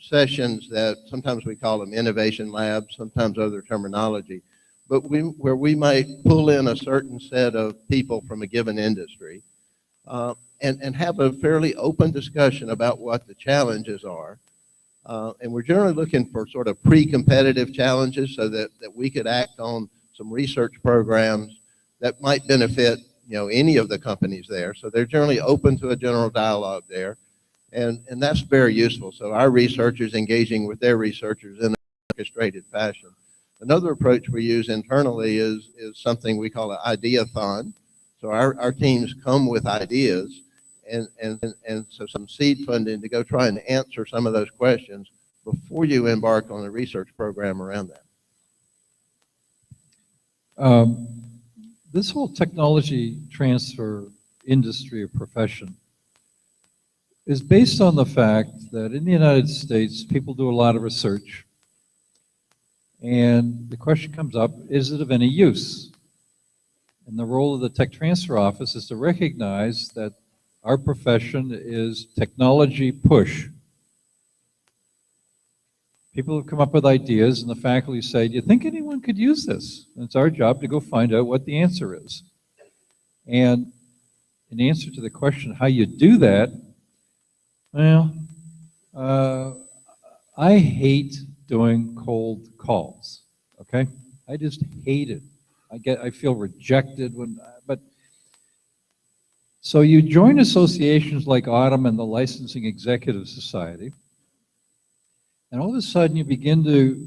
sessions that sometimes we call them innovation labs, sometimes other terminology, but where we might pull in a certain set of people from a given industry and have a fairly open discussion about what the challenges are. And we're generally looking for sort of pre-competitive challenges so that we could act on some research programs that might benefit, any of the companies there. So they're generally open to a general dialogue there. And that's very useful. So our researchers engaging with their researchers in an orchestrated fashion. Another approach we use internally is something we call an idea-thon. So our teams come with ideas and so some seed funding to go try and answer some of those questions before you embark on a research program around that. This whole technology transfer industry or profession is based on the fact that in the United States, people do a lot of research. And the question comes up, is it of any use? And the role of the Tech Transfer Office is to recognize that our profession is technology push. People have come up with ideas, and the faculty say, do you think anyone could use this? And it's our job to go find out what the answer is. And in answer to the question how you do that, well, I hate doing cold calls, okay? I just hate it. I feel rejected but So you join associations like Autumn and the Licensing Executive Society, and all of a sudden you begin to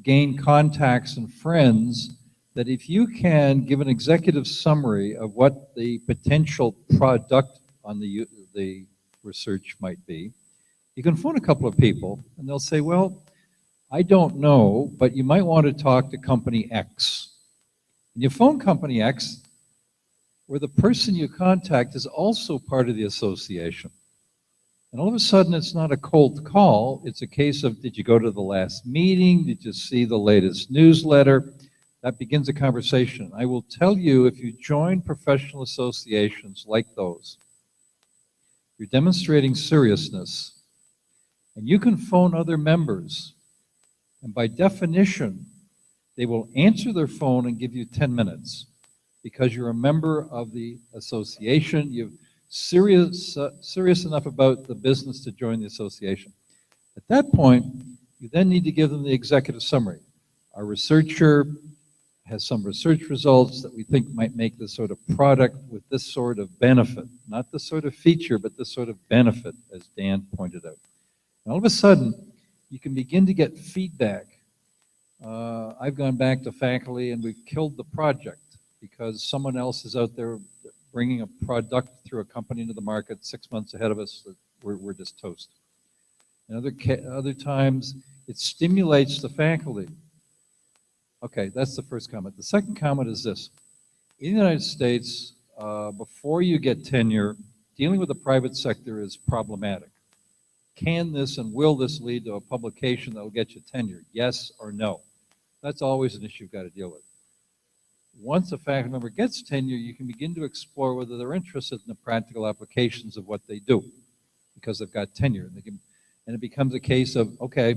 gain contacts and friends that if you can give an executive summary of what the potential product on the research might be, you can phone a couple of people and they'll say, well, I don't know, but you might want to talk to company X. And you phone company X, where the person you contact is also part of the association. And all of a sudden, it's not a cold call. It's a case of, did you go to the last meeting? Did you see the latest newsletter? That begins a conversation. I will tell you, if you join professional associations like those, you're demonstrating seriousness. And you can phone other members. And by definition, they will answer their phone and give you 10 minutes because you're a member of the association. You're serious enough about the business to join the association. At that point, you then need to give them the executive summary. Our researcher has some research results that we think might make this sort of product with this sort of benefit, not this sort of feature, but this sort of benefit, as Dan pointed out. And all of a sudden, you can begin to get feedback. I've gone back to faculty and we've killed the project because someone else is out there bringing a product through a company into the market 6 months ahead of us. We're just toast. And other times, it stimulates the faculty. Okay, that's the first comment. The second comment is this. In the United States, before you get tenure, dealing with the private sector is problematic. Can this and will this lead to a publication that will get you tenure? Yes or no? That's always an issue you've got to deal with. Once a faculty member gets tenure, you can begin to explore whether they're interested in the practical applications of what they do because they've got tenure. And it becomes a case of, okay,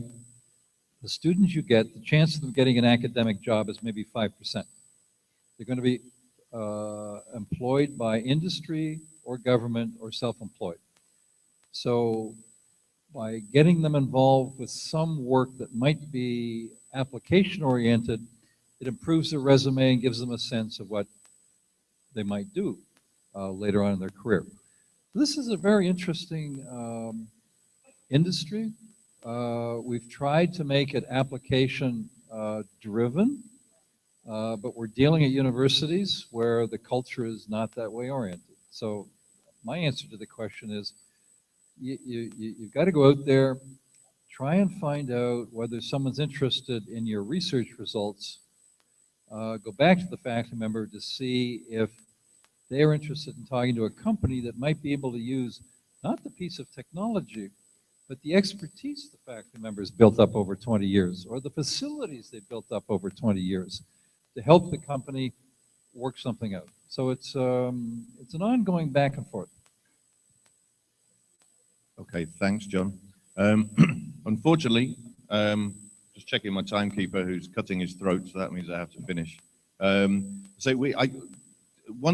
the students you get, the chance of them getting an academic job is maybe 5%. They're going to be employed by industry or government or self-employed. So by getting them involved with some work that might be application-oriented, it improves their resume and gives them a sense of what they might do later on in their career. This is a very interesting industry. We've tried to make it application driven, but we're dealing at universities where the culture is not that way oriented. So my answer to the question is, you've got to go out there, try and find out whether someone's interested in your research results. Go back to the faculty member to see if they're interested in talking to a company that might be able to use not the piece of technology, but the expertise the faculty members built up over 20 years, or the facilities they built up over 20 years to help the company work something out. So it's an ongoing back and forth. Okay, thanks, John. Unfortunately, just checking my timekeeper who's cutting his throat, so that means I have to finish. One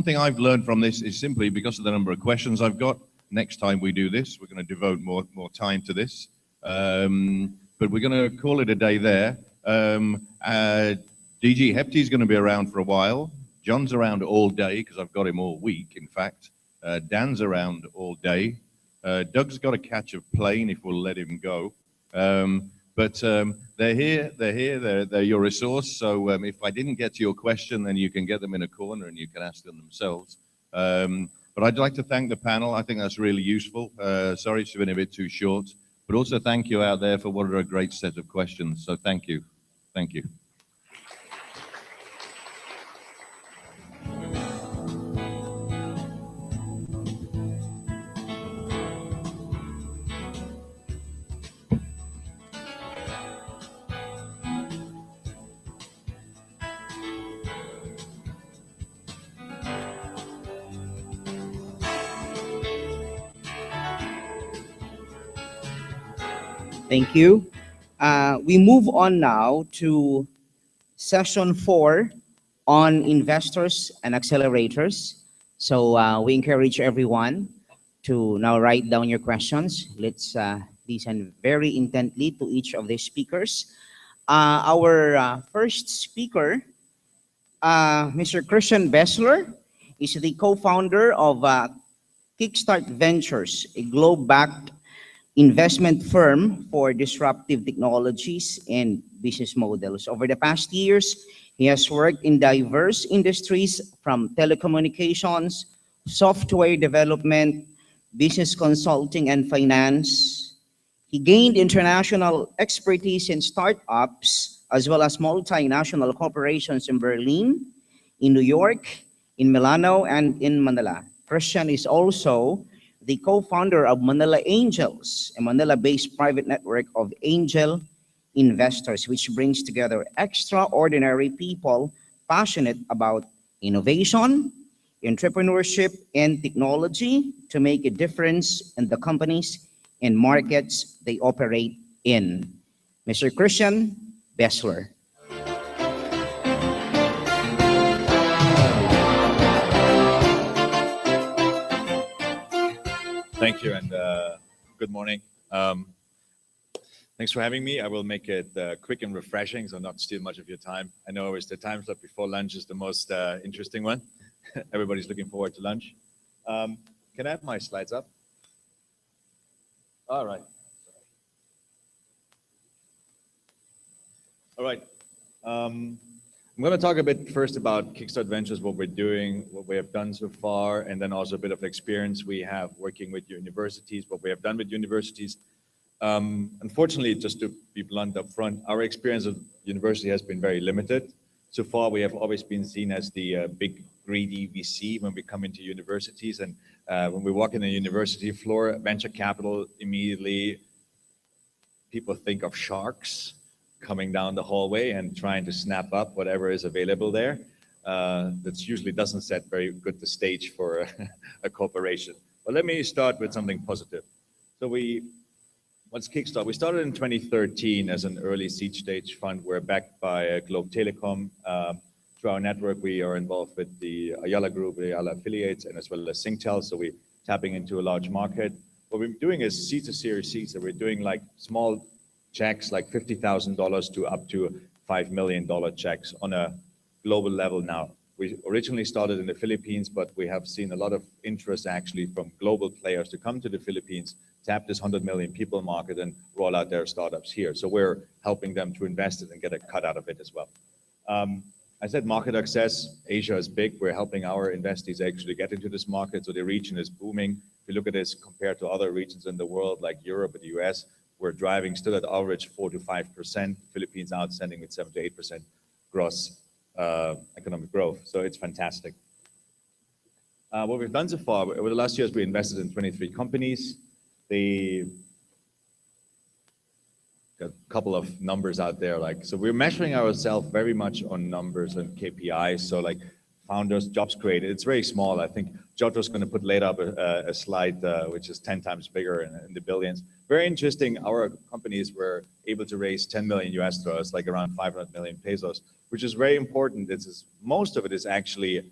thing I've learned from this is simply because of the number of questions I've got, next time we do this, we're going to devote more time to this. But we're going to call it a day there. DG Gepty is going to be around for a while. John's around all day because I've got him all week, in fact. Dan's around all day. Doug's got to catch a plane if we'll let him go. But they're here, they're your resource. So if I didn't get to your question, then you can get them in a corner and you can ask them themselves. But I'd like to thank the panel. I think that's really useful. Sorry it's been a bit too short, but also thank you out there for what are a great set of questions. So thank you. Thank you. Thank you. We move on now to session 4 on investors and accelerators. So we encourage everyone to now write down your questions. Let's listen very intently to each of the speakers. Our first speaker, Mr. Christian Bessler, is the co-founder of Kickstart Ventures, a globe-backed investment firm for disruptive technologies and business models. Over the past years, he has worked in diverse industries from telecommunications, software development, business consulting, and finance. He gained international expertise in startups as well as multinational corporations in Berlin, in New York, in Milano, and in Manila. Christian is also the co-founder of Manila Angels, a Manila-based private network of angel investors, which brings together extraordinary people passionate about innovation, entrepreneurship, and technology to make a difference in the companies and markets they operate in. Mr. Christian Bessler. Thank you, and good morning. Thanks for having me. I will make it quick and refreshing, so not steal much of your time. I know it's the time slot before lunch is the most interesting one. Everybody's looking forward to lunch. Can I have my slides up? All right. All right. I'm going to talk a bit first about Kickstart Ventures, what we're doing, what we have done so far, and then also a bit of experience we have working with universities, what we have done with universities. Unfortunately, just to be blunt up front, our experience of university has been very limited. So far, we have always been seen as the big greedy VC when we come into universities. And when we walk in a university floor, venture capital, immediately people think of sharks coming down the hallway and trying to snap up whatever is available there. That usually doesn't set very good the stage for a corporation. But let me start with something positive. So what's Kickstart? We started in 2013 as an early seed stage fund. We're backed by Globe Telecom. Through our network, we are involved with the Ayala Group, the Ayala affiliates, and as well as Singtel. So we're tapping into a large market. What we're doing is seed to Series C. So we're doing like small checks, like $50,000 to up to $5 million checks on a global level now. We originally started in the Philippines, but we have seen a lot of interest actually from global players to come to the Philippines, tap this 100 million people market and roll out their startups here. So we're helping them to invest it and get a cut out of it as well. I said market access, Asia is big. We're helping our investees actually get into this market. So the region is booming. If you look at this compared to other regions in the world, like Europe and the US, we're driving still at average 4 to 5%, Philippines outstanding with 7 to 8% gross economic growth. So it's fantastic. What we've done so far, over the last years, we invested in 23 companies. They got a couple of numbers out there. So we're measuring ourselves very much on numbers and KPIs. So like founders, jobs created, it's very small. I think Giotto's going to put later up a slide which is 10 times bigger in the billions. Very interesting. Our companies were able to raise 10 million US dollars, like around 500 million pesos, which is very important. Most of it is actually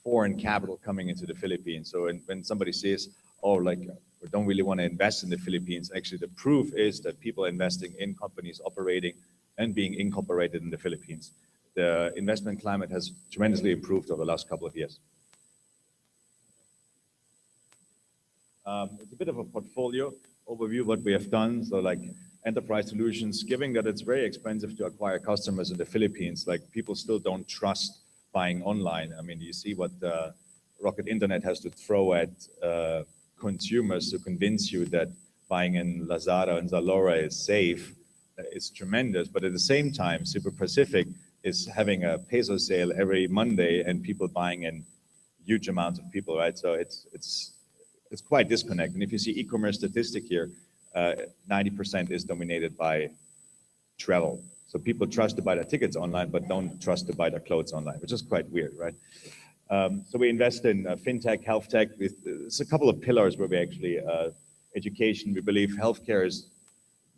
foreign capital coming into the Philippines. So when somebody says, oh, like, we don't really want to invest in the Philippines, actually the proof is that people are investing in companies operating and being incorporated in the Philippines. The investment climate has tremendously improved over the last couple of years. It's a bit of a portfolio overview of what we have done. So like enterprise solutions, given that it's very expensive to acquire customers in the Philippines, like people still don't trust buying online. I mean, you see what Rocket Internet has to throw at consumers to convince you that buying in Lazada and Zalora is safe. It's tremendous. But at the same time, Super Pacific is having a peso sale every Monday and people buying in huge amounts of people, right? So it's quite disconnected. And if you see e-commerce statistic here, 90% is dominated by travel. So people trust to buy their tickets online, but don't trust to buy their clothes online, which is quite weird, right? So we invest in fintech, health tech. It's a couple of pillars where we actually, education, we believe healthcare is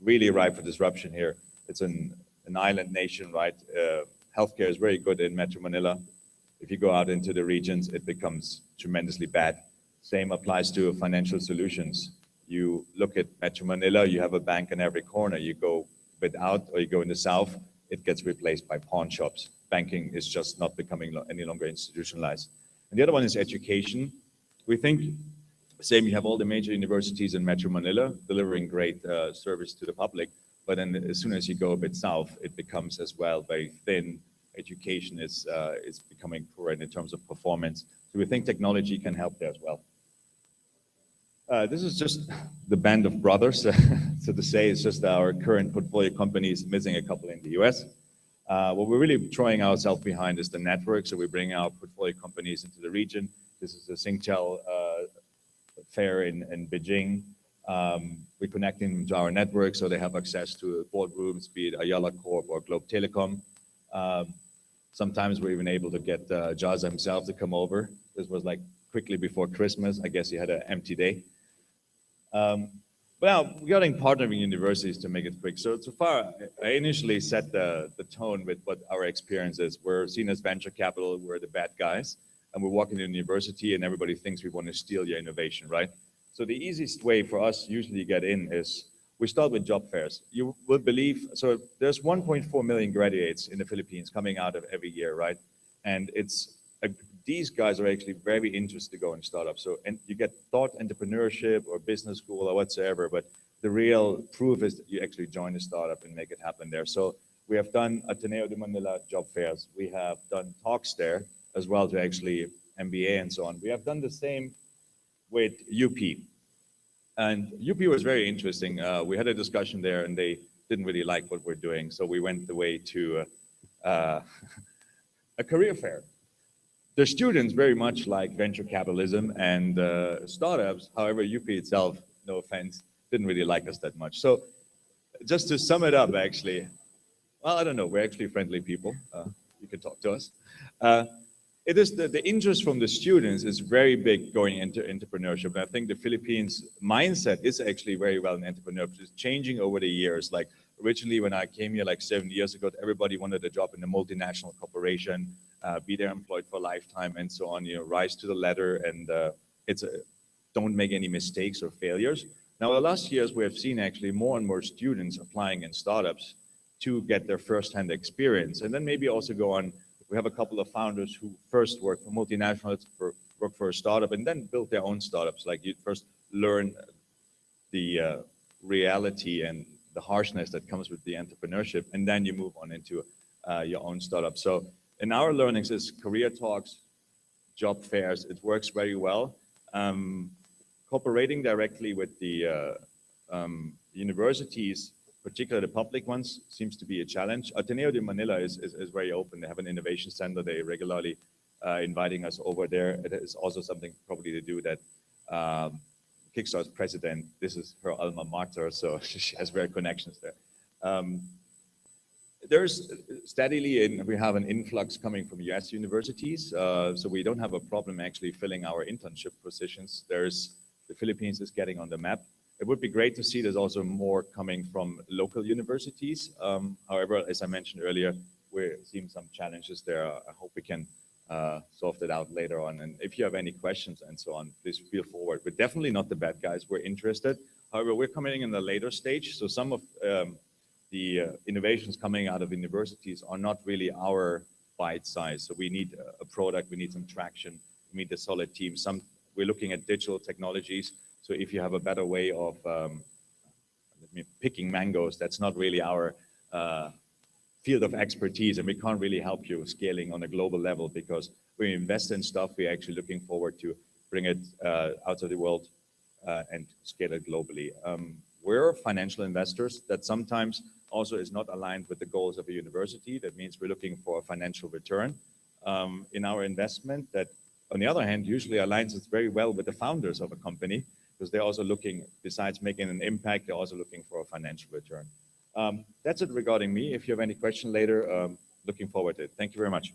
really ripe for disruption here. It's an island nation, right? Healthcare is very good in Metro Manila. If you go out into the regions, it becomes tremendously bad. Same applies to financial solutions. You look at Metro Manila, you have a bank in every corner. You go a bit out or you go in the south, it gets replaced by pawn shops. Banking is just not becoming any longer institutionalized. And the other one is education. We think Same, you have all the major universities in Metro Manila delivering great service to the public, but then as soon as you go a bit south, it becomes as well very thin. Education is becoming poor in terms of performance. So we think technology can help there as well. This is just the band of brothers, so to say. It's just our current portfolio companies, missing a couple in the US. What we're really throwing ourselves behind is the network. So we bring our portfolio companies into the region. This is the Singtel fair in Beijing. We're connecting them to our network so they have access to boardrooms, be it Ayala Corp or Globe Telecom. Sometimes we're even able to get Jaza himself to come over. This was like quickly before Christmas. I guess he had an empty day. But now regarding partnering universities, to make it quick. So far, I initially set the tone with what our experience is. We're seen as venture capital, we're the bad guys, and we're walking in a university and everybody thinks we want to steal your innovation, right? So the easiest way for us usually to get in is we start with job fairs. You will believe, so there's 1.4 million graduates in the Philippines coming out of every year, right? And these guys are actually very interested to go in startups. So, and you get thought entrepreneurship or business school or whatsoever, but the real proof is that you actually join a startup and make it happen there. So we have done Ateneo de Manila job fairs. We have done talks there as well to actually MBA and so on. We have done the same with UP. And UP was very interesting. We had a discussion there and they didn't really like what we're doing. So we went the way to a career fair. The students very much like venture capitalism and startups. However, UP itself, no offense, didn't really like us that much. So just to sum it up, actually, well, I don't know, we're actually friendly people. You can talk to us. It is the interest from the students is very big going into entrepreneurship. And I think the Philippines mindset is actually very well in entrepreneurship. It's changing over the years. Like originally when I came here like 7 years ago, everybody wanted a job in a multinational corporation, be there employed for a lifetime and so on, rise to the ladder and don't make any mistakes or failures. Now, the last years we have seen actually more and more students applying in startups to get their first-hand experience and then maybe also go on. We have a couple of founders who first worked for multinationals, work for a startup, and then built their own startups. Like you first learn the reality and the harshness that comes with the entrepreneurship, and then you move on into your own startup. So in our learnings is career talks, job fairs. It works very well. Cooperating directly with the universities, particularly the public ones, seems to be a challenge. Ateneo de Manila is very open. They have an innovation center. They regularly inviting us over there. It is also something probably to do that Kickstart's president, this is her alma mater, so she has very connections there. There's steadily, we have an influx coming from US universities, so we don't have a problem actually filling our internship positions. The Philippines is getting on the map. It would be great to see there's also more coming from local universities. However, as I mentioned earlier, we're seeing some challenges there. I hope we can solve that out later on. And if you have any questions and so on, please feel forward. We're definitely not the bad guys. We're interested. However, we're coming in the later stage. So some of the innovations coming out of universities are not really our bite size. So we need a product, we need some traction, we need a solid team. We're looking at digital technologies. So if you have a better way of picking mangoes, that's not really our field of expertise, and we can't really help you scaling on a global level because we invest in stuff. We're actually looking forward to bring it out of the world and scale it globally. We're financial investors that sometimes also is not aligned with the goals of a university. That means we're looking for a financial return in our investment that, on the other hand, usually aligns us very well with the founders of a company, because they're also looking, besides making an impact, they're also looking for a financial return. That's it regarding me. If you have any question later, looking forward to it. Thank you very much.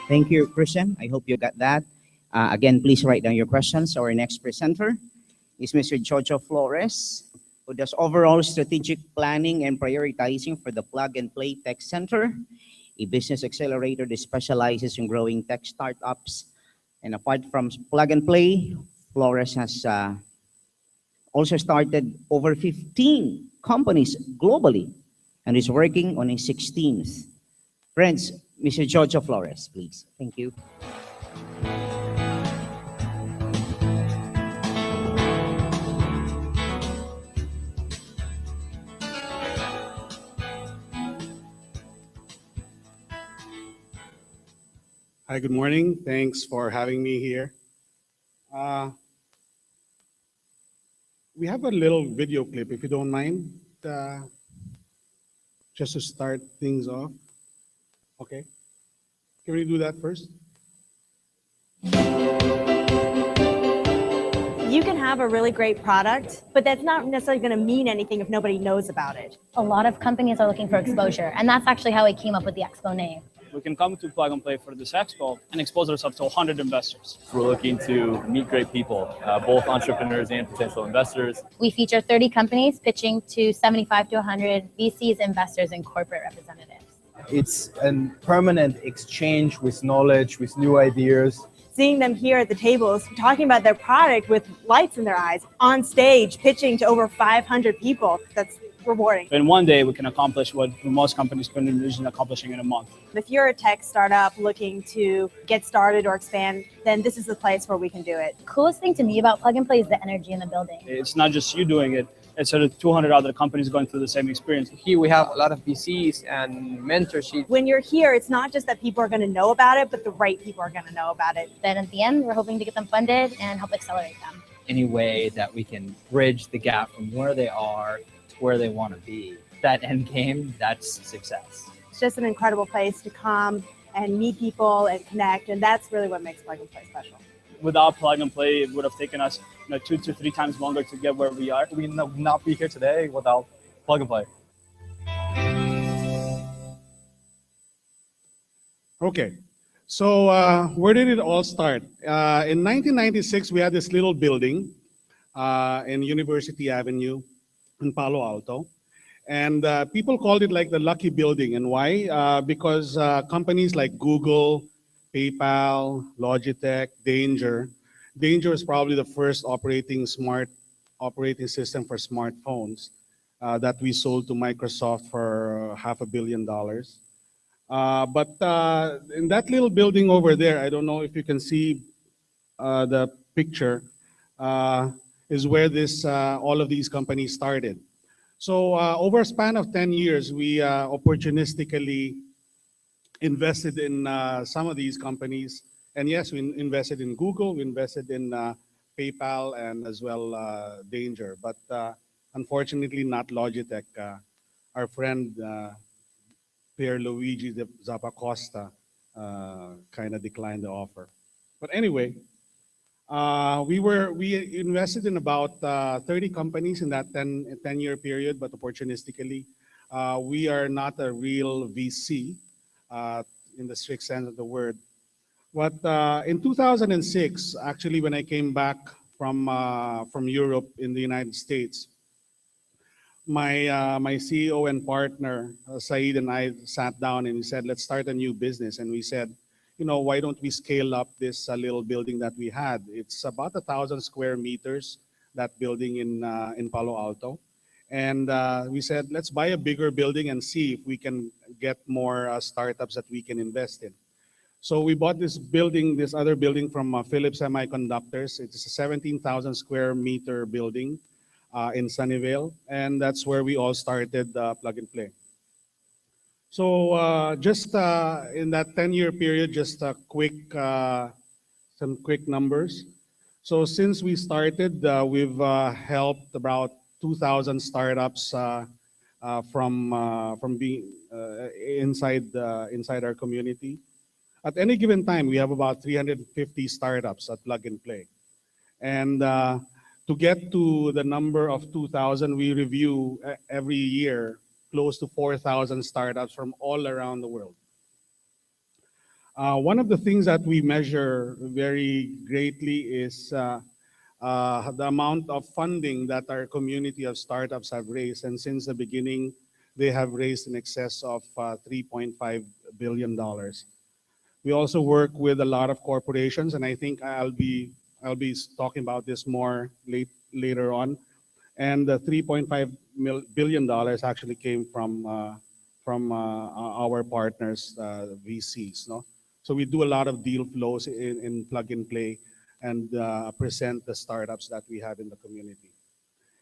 Thank you, Christian. I hope you got that. Again, please write down your questions. Our next presenter is Mr. Jojo Flores, who does overall strategic planning and prioritizing for the Plug and Play Tech Center, a business accelerator that specializes in growing tech startups And apart from plug and play, Flores has also started over 15 companies globally and is working on a 16th. Friends, Mr. Jojo Flores, please. Thank you. Hi, good morning. Thanks for having me here. We have a little video clip, if you don't mind, just to start things off. Okay. Can we do that first? You can have a really great product, but that's not necessarily going to mean anything if nobody knows about it. A lot of companies are looking for exposure, and that's actually how we came up with the Expo name. We can come to Plug and Play for this expo and expose ourselves to 100 investors. We're looking to meet great people, both entrepreneurs and potential investors. We feature 30 companies pitching to 75 to 100 VCs, investors, and corporate representatives. It's a permanent exchange with knowledge, with new ideas. Seeing them here at the tables, talking about their product with lights in their eyes, on stage, pitching to over 500 people, that's rewarding. In one day, we can accomplish what most companies couldn't envision accomplishing in a month. If you're a tech startup looking to get started or expand, then this is the place where we can do it. The coolest thing to me about Plug and Play is the energy in the building. It's not just you doing it, it's sort of 200 other companies going through the same experience. Here we have a lot of VCs and mentorship. When you're here, it's not just that people are going to know about it, but the right people are going to know about it. Then at the end, we're hoping to get them funded and help accelerate them. Any way that we can bridge the gap from where they are to where they want to be. That end game, that's success. It's just an incredible place to come and meet people and connect, and that's really what makes Plug and Play special. Without Plug and Play, it would have taken us 2 to 3 times longer to get where we are. We would not be here today without Plug and Play. Okay, so where did it all start? In 1996, we had this little building in University Avenue in Palo Alto. And people called it like the lucky building. And why? Because companies like Google, PayPal, Logitech, Danger is probably the first operating system for smartphones that we sold to Microsoft for $500 million. But in that little building over there, I don't know if you can see the picture, is where all of these companies started. So over a span of 10 years, we opportunistically invested in some of these companies. And yes, we invested in Google, we invested in PayPal, and as well Danger. But unfortunately, not Logitech. Our friend Pierluigi Zappacosta kind of declined the offer. But anyway, we invested in about 30 companies in that 10-year period, but opportunistically. We are not a real VC in the strict sense of the word. But in 2006, actually, when I came back from Europe in the United States, my CEO and partner, Saeed, and I sat down and he said, let's start a new business. And we said, why don't we scale up this little building that we had? It's about 1,000 square meters, that building in Palo Alto. And we said, let's buy a bigger building and see if we can get more startups that we can invest in. So we bought this other building from Philips Semiconductors. It's a 17,000 square meter building in Sunnyvale. And that's where we all started Plug and Play. So just in that 10-year period, just some quick numbers. So since we started, we've helped about 2,000 startups from being inside our community. At any given time, we have about 350 startups at Plug and Play. And to get to the number of 2,000, we review every year close to 4,000 startups from all around the world. One of the things that we measure very greatly is the amount of funding that our community of startups have raised. And since the beginning, they have raised in excess of $3.5 billion. We also work with a lot of corporations, and I think I'll be talking about this more later on. And the $3.5 billion actually came from our partners, VCs. No, so we do a lot of deal flows in plug and play, and present the startups that we have in the community.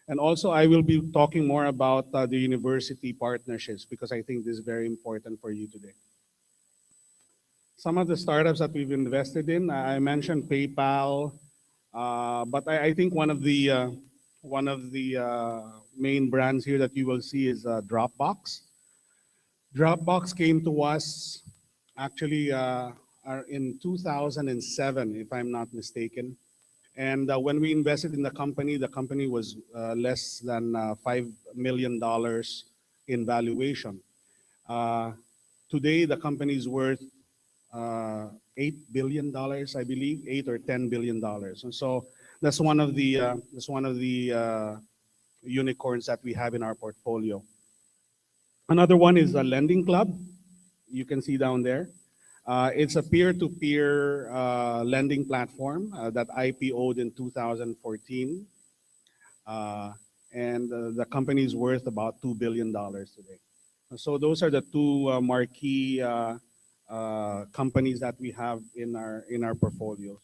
And also, I will be talking more about the university partnerships because I think this is very important for you today. Some of the startups that we've invested in, I mentioned PayPal, but I think one of the main brands here that you will see is Dropbox. Dropbox came to us actually in 2007, if I'm not mistaken. And when we invested in the company was less than $5 million in valuation. Today, the company is worth $8 billion, I believe, $8 or $10 billion. And so that's one of the unicorns that we have in our portfolio. Another one is a lending club. You can see down there. It's a peer-to-peer lending platform that IPO'd in 2014. And the company is worth about $2 billion today. So those are the two marquee companies that we have in our portfolio.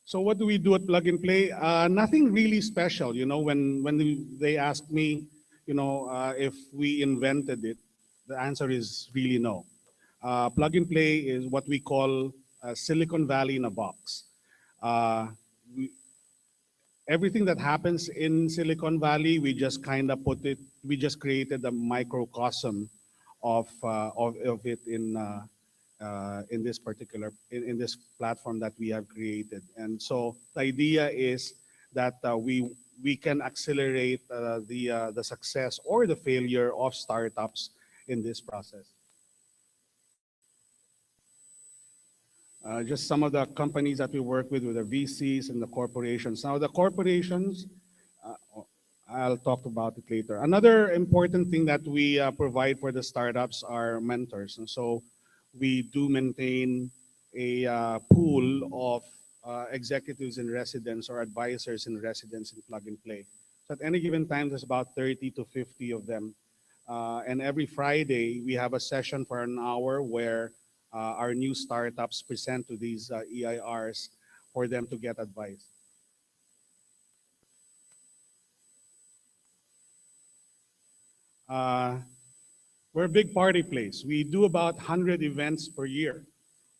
So what do we do at Plug and Play? Nothing really special. You know, when they ask me, you know, if we invented it, the answer is really no. Plug and Play is what we call Silicon Valley in a box. Everything that happens in Silicon Valley, we just kind of we just created a microcosm of it in this particular in this platform that we have created. And so the idea is that we can accelerate the success or the failure of startups in this process. Just some of the companies that we work with the VCs and the corporations. Now the corporations, I'll talk about it later. Another important thing that we provide for the startups are mentors. And so we do maintain a pool of executives in residence or advisors in residence in Plug and Play. So at any given time, there's about 30 to 50 of them. And every Friday, we have a session for an hour where our new startups present to these EIRs for them to get advice. We're a big party place. We do about 100 events per year,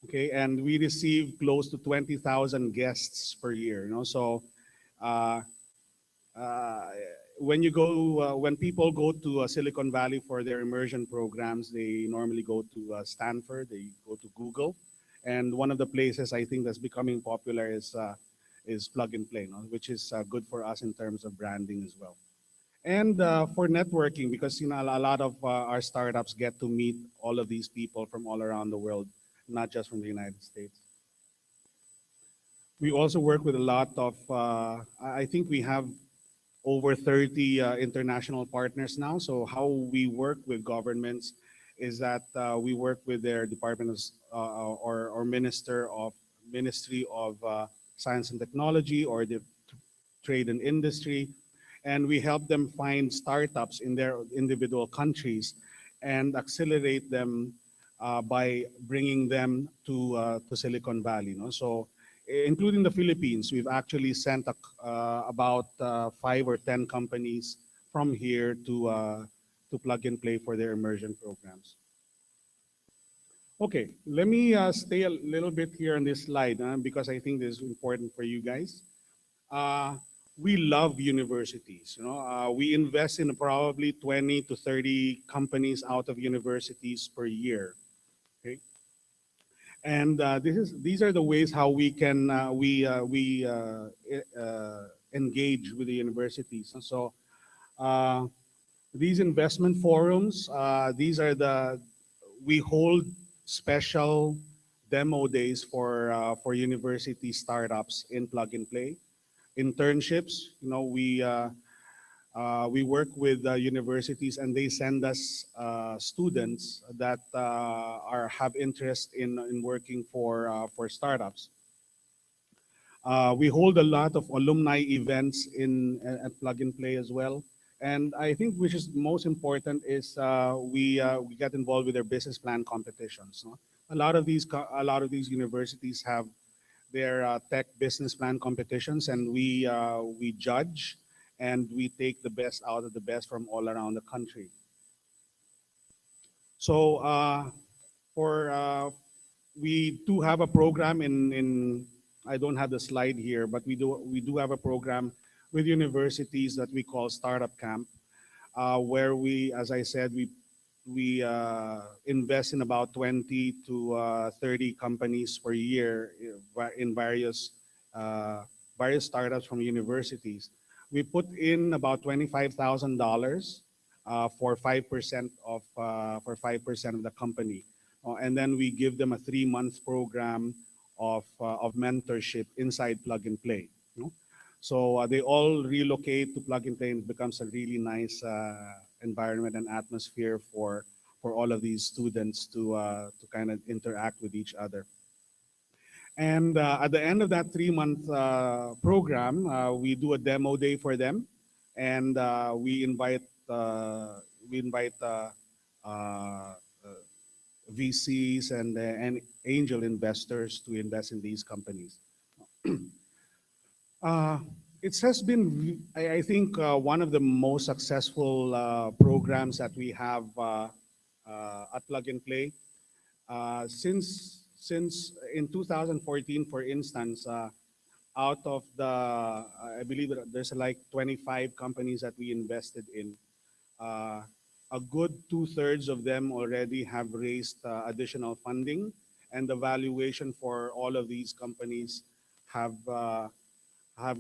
okay, and we receive close to 20,000 guests per year. You know, so when people go to Silicon Valley for their immersion programs, they normally go to Stanford, they go to Google, and one of the places I think that's becoming popular is Plug and Play, no? Which is good for us in terms of branding as well. And for networking, because you know a lot of our startups get to meet all of these people from all around the world, not just from the United States. We also work with a lot of, I think we have over 30 international partners now. So how we work with governments is that we work with their departments or Ministry of Science and Technology or the Trade and Industry, and we help them find startups in their individual countries and accelerate them by bringing them to Silicon Valley. No? So, including the Philippines, we've actually sent about 5 or 10 companies from here to Plug and Play for their immersion programs. Okay, let me stay a little bit here on this slide because I think this is important for you guys. We love universities. You know, we invest in probably 20 to 30 companies out of universities per year. Okay, and these are the ways how we can engage with the universities. And so these investment forums, we hold special demo days for university startups in Plug and Play. Internships, you know, We work with universities, and they send us students that have interest in working for startups. We hold a lot of alumni events at Plug and Play as well. And I think which is most important is we get involved with their business plan competitions. No? A lot of these universities have their tech business plan competitions, and we judge and we take the best out of the best from all around the country. So we do have a program in I don't have the slide here, but we do have a program with universities that we call Startup Camp, where we, as I said, we invest in about 20 to 30 companies per year in various startups from universities. We put in about $25,000 for 5% of the company, and then we give them a 3-month program of mentorship inside Plug and Play. You know? So they all relocate to Plug and Play, and it becomes a really nice environment and atmosphere for all of these students to kind of interact with each other. And at the end of that 3-month program, we do a demo day for them, and we invite VCs and angel investors to invest in these companies. It has been, I think, one of the most successful programs that we have at Plug and Play. Since in 2014, for instance, out of the, I believe that there's like 25 companies that we invested in. A good 2/3 of them already have raised additional funding, and the valuation for all of these companies have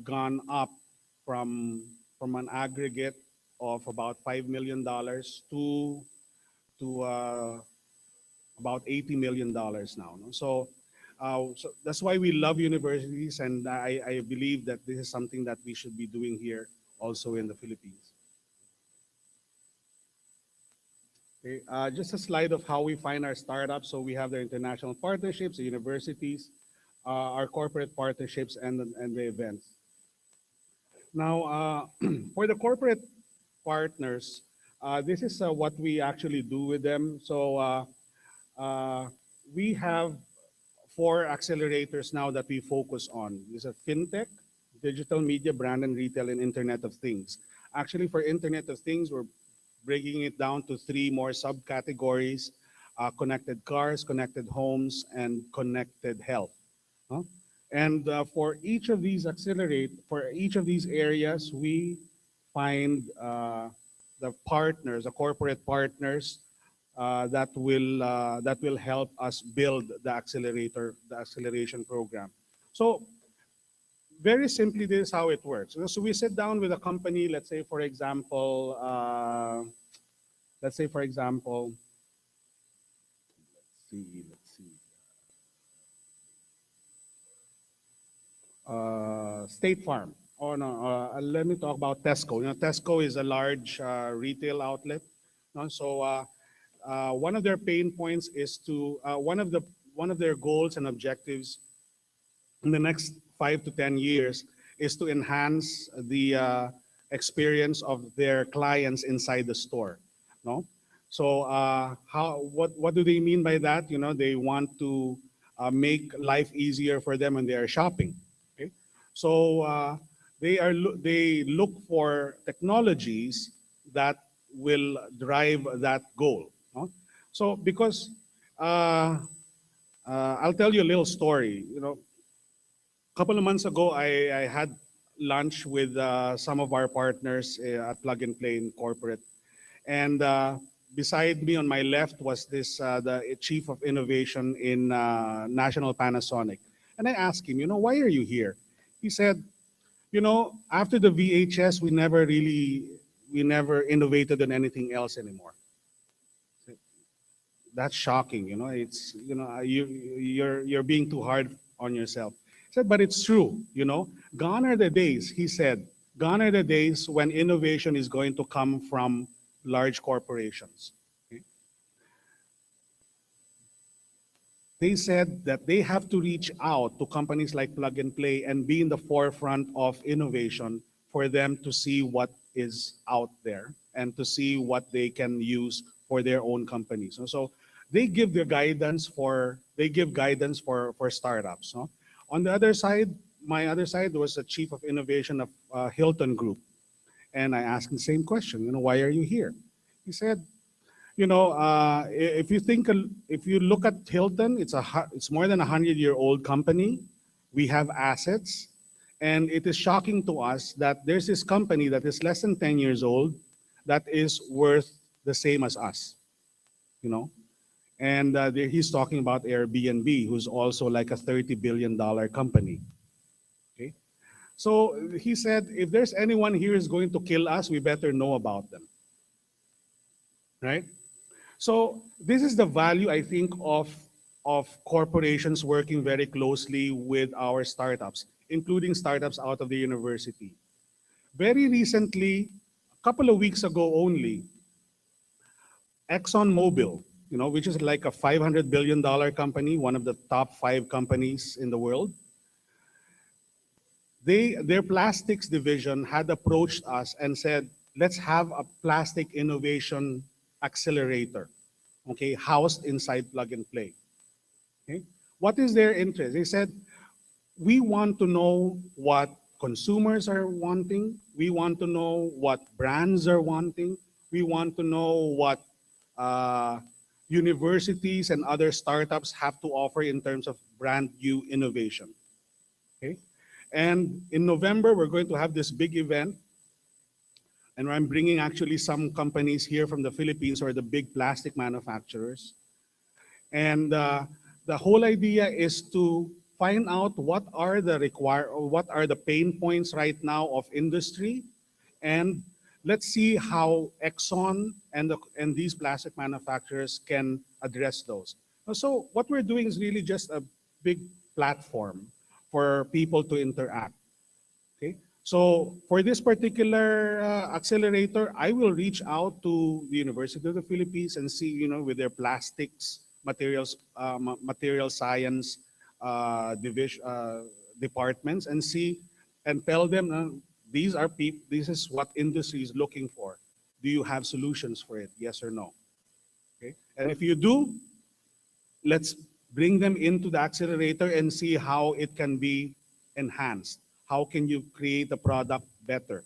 gone up from an aggregate of about $5 million to about $80 million now. No? So that's why we love universities, and I believe that this is something that we should be doing here also in the Philippines. Okay, just a slide of how we find our startups. So we have the international partnerships, the universities, our corporate partnerships, and the events. Now, for the corporate partners, this is what we actually do with them. So we have 4 accelerators now that we focus on. These are fintech, digital media, brand and retail, and Internet of Things. Actually, for Internet of Things, we're breaking it down to 3 more subcategories: connected cars, connected homes, and connected health. Huh? And for each of these areas, we find the partners, the corporate partners that will help us build the acceleration program. So very simply, this is how it works. So we sit down with a company, let's say for example, let's see. State Farm. Oh no, let me talk about Tesco. You know, Tesco is a large retail outlet. No? So one of their pain points is to one of their goals and objectives in the next 5 to 10 years is to enhance the experience of their clients inside the store. No, so what do they mean by that? You know, they want to make life easier for them when they are shopping. Okay, so they look for technologies that will drive that goal. No? So because I'll tell you a little story. You know, a couple of months ago, I had lunch with some of our partners at Plug and Play in corporate, and beside me on my left was the chief of innovation in National Panasonic, and I asked him, you know, why are you here? He said, you know, after the VHS, we never innovated on anything else anymore. That's shocking, you know. It's, you know, you're being too hard on yourself. He said, but it's true, you know. Gone are the days, he said, Gone are the days when innovation is going to come from large corporations. Okay? They said that they have to reach out to companies like Plug and Play and be in the forefront of innovation for them to see what is out there and to see what they can use for their own companies. So they give their guidance for startups. No? On the other side, my other side was the chief of innovation of Hilton Group, and I asked him the same question. Why are you here? He said, if you look at Hilton, it's more than 100-year-old company. We have assets, and it is shocking to us that there's this company that is less than 10 years old that is worth the same as us. And he's talking about Airbnb, who's also like a $30 billion company. Okay, so he said, if there's anyone here who's going to kill us, we better know about them, right? So this is the value, I think, of corporations working very closely with our startups, including startups out of the university. Very recently, a couple of weeks ago only, ExxonMobil, which is like a $500 billion company, one of the top 5 companies in the world, their plastics division had approached us and said, let's have a plastic innovation accelerator, okay, housed inside Plug and Play. Okay? What is their interest? They said, we want to know what consumers are wanting. We want to know what brands are wanting. We want to know what universities and other startups have to offer in terms of brand new innovation. Okay? And in November, we're going to have this big event. And I'm bringing actually some companies here from the Philippines who are the big plastic manufacturers. And the whole idea is to find out what are the pain points right now of industry, and let's see how Exxon and these plastic manufacturers can address those. So what we're doing is really just a big platform for people to interact. Okay. So for this particular accelerator, I will reach out to the University of the Philippines and see, with their plastics, materials science departments, and see and tell them this is what industry is looking for. Do you have solutions for it? Yes or no? Okay. And if you do, let's bring them into the accelerator and see how it can be enhanced. How can you create the product better?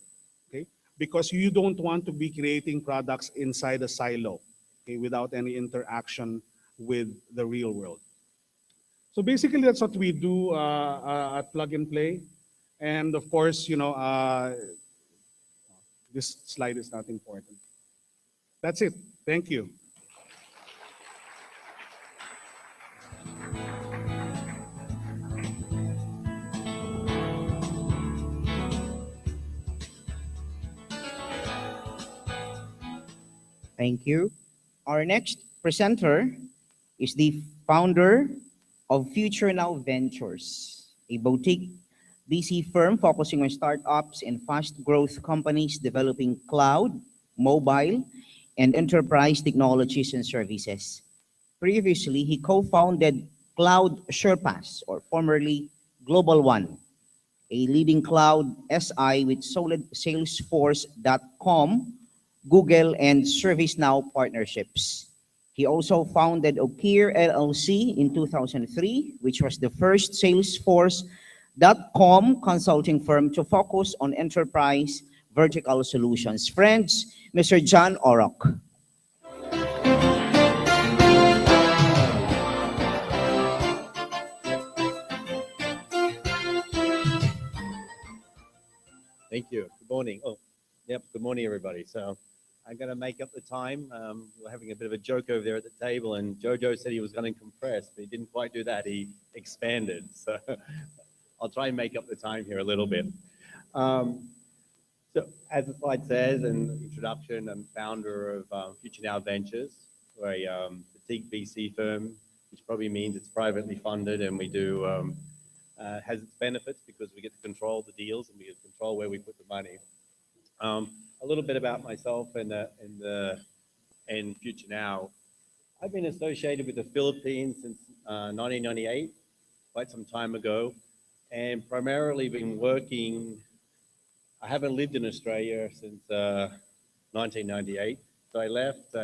Okay? Because you don't want to be creating products inside a silo, okay, without any interaction with the real world. So basically, that's what we do at Plug and Play. And of course, this slide is not important. That's it. Thank you. Thank you. Our next presenter is the founder of Future Now Ventures, a boutique VC firm focusing on startups and fast growth companies developing cloud, mobile, and enterprise technologies and services. Previously, he co-founded Cloud Sherpas, or formerly Global One, a leading cloud SI with solid Salesforce.com, Google, and ServiceNow partnerships. He also founded Okir LLC in 2003, which was the first Salesforce.com consulting firm to focus on enterprise vertical solutions. Friends, Mr. John Orok. Thank you. Good morning. Oh, yep. Good morning, everybody. So I'm going to make up the time. We're having a bit of a joke over there at the table, and Jojo said he was going to compress, but he didn't quite do that. He expanded. So I'll try and make up the time here a little bit. So as the slide says in the introduction, I'm founder of Future Now Ventures. We're a boutique VC firm, which probably means it's privately funded, and we do has its benefits because we get to control the deals and we get to control where we put the money. A little bit about myself and Future Now. I've been associated with the Philippines since 1998, quite some time ago, and primarily been working. I haven't lived in Australia since 1998. So I left,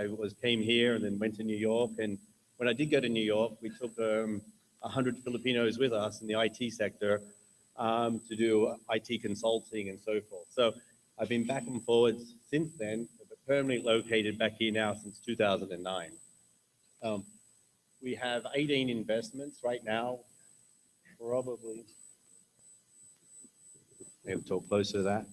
came here and then went to New York. And when I did go to New York, we took 100 Filipinos with us in the IT sector to do IT consulting and so forth. So I've been back and forwards since then, but permanently located back here now since 2009. We have 18 investments right now, probably. Maybe we'll talk closer to that.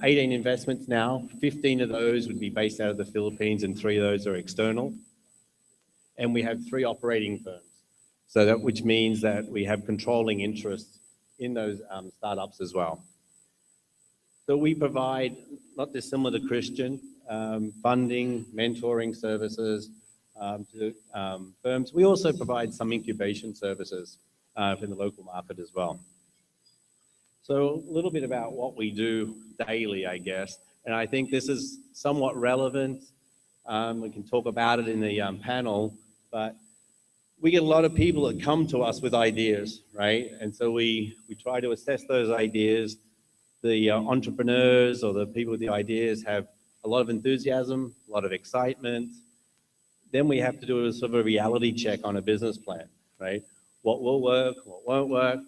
18 investments now, 15 of those would be based out of the Philippines and 3 of those are external. And we have 3 operating firms. So that, which means that we have controlling interests in those startups as well. So we provide, not dissimilar to Christian, funding, mentoring services to firms. We also provide some incubation services in the local market as well. So a little bit about what we do daily, I guess. And I think this is somewhat relevant. We can talk about it in the panel, but we get a lot of people that come to us with ideas, right? And so we try to assess those ideas. The entrepreneurs or the people with the ideas have a lot of enthusiasm, a lot of excitement. Then we have to do a sort of a reality check on a business plan, right? What will work, what won't work.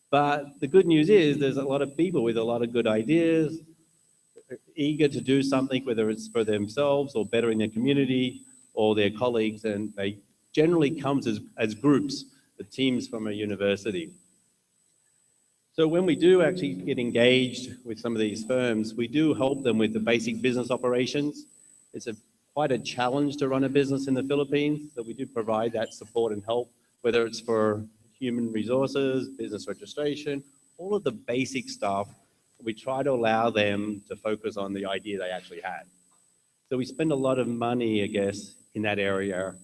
But the good news is there's a lot of people with a lot of good ideas, eager to do something, whether it's for themselves or bettering their community or their colleagues, and they generally comes as groups, the teams from a university. So when we do actually get engaged with some of these firms, we do help them with the basic business operations. It's quite a challenge to run a business in the Philippines, so we do provide that support and help, whether it's for human resources, business registration, all of the basic stuff. We try to allow them to focus on the idea they actually had. So we spend a lot of money, I guess, in that area.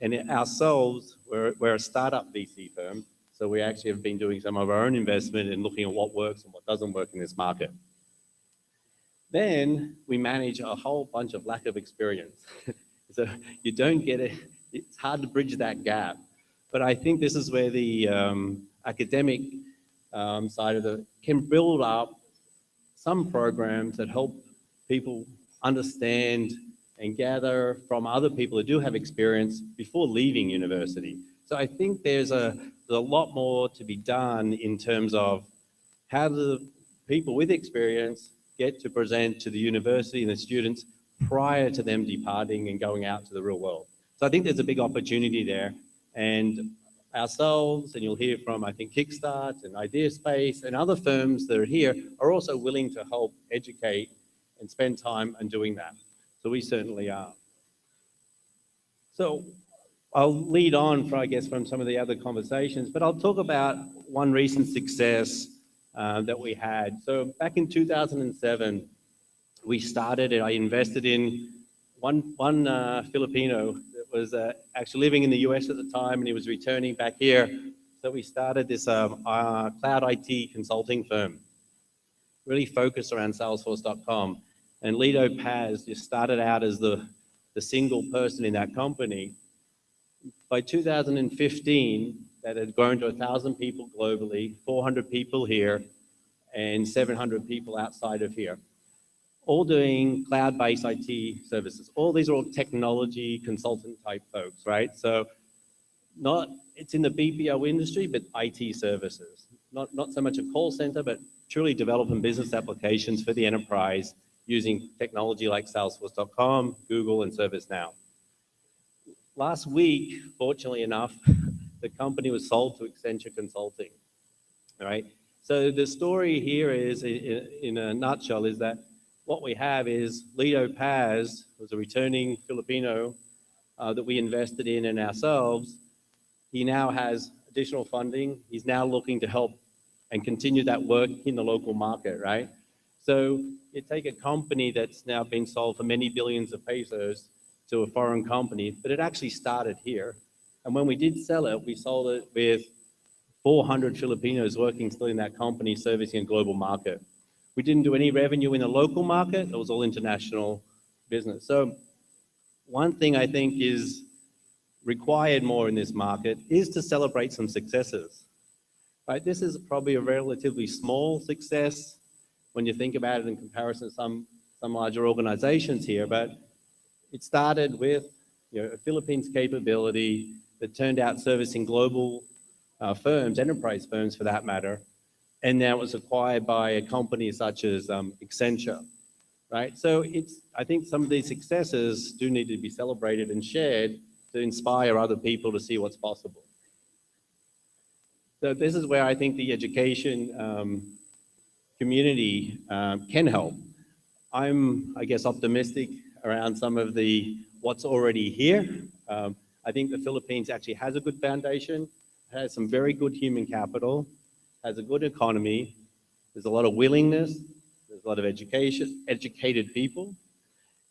And ourselves, we're a startup VC firm, so we actually have been doing some of our own investment and looking at what works and what doesn't work in this market. Then we manage a whole bunch of lack of experience. So you don't get it, it's hard to bridge that gap. But I think this is where the academic side of it can build up some programs that help people understand and gather from other people who do have experience before leaving university. So I think there's a lot more to be done in terms of how do the people with experience get to present to the university and the students prior to them departing and going out to the real world. So I think there's a big opportunity there. And ourselves, and you'll hear from, I think, Kickstart and IdeaSpace and other firms that are here are also willing to help educate and spend time on doing that. So we certainly are. So I'll lead on, I guess, from some of the other conversations, but I'll talk about one recent success that we had. So back in 2007, we started it. I invested in one Filipino that was actually living in the US at the time, and he was returning back here. So we started this cloud IT consulting firm, really focused around Salesforce.com. And Lido Paz just started out as the single person in that company. By 2015, that had grown to 1,000 people globally, 400 people here, and 700 people outside of here, all doing cloud-based IT services. All these are all technology consultant type folks, right? So it's in the BPO industry, but IT services. Not so much a call center, but truly developing business applications for the enterprise using technology like Salesforce.com, Google, and ServiceNow. Last week, fortunately enough, the company was sold to Accenture Consulting, all right? So the story here is, in a nutshell, is that what we have is Lido Paz was a returning Filipino that we invested in and ourselves. He now has additional funding. He's now looking to help and continue that work in the local market, right? So you take a company that's now been sold for many billions of pesos to a foreign company, but it actually started here. And when we did sell it, we sold it with 400 Filipinos working still in that company servicing a global market. We didn't do any revenue in the local market. It was all international business. So one thing I think is required more in this market is to celebrate some successes. Right? This is probably a relatively small success when you think about it in comparison to some larger organizations here, but it started with a Philippines capability that turned out servicing global firms, enterprise firms for that matter, and now it was acquired by a company such as Accenture, right? So I think some of these successes do need to be celebrated and shared to inspire other people to see what's possible. So this is where I think the education community can help. I'm, I guess, optimistic around some of what's already here. I think the Philippines actually has a good foundation, has some very good human capital, has a good economy. There's a lot of willingness. There's a lot of educated people,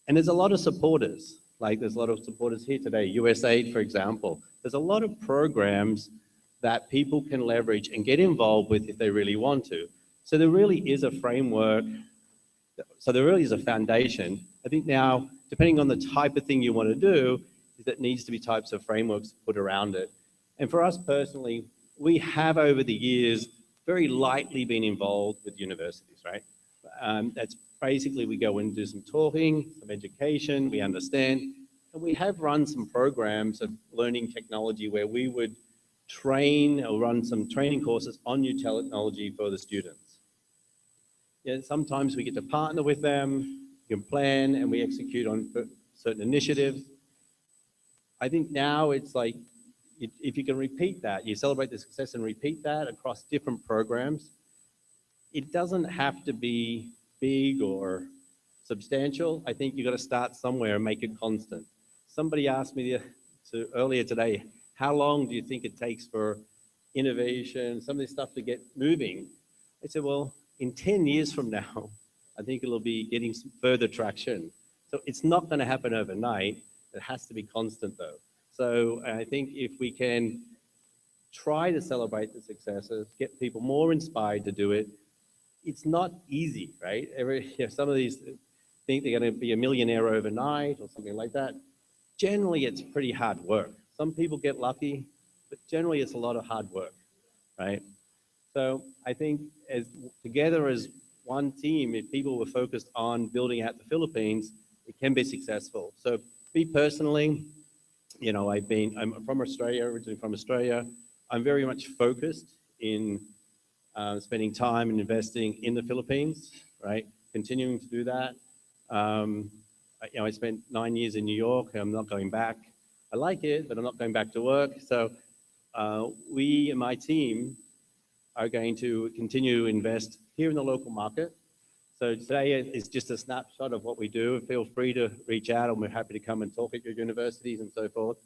and there's a lot of supporters. Like there's a lot of supporters here today. USAID, for example. There's a lot of programs that people can leverage and get involved with if they really want to. So there really is a framework. So there really is a foundation. I think now, depending on the type of thing you want to do, that needs to be types of frameworks put around it. And for us personally, we have over the years very lightly been involved with universities, right? That's basically we go and do some talking, some education, we understand, and we have run some programs of learning technology where we would train or run some training courses on new technology for the students. Yeah, sometimes we get to partner with them, we can plan and we execute on certain initiatives. I think now it's like, if you can repeat that, you celebrate the success and repeat that across different programs, it doesn't have to be big or substantial. I think you got to start somewhere and make it constant. Somebody asked me earlier today, how long do you think it takes for innovation, some of this stuff to get moving? I said, well, in 10 years from now, I think it'll be getting some further traction. So it's not going to happen overnight. It has to be constant though. So I think if we can try to celebrate the successes, get people more inspired to do it, it's not easy, right? Some of these think they're going to be a millionaire overnight or something like that. Generally, it's pretty hard work. Some people get lucky, but generally it's a lot of hard work, right? So I think together as one team, if people were focused on building out the Philippines, it can be successful. So me personally, I'm from Australia, originally from Australia. I'm very much focused in spending time and investing in the Philippines, right? Continuing to do that. I spent 9 years in New York. I'm not going back. I like it, but I'm not going back to work. So we and my team are going to continue to invest here in the local market. So today is just a snapshot of what we do. Feel free to reach out and we're happy to come and talk at your universities and so forth.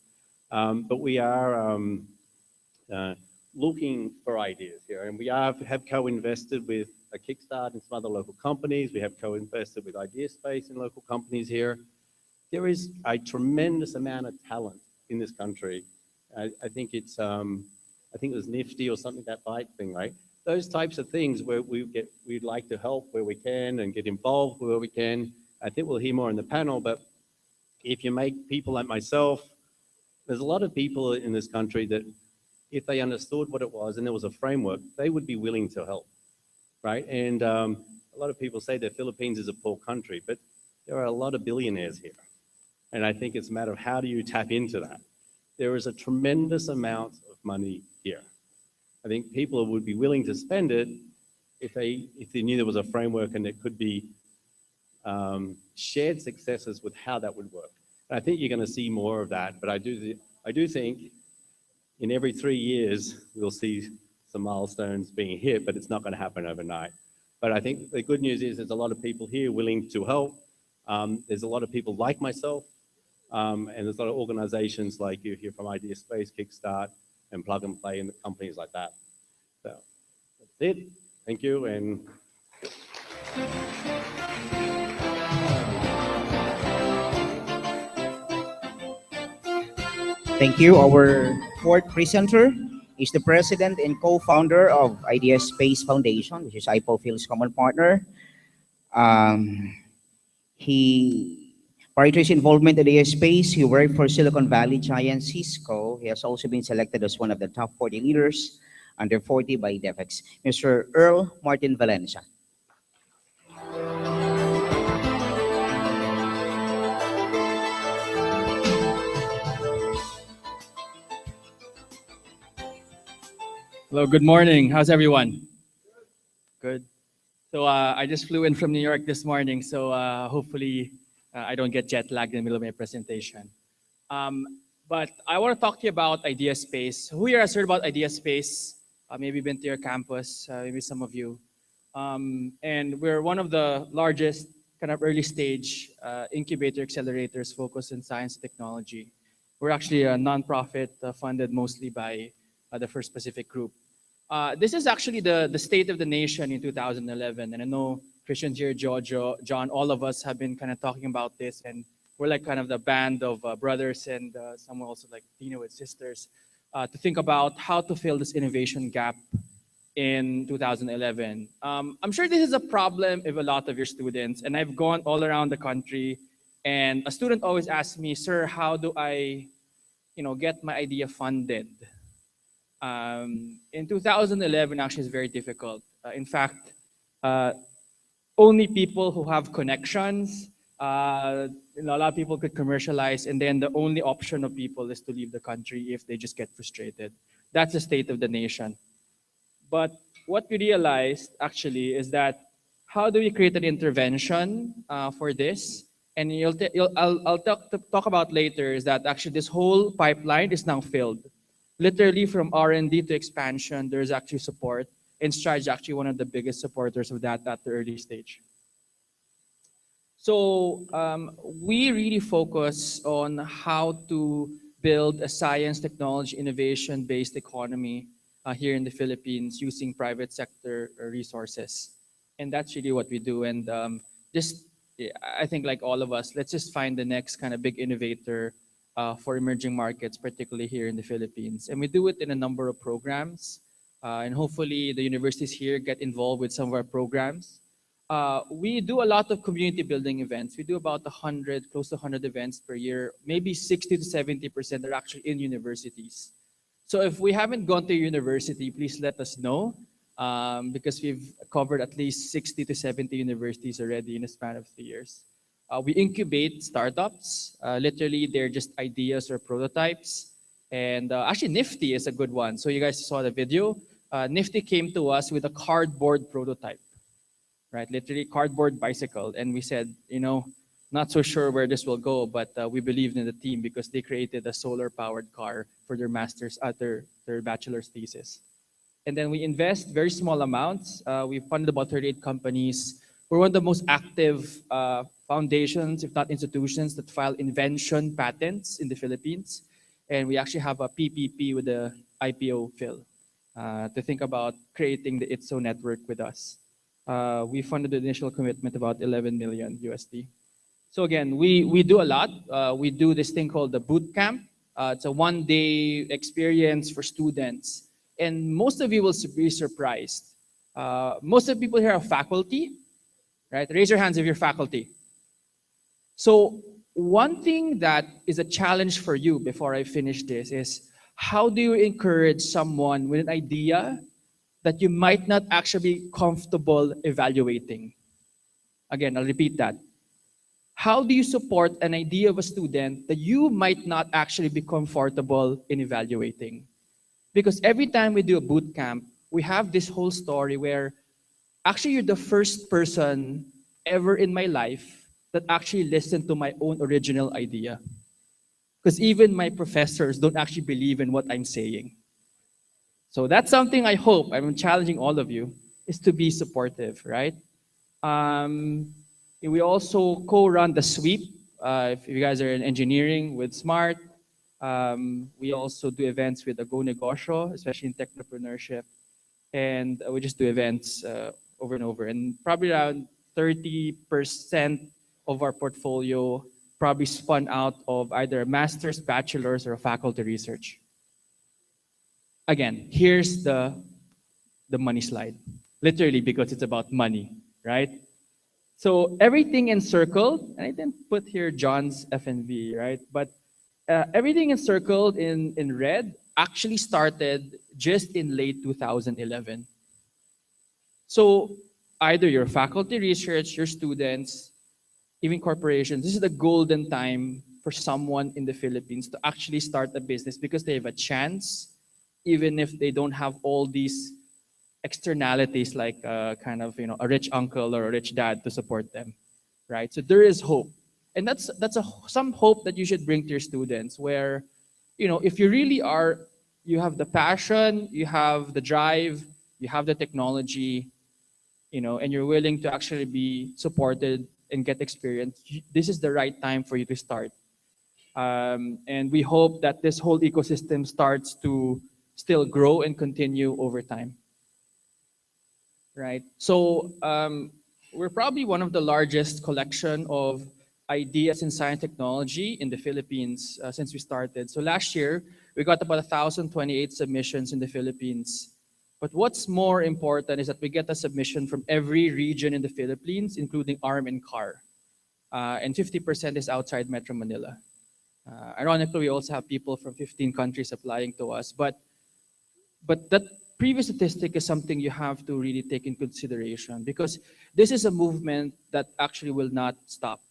But we are looking for ideas here, and we have co-invested with a Kickstart and some other local companies. We have co-invested with IdeaSpace and local companies here. There is a tremendous amount of talent in this country. I think it was Nifty or something, that bike thing, right? Those types of things where we'd like to help where we can and get involved where we can. I think we'll hear more in the panel, but if you make people like myself, there's a lot of people in this country that if they understood what it was and there was a framework, they would be willing to help, right? And a lot of people say the Philippines is a poor country, but there are a lot of billionaires here. And I think it's a matter of how do you tap into that? There is a tremendous amount of money here. I think people would be willing to spend it if they knew there was a framework and it could be shared successes with how that would work. And I think you're going to see more of that. But I do think in every 3 years we'll see some milestones being hit, but it's not going to happen overnight. But I think the good news is there's a lot of people here willing to help. There's a lot of people like myself, and there's a lot of organizations like you here from IdeaSpace, Kickstart, and Plug and Play, and companies like that. So that's it. Thank you. And thank you. Our fourth presenter, He's the president and co-founder of Idea Space Foundation, which is IPOPHIL's common partner. Prior to his involvement in Idea Space, he worked for Silicon Valley giant Cisco. He has also been selected as one of the top 40 leaders under 40 by DevEx. Mr. Earl Martin Valencia. Hello, good morning. How's everyone? Good. So I just flew in from New York this morning, so hopefully I don't get jet lagged in the middle of my presentation. But I want to talk to you about Idea Space. Who here has heard about Idea Space? Maybe been to your campus, maybe some of you. And we're one of the largest kind of early stage incubator accelerators focused in science and technology. We're actually a nonprofit funded mostly by the First Pacific Group. This is actually the state of the nation in 2011. And I know Christian's here, Jojo, John, all of us have been kind of talking about this. And we're like kind of the band of brothers and some also like Dino with sisters to think about how to fill this innovation gap in 2011. I'm sure this is a problem of a lot of your students. And I've gone all around the country. And a student always asks me, sir, how do I get my idea funded? In 2011, actually, is very difficult. In fact, only people who have connections, a lot of people could commercialize, and then the only option of people is to leave the country if they just get frustrated. That's the state of the nation. But what we realized, actually, is that how do we create an intervention for this? And I'll talk about later is that actually this whole pipeline is now filled. Literally from R&D to expansion, there's actually support. And Stride is actually one of the biggest supporters of that at the early stage. So we really focus on how to build a science, technology, innovation-based economy here in the Philippines using private sector resources. And that's really what we do. And I think like all of us, let's just find the next kind of big innovator for emerging markets, particularly here in the Philippines. And we do it in a number of programs. And hopefully the universities here get involved with some of our programs. We do a lot of community building events. We do about 100, close to 100 events per year. Maybe 60 to 70% are actually in universities. So if we haven't gone to university, please let us know. Because we've covered at least 60 to 70 universities already in a span of 3 years. We incubate startups. Literally, they're just ideas or prototypes. And actually, Nifty is a good one. So you guys saw the video. Nifty came to us with a cardboard prototype, right? Literally, cardboard bicycle. And we said, not so sure where this will go, but we believed in the team because they created a solar-powered car for their master's, their bachelor's thesis. And then we invest very small amounts. We funded about 38 companies. We're one of the most active foundations, if not institutions, that file invention patents in the Philippines. And we actually have a PPP with the IPOPHIL to think about creating the ITSO network with us. We funded the initial commitment about 11 million USD. So again, we do a lot. We do this thing called the boot camp. It's a one-day experience for students. And most of you will be surprised. Most of the people here are faculty, right? Raise your hands if you're faculty. So one thing that is a challenge for you before I finish this is how do you encourage someone with an idea that you might not actually be comfortable evaluating? Again, I'll repeat that. How do you support an idea of a student that you might not actually be comfortable in evaluating? Because every time we do a boot camp, we have this whole story where actually you're the first person ever in my life that actually listened to my own original idea. Because even my professors don't actually believe in what I'm saying. So that's something I hope, I'm challenging all of you, is to be supportive, right? We also co-run the sweep. If you guys are in engineering with SMART, we also do events with the Go Negosyo, especially in technopreneurship. And we just do events over and over. And probably around 30% of our portfolio probably spun out of either a master's, bachelor's, or a faculty research. again, here's the money slide. Literally, because it's about money, right? So everything encircled, and I didn't put here John's F&B, right? But everything encircled in red actually started just in late 2011. So either your faculty research, your students, even corporations, this is the golden time for someone in the Philippines to actually start a business because they have a chance, even if they don't have all these externalities like kind of a rich uncle or a rich dad to support them, right? So there is hope, and that's some hope that you should bring to your students. Where, if you really are, you have the passion, you have the drive, you have the technology, and you're willing to actually be supported and get experience. This is the right time for you to start, and we hope that this whole ecosystem starts to still grow and continue over time. Right. So we're probably one of the largest collection of ideas in science technology in the Philippines since we started. So last year, we got about 1,028 submissions in the Philippines. But what's more important is that we get a submission from every region in the Philippines, including ARM and CAR. And 50% is outside Metro Manila. Ironically, we also have people from 15 countries applying to us. But that previous statistic is something you have to really take in consideration, because this is a movement that actually will not stop.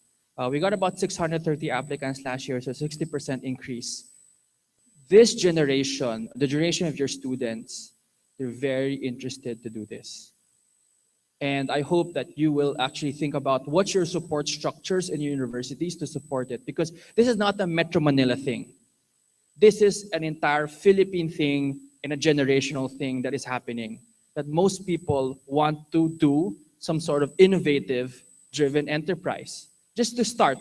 We got about 630 applicants last year, so 60% increase. This generation, the generation of your students, they're very interested to do this. And I hope that you will actually think about what's your support structures in your universities to support it, because this is not a Metro Manila thing. This is an entire Philippine thing and a generational thing that is happening, that most people want to do some sort of innovative driven enterprise just to start,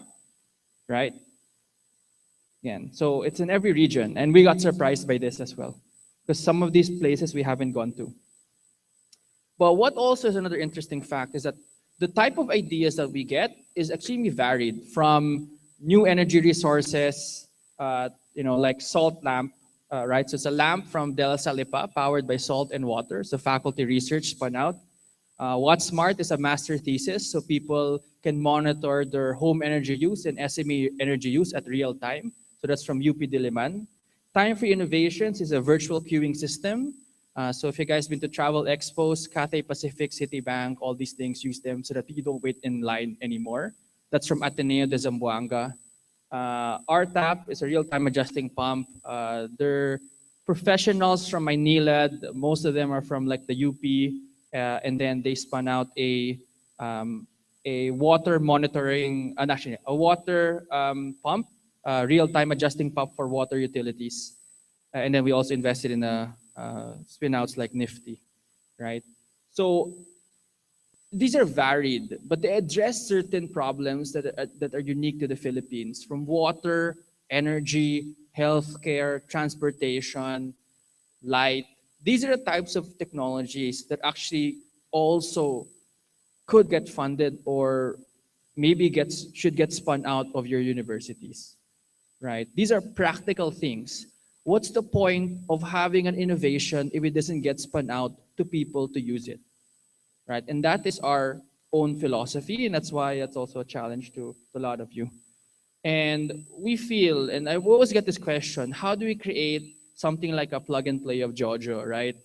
right? Again, so it's in every region, and we got surprised by this as well, because some of these places we haven't gone to. But what also is another interesting fact is that the type of ideas that we get is extremely varied, from new energy resources, like salt lamp, right? So it's a lamp from De La Salipa powered by salt and water. So faculty research spun out. What's Smart is a master thesis, so people can monitor their home energy use and SME energy use at real time. So that's from UP Diliman. Time for Innovations is a virtual queuing system. So if you guys been to travel expos, Cathay Pacific, Citibank, all these things, use them so that you don't wait in line anymore. That's from Ateneo de Zamboanga. RTAP is a real-time adjusting pump. They're professionals from Maynila. Most of them are from like the UP, and then they spun out a water monitoring, actually a water pump, real-time adjusting pump for water utilities. And then we also invested in spin-outs like Nifty, right? So these are varied, but they address certain problems that are unique to the Philippines, from water, energy, healthcare, transportation, light. These are the types of technologies that actually also could get funded, or maybe should get spun out of your universities, right? These are practical things. What's the point of having an innovation if it doesn't get spun out to people to use it, right? And that is our own philosophy, and that's why it's also a challenge to a lot of you. And we feel, and I always get this question, how do we create something like a plug and play of Jojo, right,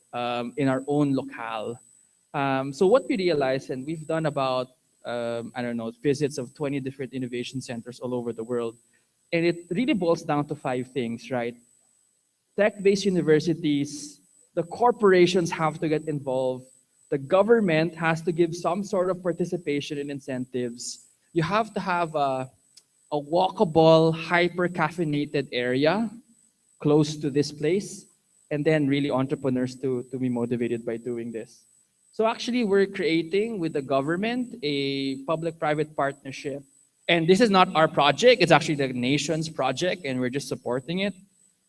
in our own locale? So what we realized, and we've done about, visits of 20 different innovation centers all over the world, and it really boils down to 5 things, right? Tech-based universities, the corporations have to get involved, the government has to give some sort of participation and incentives. You have to have a walkable, hyper-caffeinated area close to this place, and then really entrepreneurs to be motivated by doing this. So actually, we're creating with the government a public-private partnership. And this is not our project, it's actually the nation's project, and we're just supporting it,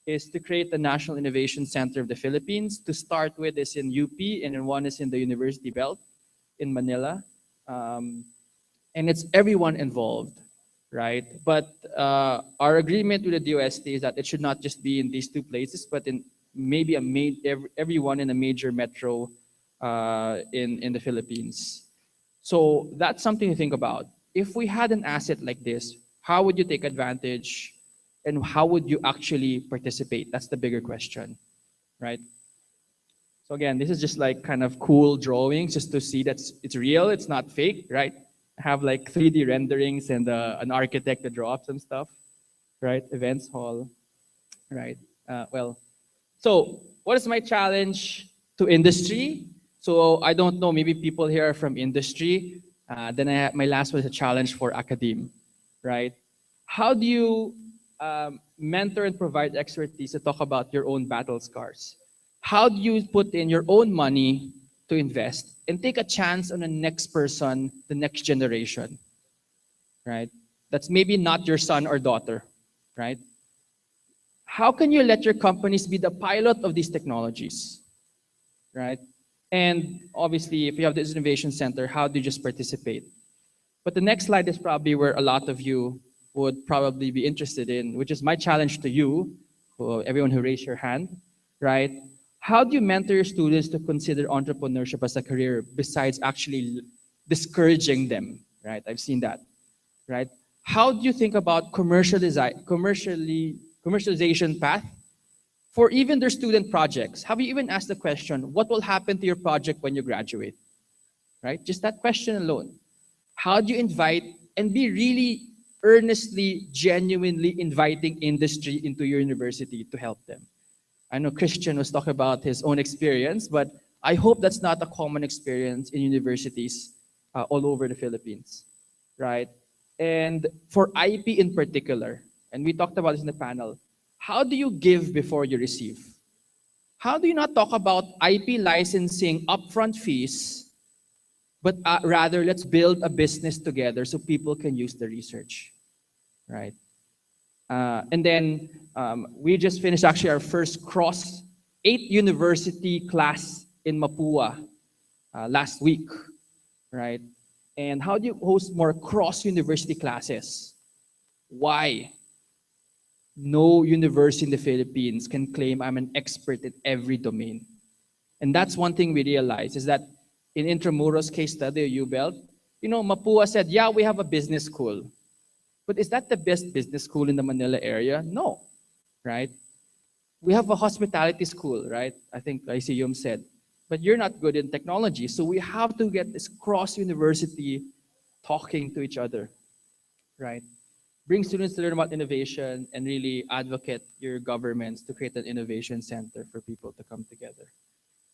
is to create the National Innovation Center of the Philippines. To start with is in UP, and then one is in the University Belt in Manila. And it's everyone involved, right? But our agreement with the DOST is that it should not just be in these 2 places, but in maybe everyone in a major metro in the Philippines. So that's something to think about. If we had an asset like this, how would you take advantage and how would you actually participate? That's the bigger question, right? So again, this is just like kind of cool drawings just to see that it's real, it's not fake, right? I have like 3D renderings and an architect to draw up some stuff, right? Events hall, right? So what is my challenge to industry? So I don't know, maybe people here are from industry. Then my last was a challenge for academe, right? How do you mentor and provide expertise to talk about your own battle scars? How do you put in your own money to invest and take a chance on the next person, the next generation, right? That's maybe not your son or daughter, right? How can you let your companies be the pilot of these technologies, right? And obviously, if you have this innovation center, how do you just participate? But the next slide is probably where a lot of you would probably be interested in, which is my challenge to you, everyone who raised your hand, right? How do you mentor your students to consider entrepreneurship as a career besides actually discouraging them, right? I've seen that, right? How do you think about commercialization path for even their student projects? Have you even asked the question, what will happen to your project when you graduate, right? Just that question alone. How do you invite and be really earnestly, genuinely inviting industry into your university to help them? I know Christian was talking about his own experience, but I hope that's not a common experience in universities all over the Philippines, right? And for IP in particular, and we talked about this in the panel, how do you give before you receive? How do you not talk about IP licensing upfront fees, but rather let's build a business together so people can use the research, right? And then we just finished actually our first cross 8-university class in Mapua last week, right? And how do you host more cross-university classes? Why? No university in the Philippines can claim I'm an expert in every domain. And that's one thing we realized is that in Intramuros case study, UBelt, Mapua said, yeah, we have a business school. But is that the best business school in the Manila area? No, right? We have a hospitality school, right? I think ICUM said, but you're not good in technology. So we have to get this cross-university talking to each other, right? Bring students to learn about innovation and really advocate your governments to create an innovation center for people to come together.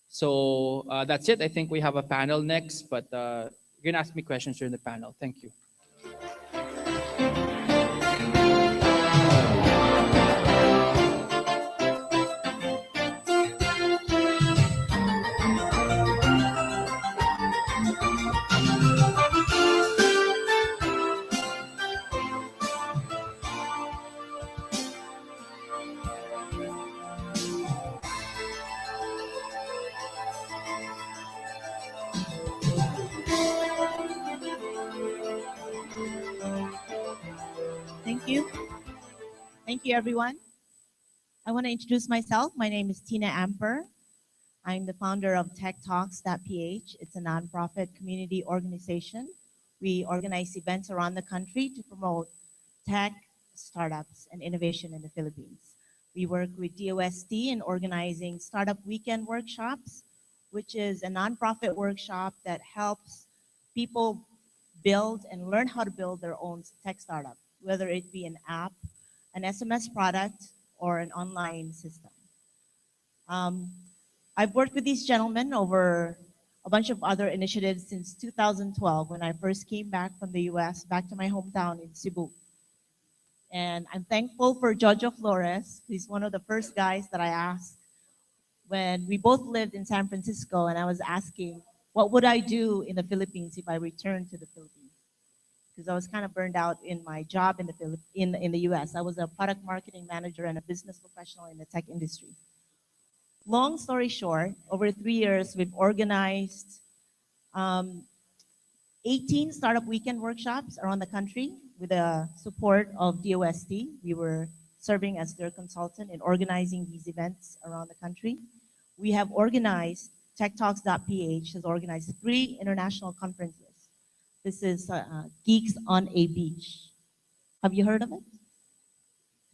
So that's it. I think we have a panel next, but you're gonna ask me questions during the panel. Thank you. Thank you. Thank you, everyone. I want to introduce myself. My name is Tina Amper. I'm the founder of TechTalks.ph. It's a nonprofit community organization. We organize events around the country to promote tech, startups, and innovation in the Philippines. We work with DOST in organizing Startup Weekend workshops, which is a nonprofit workshop that helps people build and learn how to build their own tech startup, whether it be an app, an SMS product, or an online system. I've worked with these gentlemen over a bunch of other initiatives since 2012 when I first came back from the US, back to my hometown in Cebu. And I'm thankful for Jojo Flores. He's one of the first guys that I asked when we both lived in San Francisco, and I was asking, what would I do in the Philippines if I returned to the Philippines? Because I was kind of burned out in my job in the US. I was a product marketing manager and a business professional in the tech industry. Long story short, over 3 years, we've organized 18 Startup Weekend workshops around the country with the support of DOST. We were serving as their consultant in organizing these events around the country. We have organized, TechTalks.ph has organized 3 international conferences. This is Geeks on a Beach. Have you heard of it?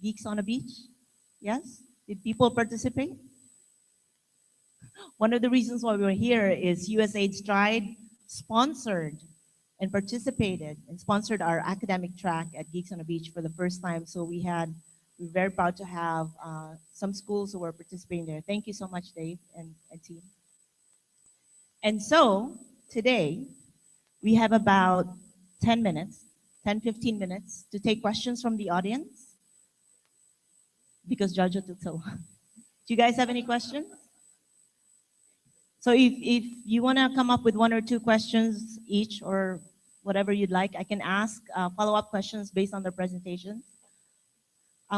Geeks on a Beach? Yes? Did people participate? One of the reasons why we're here is USAID Stride sponsored and participated and sponsored our academic track at Geeks on a Beach for the first time. So we're very proud to have some schools who were participating there. Thank you so much, Dave and team. And so today we have about 10 minutes, 15 minutes to take questions from the audience because Jojo took so long. Do you guys have any questions? So if you want to come up with 1 or 2 questions each or whatever you'd like, I can ask follow-up questions based on their presentations.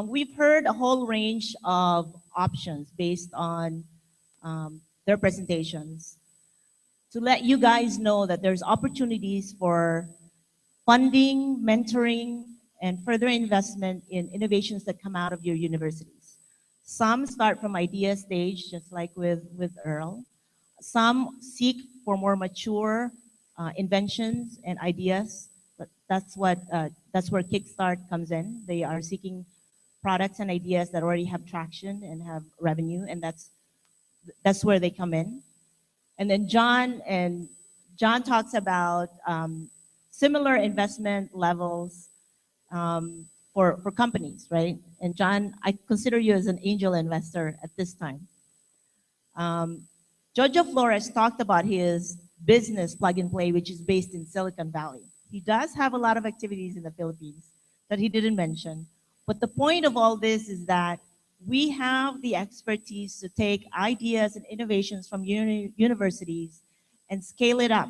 We've heard a whole range of options based on their presentations to let you guys know that there's opportunities for funding, mentoring, and further investment in innovations that come out of your universities. Some start from idea stage, just like with Earl. Some seek for more mature inventions and ideas. But that's where Kickstart comes in. They are seeking products and ideas that already have traction and have revenue, and that's where they come in. And then John talks about similar investment levels for companies, right? And John, I consider you as an angel investor at this time. Jojo Flores talked about his business Plug and Play, which is based in Silicon Valley. He does have a lot of activities in the Philippines that he didn't mention. But the point of all this is that we have the expertise to take ideas and innovations from universities and scale it up,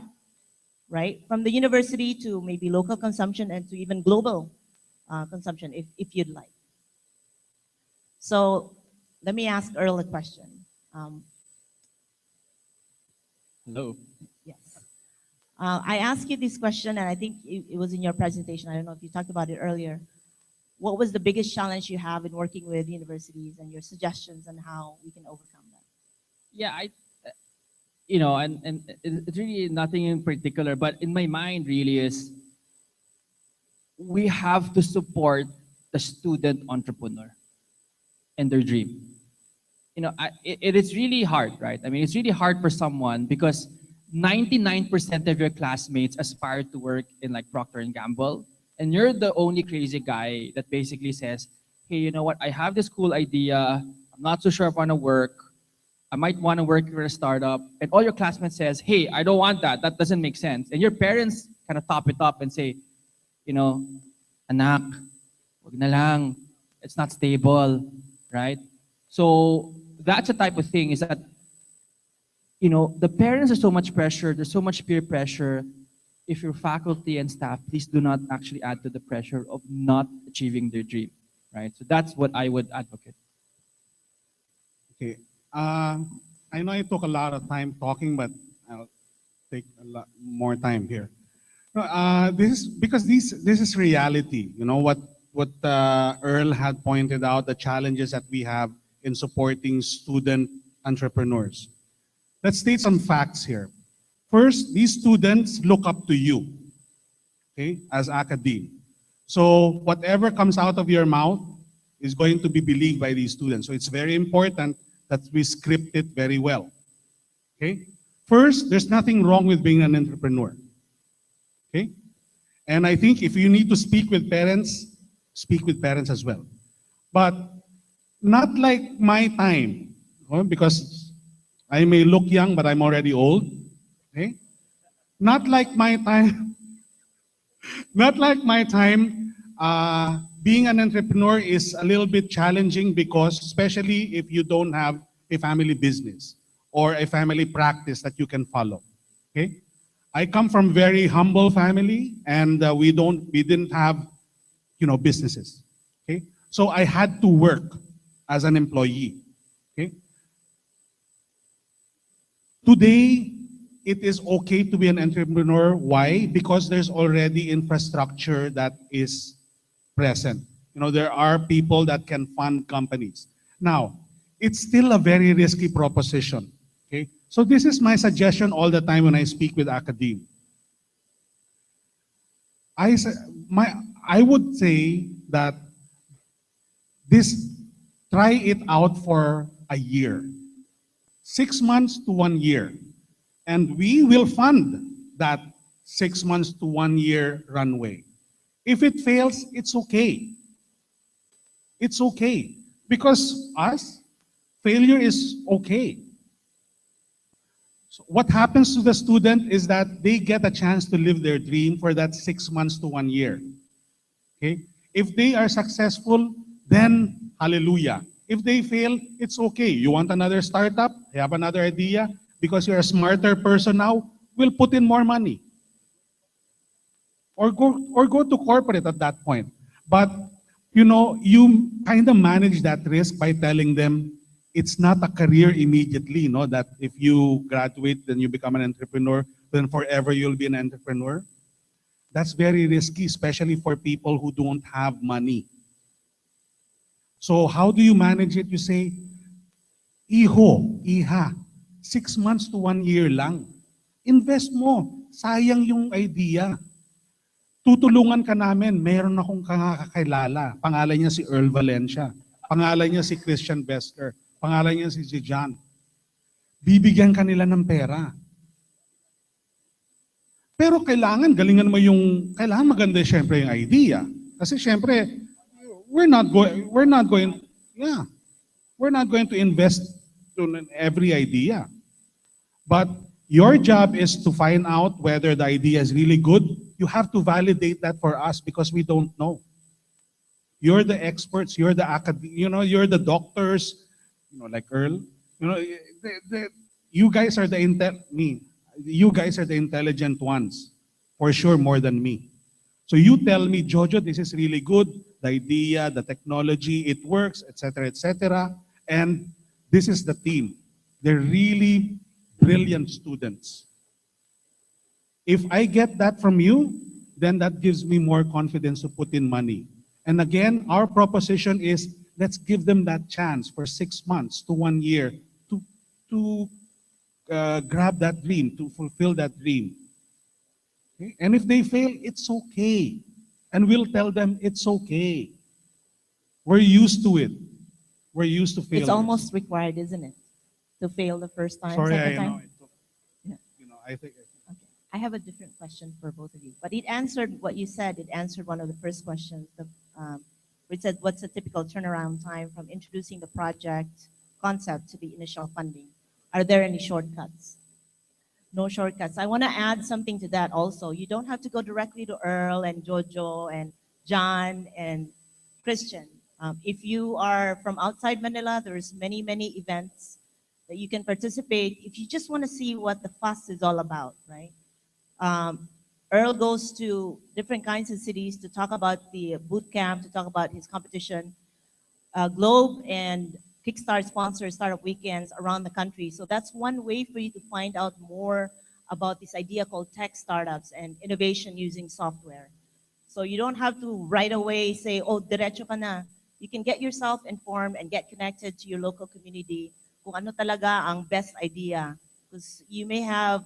right? From the university to maybe local consumption and to even global consumption, if you'd like. So let me ask Earl a question. Hello. Yes. I asked you this question, and I think it was in your presentation. I don't know if you talked about it earlier. What was the biggest challenge you have in working with universities, and your suggestions on how we can overcome that? Yeah, and it's really nothing in particular, but in my mind really is we have to support the student entrepreneur and their dream. It is really hard, right? I mean, it's really hard for someone because 99% of your classmates aspire to work in like Procter & Gamble, and you're the only crazy guy that basically says, hey, you know what? I have this cool idea. I'm not so sure if I want to work. I might want to work for a startup. And all your classmates says, hey, I don't want that. That doesn't make sense. And your parents kind of top it up and say, anak, wag na lang. It's not stable, right? So that's the type of thing is that, the parents are so much pressure. There's so much peer pressure. If your faculty and staff, please do not actually add to the pressure of not achieving their dream, right? So that's what I would advocate. Okay. I know I took a lot of time talking, but I'll take a lot more time here. This is reality. What Earl had pointed out, the challenges that we have in supporting student entrepreneurs. Let's state some facts here. First, these students look up to you, okay, as academe. So whatever comes out of your mouth is going to be believed by these students. So it's very important that we script it very well, okay? First, there's nothing wrong with being an entrepreneur, okay? And I think if you need to speak with parents as well. But not like my time, because I may look young, but I'm already old. Okay? Not like my time. Not like my time. Being an entrepreneur is a little bit challenging because, especially if you don't have a family business or a family practice that you can follow. Okay? I come from very humble family, and we didn't have, businesses. Okay? So I had to work as an employee. Okay? Today, it is okay to be an entrepreneur. Why? Because there's already infrastructure that is present. You know, there are people that can fund companies. Now, it's still a very risky proposition. Okay, so this is my suggestion all the time when I speak with academia. I would say that try it out for a year, 6 months to 1 year, and we will fund that 6 months to 1 year runway. If it fails, it's okay. It's okay, because failure is okay. So what happens to the student is that they get a chance to live their dream for that 6 months to 1 year. Okay? If they are successful, then hallelujah. If they fail, it's okay. You want another startup? You have another idea? Because you're a smarter person now, we'll put in more money. Or go to corporate at that point. But you know, you kind of manage that risk by telling them it's not a career immediately, no? That if you graduate, then you become an entrepreneur, then forever you'll be an entrepreneur. That's very risky, especially for people who don't have money. So how do you manage it? You say, iha, 6 months to 1 year lang. Invest mo. Sayang yung idea. Tutulungan ka namin. Meron akong kakakilala. Pangalan niya si Earl Valencia. Pangalan niya si Christian Bester. Pangalan niya si John. Bibigyan ka nila ng pera. Pero kailangan maganda syempre yung idea. Kasi syempre, we're not going to invest in every idea. But your job is to find out whether the idea is really good. You have to validate that for us because we don't know. You're the experts, you're the you're the doctors, like Earl. You guys are the you guys are the intelligent ones, for sure, more than me. So you tell me, Jojo, this is really good, the idea, the technology, it works, etc., etc. And this is the team. They're really brilliant students. If I get that from you, then that gives me more confidence to put in money. And again, our proposition is, let's give them that chance for 6 months to 1 year to grab that dream, to fulfill that dream. Okay? And if they fail, it's okay. And we'll tell them it's okay. We're used to it. We're used to failure. It's almost required, isn't it? To fail the first time, Sorry, second I time? know. I think. Okay. I have a different question for both of you, but it answered what you said. It answered one of the first questions. It said, what's the typical turnaround time from introducing the project concept to the initial funding? Are there any shortcuts? No shortcuts. I want to add something to that also. You don't have to go directly to Earl and Jojo and John and Christian. If you are from outside Manila, there's many, many events that you can participate if you just want to see what the fuss is all about, right? Earl goes to different kinds of cities to talk about the boot camp, to talk about his competition. Globe and Kickstart sponsor startup weekends around the country. So that's one way for you to find out more about this idea called tech startups and innovation using software. So you don't have to right away say, oh, diretso ka na. You can get yourself informed and get connected to your local community kung ano talaga ang best idea. Because you may have,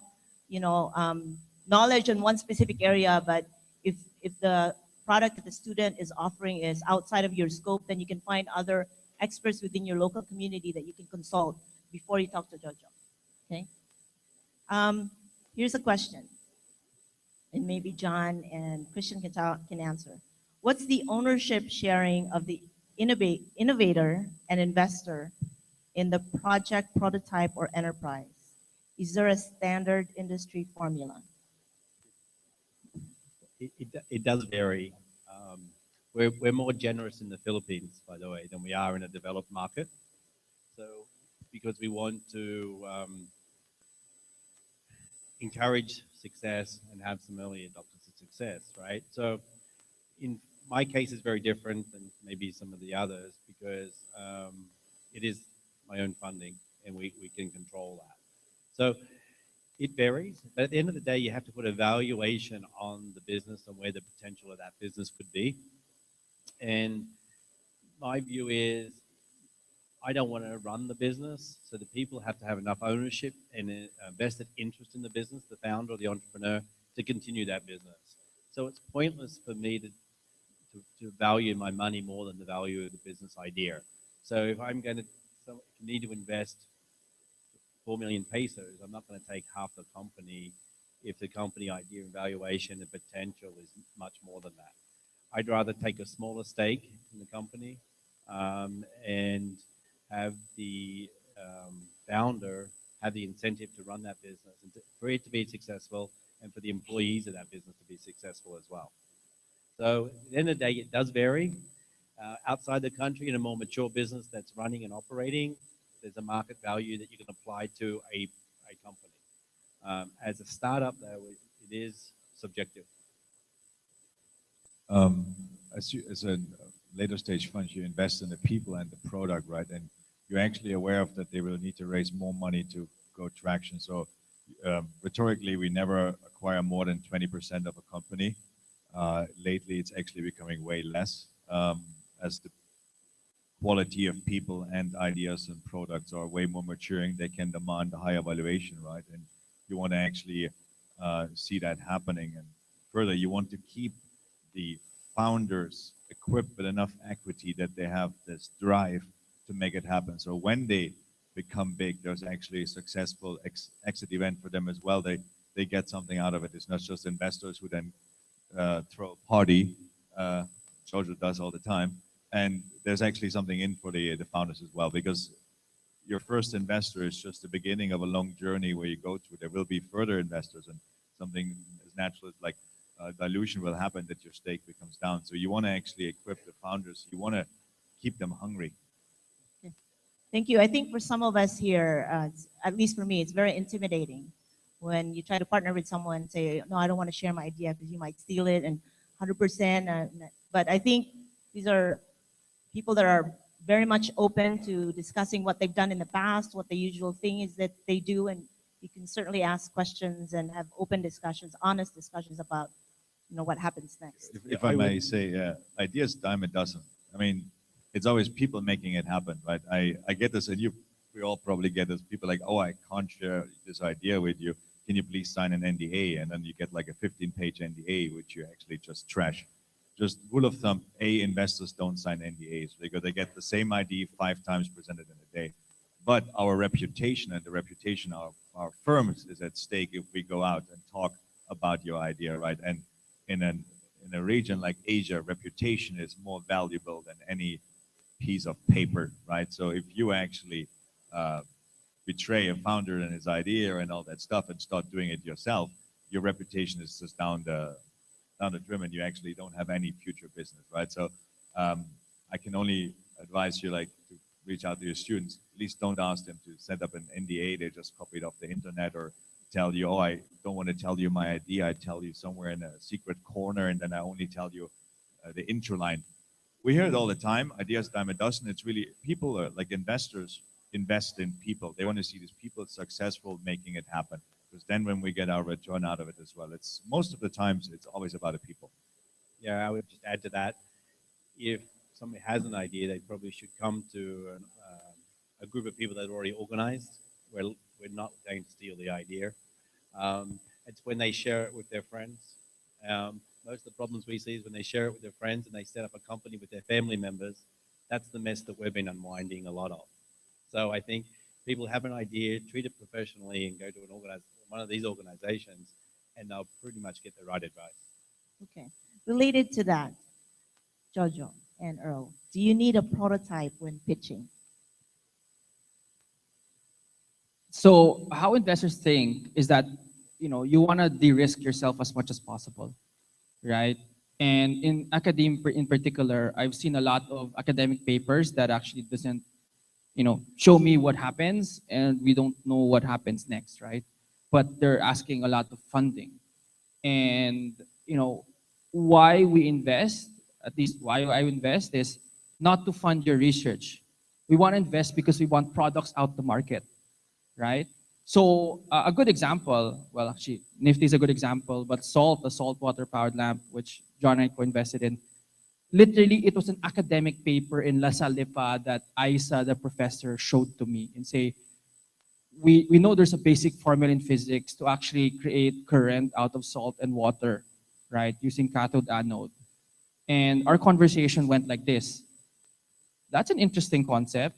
knowledge in one specific area, but if the product that the student is offering is outside of your scope, then you can find other experts within your local community that you can consult before you talk to Jojo. Okay? Here's a question, and maybe John and Christian can answer. What's the ownership sharing of the innovator and investor in the project, prototype, or enterprise? Is there a standard industry formula? It does vary. We're more generous in the Philippines, by the way, than we are in a developed market. So, because we want to encourage success and have some early adopters of success, right? So, in my case, it's very different than maybe some of the others because it is my own funding and we can control that. So, it varies, but at the end of the day, you have to put a valuation on the business and where the potential of that business could be. And my view is I don't want to run the business, so the people have to have enough ownership and vested interest in the business, the founder or the entrepreneur, to continue that business. So it's pointless for me to value my money more than the value of the business idea. So if I'm going to need to invest 4 million pesos, I'm not going to take half the company if the company idea and valuation and potential is much more than that. I'd rather take a smaller stake in the company and have the founder have the incentive to run that business and for it to be successful and for the employees of that business to be successful as well. So at the end of the day, it does vary. Outside the country, in a more mature business that's running and operating, there's a market value that you can apply to a company. As a startup, though, it is subjective. As a later stage fund, you invest in the people and the product, right? And you're actually aware of that they will need to raise more money to go traction. So rhetorically, we never acquire more than 20% of a company. Lately, it's actually becoming way less as the quality of people and ideas and products are way more maturing. They can demand a higher valuation, right? And you want to actually see that happening. And further, you want to keep the founders equipped with enough equity that they have this drive to make it happen. So when they become big, there's actually a successful exit event for them as well. They get something out of it. It's not just investors who then throw a party. Jojo does all the time. And there's actually something in for the founders as well, because your first investor is just the beginning of a long journey where you go through. There will be further investors, and something as natural as like dilution will happen that your stake becomes down. So you want to actually equip the founders. You want to keep them hungry. Thank you. I think for some of us here, at least for me, it's very intimidating when you try to partner with someone and say, no, I don't want to share my idea because you might steal it and 100%. But I think these are people that are very much open to discussing what they've done in the past, what the usual thing is that they do, and you can certainly ask questions and have open discussions, honest discussions about, what happens next. If I may say, ideas dime a dozen. I mean, it's always people making it happen, right? I get this, and we all probably get this. People like, oh, I can't share this idea with you. Can you please sign an NDA? And then you get like a 15-page NDA, which you actually just trash. Just rule of thumb, investors don't sign NDAs because they get the same idea 5 times presented in a day. But our reputation and the reputation of our firms is at stake if we go out and talk about your idea, right? And in a region like Asia, reputation is more valuable than any piece of paper, right? So if you actually betray a founder and his idea and all that stuff and start doing it yourself, your reputation is just down the trim, and you actually don't have any future business, right? So I can only advise you to reach out to your students. At least don't ask them to set up an NDA. They just copy it off the internet or tell you, oh, I don't want to tell you my idea. I tell you somewhere in a secret corner, and then I only tell you the intro line. We hear it all the time. Ideas dime a dozen. It's really people are like investors invest in people. They want to see these people successful making it happen. Because then when we get our return out of it as well, it's most of the times it's always about the people. Yeah, I would just add to that. If somebody has an idea, they probably should come to a group of people that are already organized. We're not going to steal the idea. It's when they share it with their friends. Most of the problems we see is when they share it with their friends and they set up a company with their family members. That's the mess that we've been unwinding a lot of. So I think people have an idea, treat it professionally, and go to one of these organizations, and they'll pretty much get the right advice. Okay. Related to that, Jojo and Earl, do you need a prototype when pitching? So how investors think is that, you want to de-risk yourself as much as possible, right? And in academia in particular, I've seen a lot of academic papers that actually doesn't, show me what happens, and we don't know what happens next, right? But they're asking a lot of funding. And, why we invest, at least why I invest, is not to fund your research. We want to invest because we want products out the market, right? So a good example, well, actually, Nifty is a good example, but the saltwater powered lamp, which John and I co-invested in, literally, it was an academic paper in La Salle that Isa, the professor, showed to me and say, we know there's a basic formula in physics to actually create current out of salt and water, right, using cathode anode. And our conversation went like this. That's an interesting concept.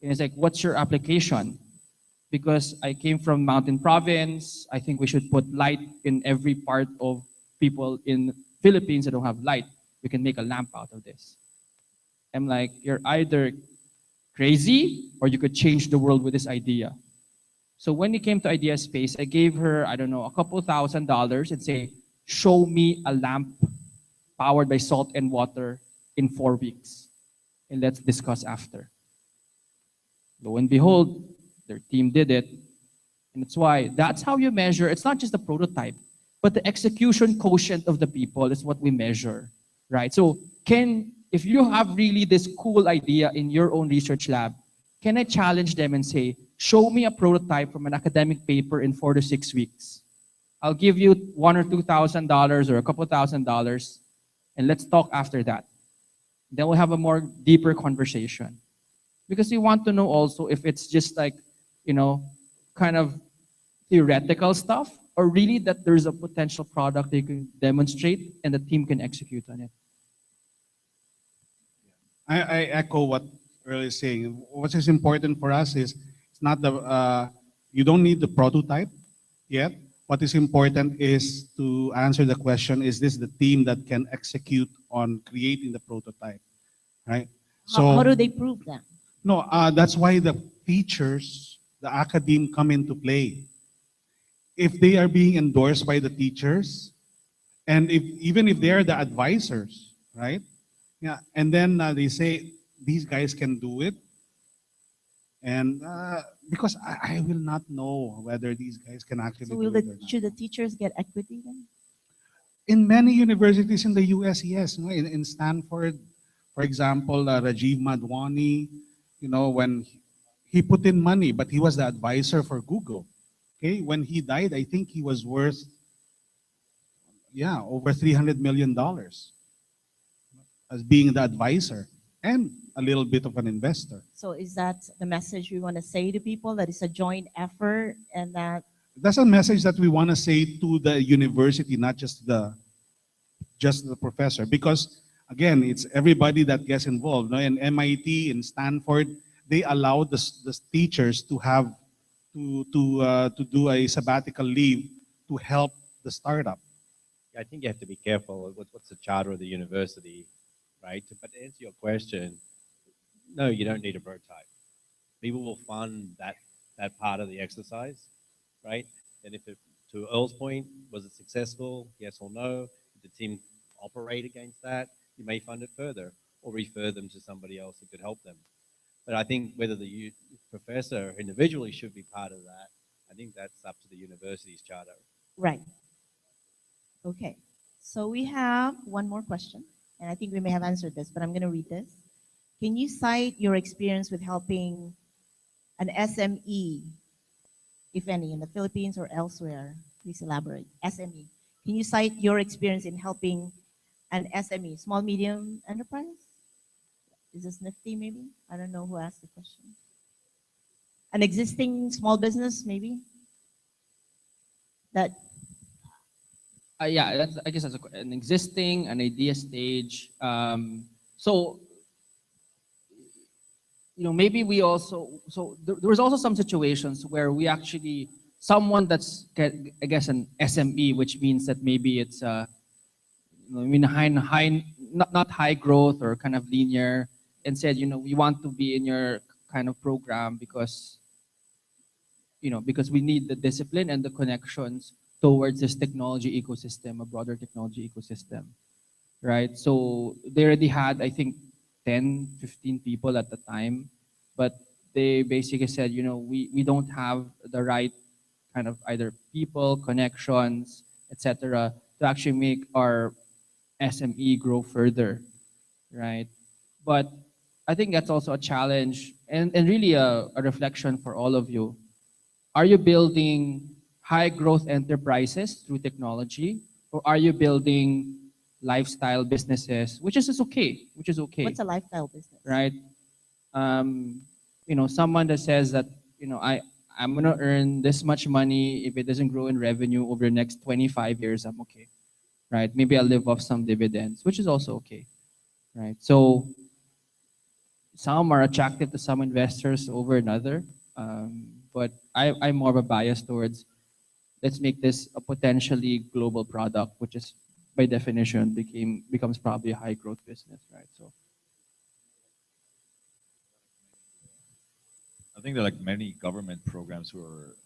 And it's like, what's your application? Because I came from mountain province, I think we should put light in every part of people in Philippines that don't have light. We can make a lamp out of this. I'm like, you're either crazy or you could change the world with this idea. So when it came to Idea Space, I gave her, I don't know, a couple $1,000 and say, show me a lamp powered by salt and water in 4 weeks. And let's discuss after. Lo and behold, their team did it. And that's how you measure. It's not just the prototype, but the execution quotient of the people is what we measure, right? So if you have really this cool idea in your own research lab, can I challenge them and say, show me a prototype from an academic paper in 4 to 6 weeks. I'll give you $1,000 or $2,000 or a couple $1,000, and let's talk after that. Then we'll have a more deeper conversation. Because we want to know also if it's just like, kind of theoretical stuff, or really that there's a potential product they can demonstrate and the team can execute on it. I echo what Earl is saying. What is important for us is it's not you don't need the prototype yet. What is important is to answer the question, is this the team that can execute on creating the prototype, right? How do they prove that? No, that's why the teachers, the academe come into play. If they are being endorsed by the teachers, and even if they are the advisors, right? Yeah, and then they say, these guys can do it. And because I will not know whether these guys can actually do it or not. Should the teachers get equity then? In many universities in the US, yes. In Stanford, for example, Rajiv Madhwani, when he put in money, but he was the advisor for Google. Okay, when he died, I think he was worth, over $300 million as being the advisor and a little bit of an investor. So is that the message we want to say to people, that it's a joint effort and that? That's a message that we want to say to the university, not just the professor, because again, it's everybody that gets involved. In MIT, in Stanford, they allow the teachers to have to do a sabbatical leave to help the startup. I think you have to be careful. What's the charter of the university, right? But to answer your question, no, you don't need a prototype. People will fund that part of the exercise, right? And to Earl's point, was it successful? Yes or no? Did the team operate against that? You may fund it further or refer them to somebody else who could help them. But I think whether the professor individually should be part of that, I think that's up to the university's charter. Right. Okay. So we have one more question, and I think we may have answered this, but I'm going to read this. Can you cite your experience with helping an SME, if any, in the Philippines or elsewhere? Please elaborate. SME. Can you cite your experience in helping an SME, small, medium enterprise? Is this Nifty maybe? I don't know who asked the question. An existing small business maybe? That. Yeah, I guess that's an existing, an idea stage. Maybe we also, there was also some situations where we actually, someone that's, I guess, an SME, which means that maybe it's, not high growth or kind of linear, and said, we want to be in your kind of program because we need the discipline and the connections towards this technology ecosystem, a broader technology ecosystem, right? So they already had, I think, 10, 15 people at the time, but they basically said, we don't have the right kind of either people, connections, etc., to actually make our SME grow further, right? But I think that's also a challenge and really a reflection for all of you. Are you building high growth enterprises through technology, or are you building lifestyle businesses, which is okay, which is okay. What's a lifestyle business? Right? Someone that says that, I'm gonna earn this much money. If it doesn't grow in revenue over the next 25 years, I'm okay. Right? Maybe I'll live off some dividends, which is also okay. Right? So some are attractive to some investors over another. But I'm more of a bias towards, let's make this a potentially global product, which is by definition becomes probably a high growth business, right? So I think there are like many government programs who are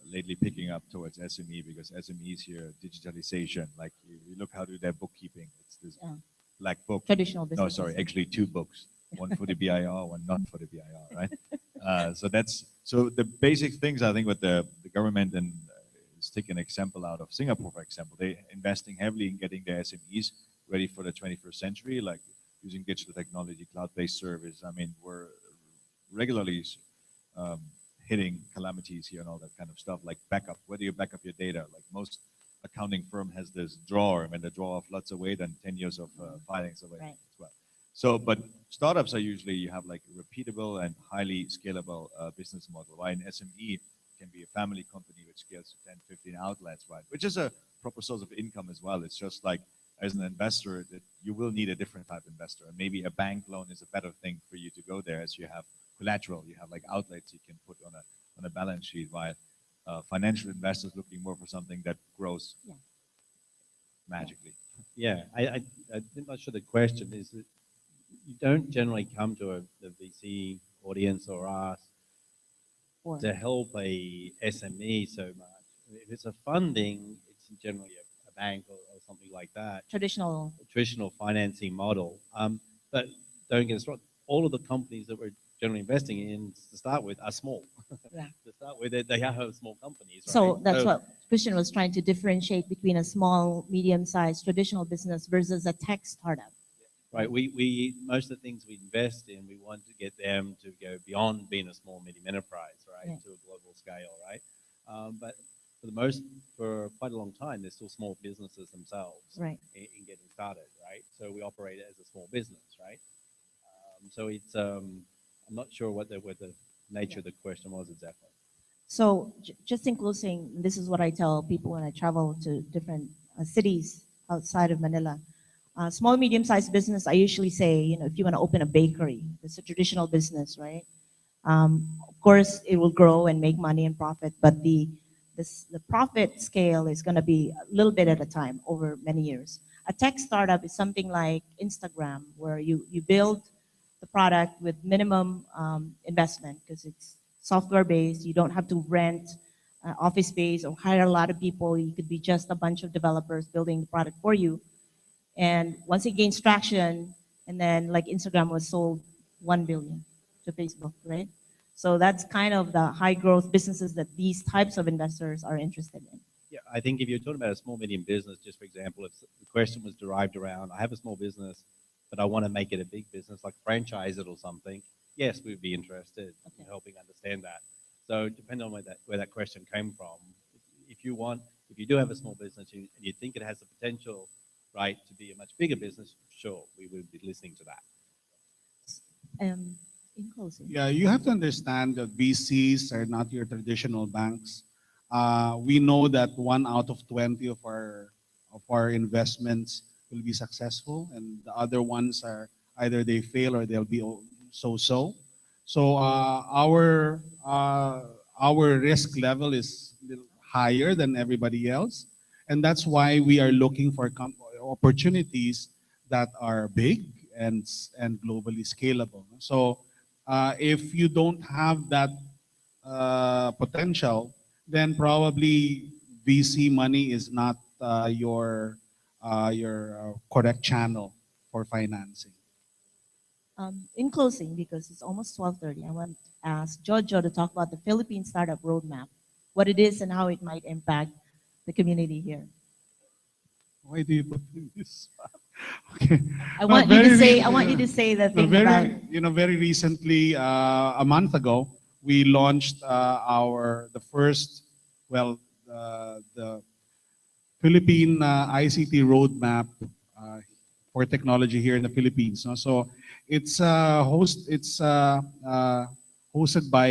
lately picking up towards SME because SMEs here, digitalization, like you look how to do their bookkeeping. It's this black book. Traditional No, businesses. sorry, actually two books, one for the BIR, one not for the BIR, right? So the basic things I think what the government and let's take an example out of Singapore, for example, they're investing heavily in getting their SMEs ready for the 21st century, like using digital technology, cloud-based service. I mean, we're regularly hitting calamities here and all that kind of stuff, like backup. Where do you back up your data? Like most accounting firm has this drawer, and when the drawer floods away, then 10 years of filings away as well. So, but startups are usually, you have like a repeatable and highly scalable business model. Why an SME can be a family company which scales to 10, 15 outlets, right? Which is a proper source of income as well. It's just like, as an investor, that you will need a different type of investor. And maybe a bank loan is a better thing for you to go there, as you have collateral, you have like outlets you can put on a balance sheet, while financial investors looking more for something that grows magically. Yeah, I'm not sure the question is that you don't generally come to the VC audience or ask to help a SME so much. If it's a funding, it's generally a bank or something like that. Traditional Financing model. But don't get us wrong, all of the companies that we're generally investing in to start with are small. Yeah. To start with, they are small companies. Right? So that's what Christian was trying to differentiate between a small, medium-sized traditional business versus a tech startup. Right. We most of the things we invest in, we want to get them to go beyond being a small, medium enterprise, right, to a global scale, right? But for quite a long time, they're still small businesses themselves, right, in getting started, right? So we operate as a small business, right? So it's I'm not sure what the nature of the question was exactly. So just in closing, this is what I tell people when I travel to different cities outside of Manila. Small, medium-sized business, I usually say, if you want to open a bakery, it's a traditional business, right? Of course, it will grow and make money and profit, but the profit scale is going to be a little bit at a time over many years. A tech startup is something like Instagram, where you build the product with minimum investment because it's software-based. You don't have to rent office space or hire a lot of people. You could be just a bunch of developers building the product for you. And once it gains traction, and then like Instagram was sold 1 billion to Facebook, right? So that's kind of the high growth businesses that these types of investors are interested in. Yeah, I think if you're talking about a small, medium business, just for example, if the question was derived around, I have a small business, but I want to make it a big business, like franchise it or something, yes, we'd be interested in helping understand that. So depending on where that question came from, if you do have a small business and you think it has the potential, right, to be a much bigger business, sure, we would be listening to that. In closing. Yeah, you have to understand that VCs are not your traditional banks. We know that 1 out of 20 of our investments will be successful, and the other ones are either they fail or they'll be so-so. So our risk level is a little higher than everybody else, and that's why we are looking for opportunities that are big and globally scalable. So if you don't have that potential, then probably VC money is not your correct channel for financing. In closing, because it's almost 12:30, I want to ask Jojo to talk about the Philippine Startup Roadmap, what it is and how it might impact the community here. Why do you put this? Okay. I want you to say the thing about. Very recently, a month ago, we launched the Philippine ICT Roadmap for technology here in the Philippines. No? So it's hosted by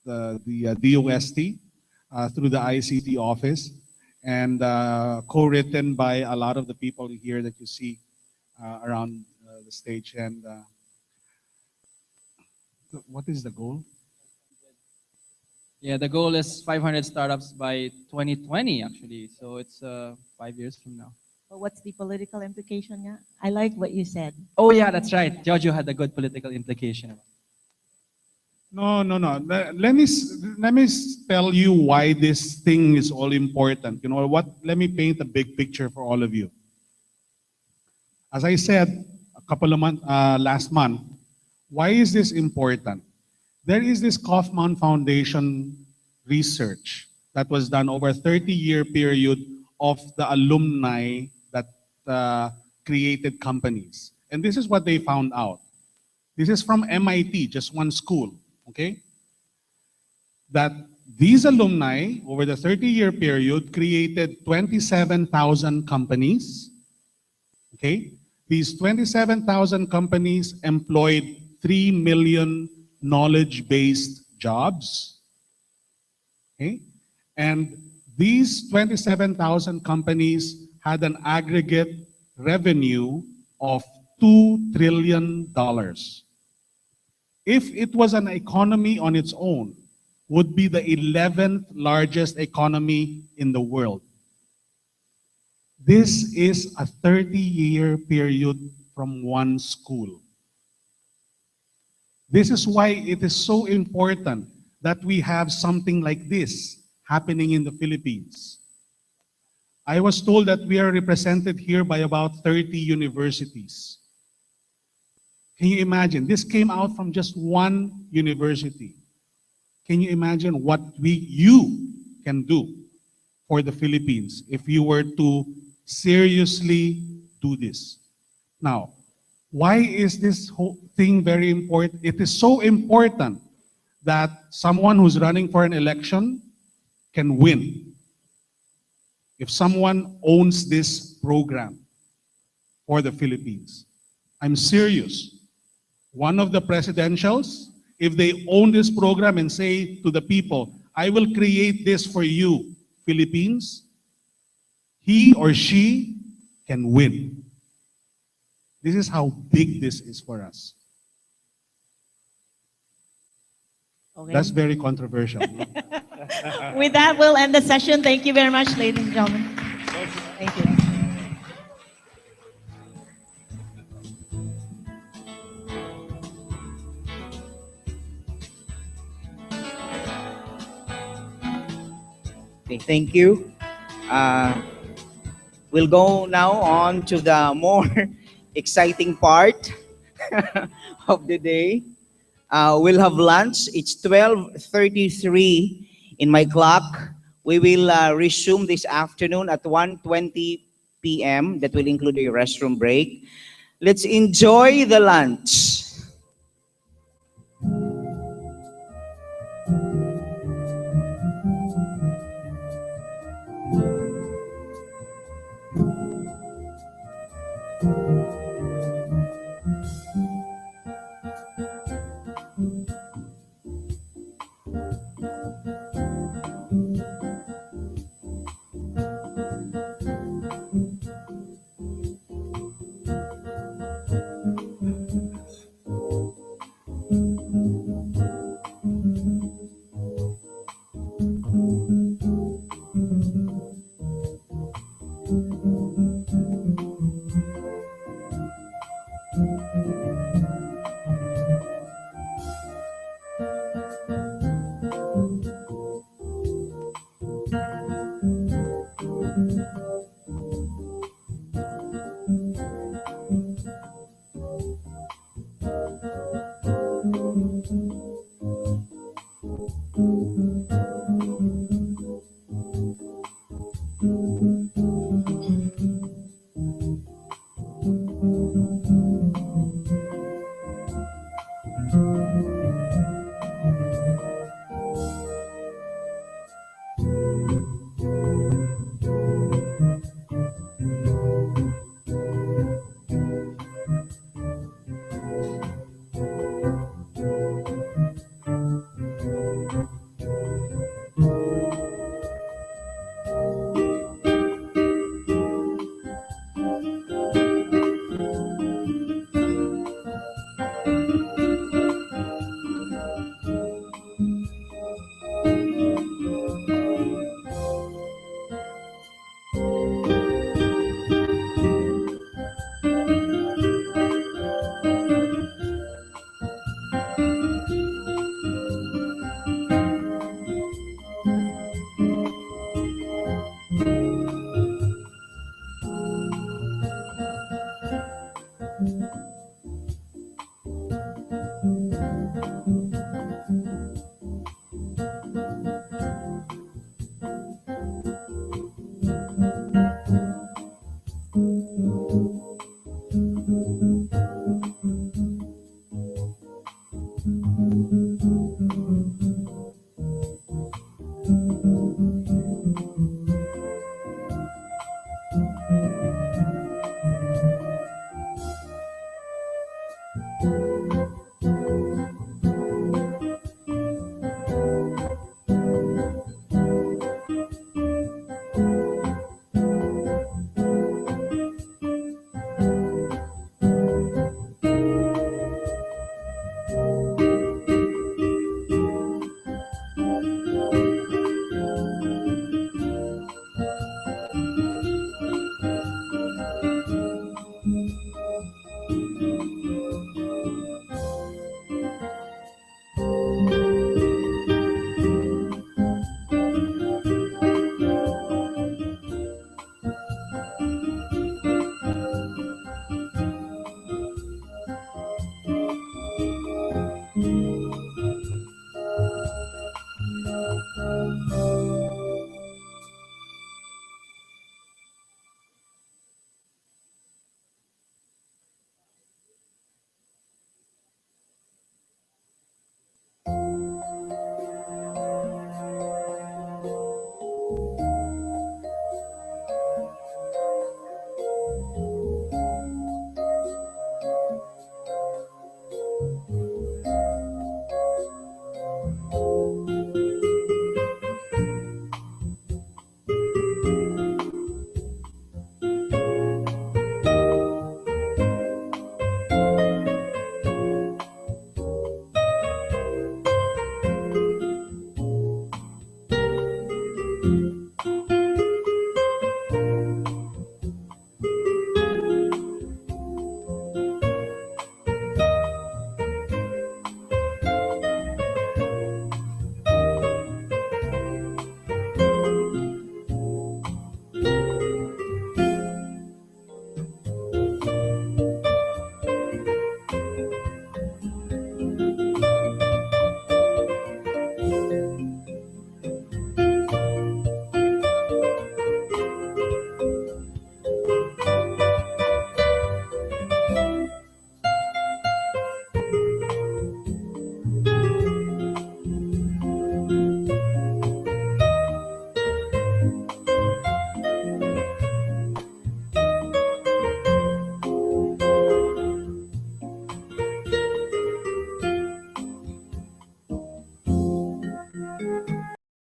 the DOST through the ICT office, and co-written by a lot of the people here that you see around the stage. And what is the goal? Yeah, the goal is 500 startups by 2020, actually. So it's 5 years from now. But what's the political implication? Yeah, I like what you said. Oh yeah, that's right. Jojo had a good political implication. No. Let me tell you why this thing is all important. You know what? Let me paint a big picture for all of you. As I said a couple of last month, why is this important? There is this Kaufman Foundation research that was done over a 30-year period of the alumni that created companies. And this is what they found out. This is from MIT, just one school, okay? That these alumni, over the 30-year period, created 27,000 companies, okay? These 27,000 companies employed 3 million knowledge-based jobs, okay? And these 27,000 companies had an aggregate revenue of $2 trillion. If it was an economy on its own, would be the 11th largest economy in the world. This is a 30-year period from one school. This is why it is so important that we have something like this happening in the Philippines. I was told that we are represented here by about 30 universities. Can you imagine? This came out from just one university. Can you imagine what you can do for the Philippines if you were to seriously do this? Now, why is this whole thing very important? It is so important that someone who's running for an election can win if someone owns this program for the Philippines. I'm serious. One of the presidentials, if they own this program and say to the people, I will create this for you, Philippines, he or she can win. This is how big this is for us. Okay. That's very controversial. No? With that, we'll end the session. Thank you very much, ladies and gentlemen. Thank you. Okay, thank you. We'll go now on to the more exciting part of the day. We'll have lunch. It's 12:33 in my clock. We will resume this afternoon at 1:20 p.m. That will include a restroom break. Let's enjoy the lunch.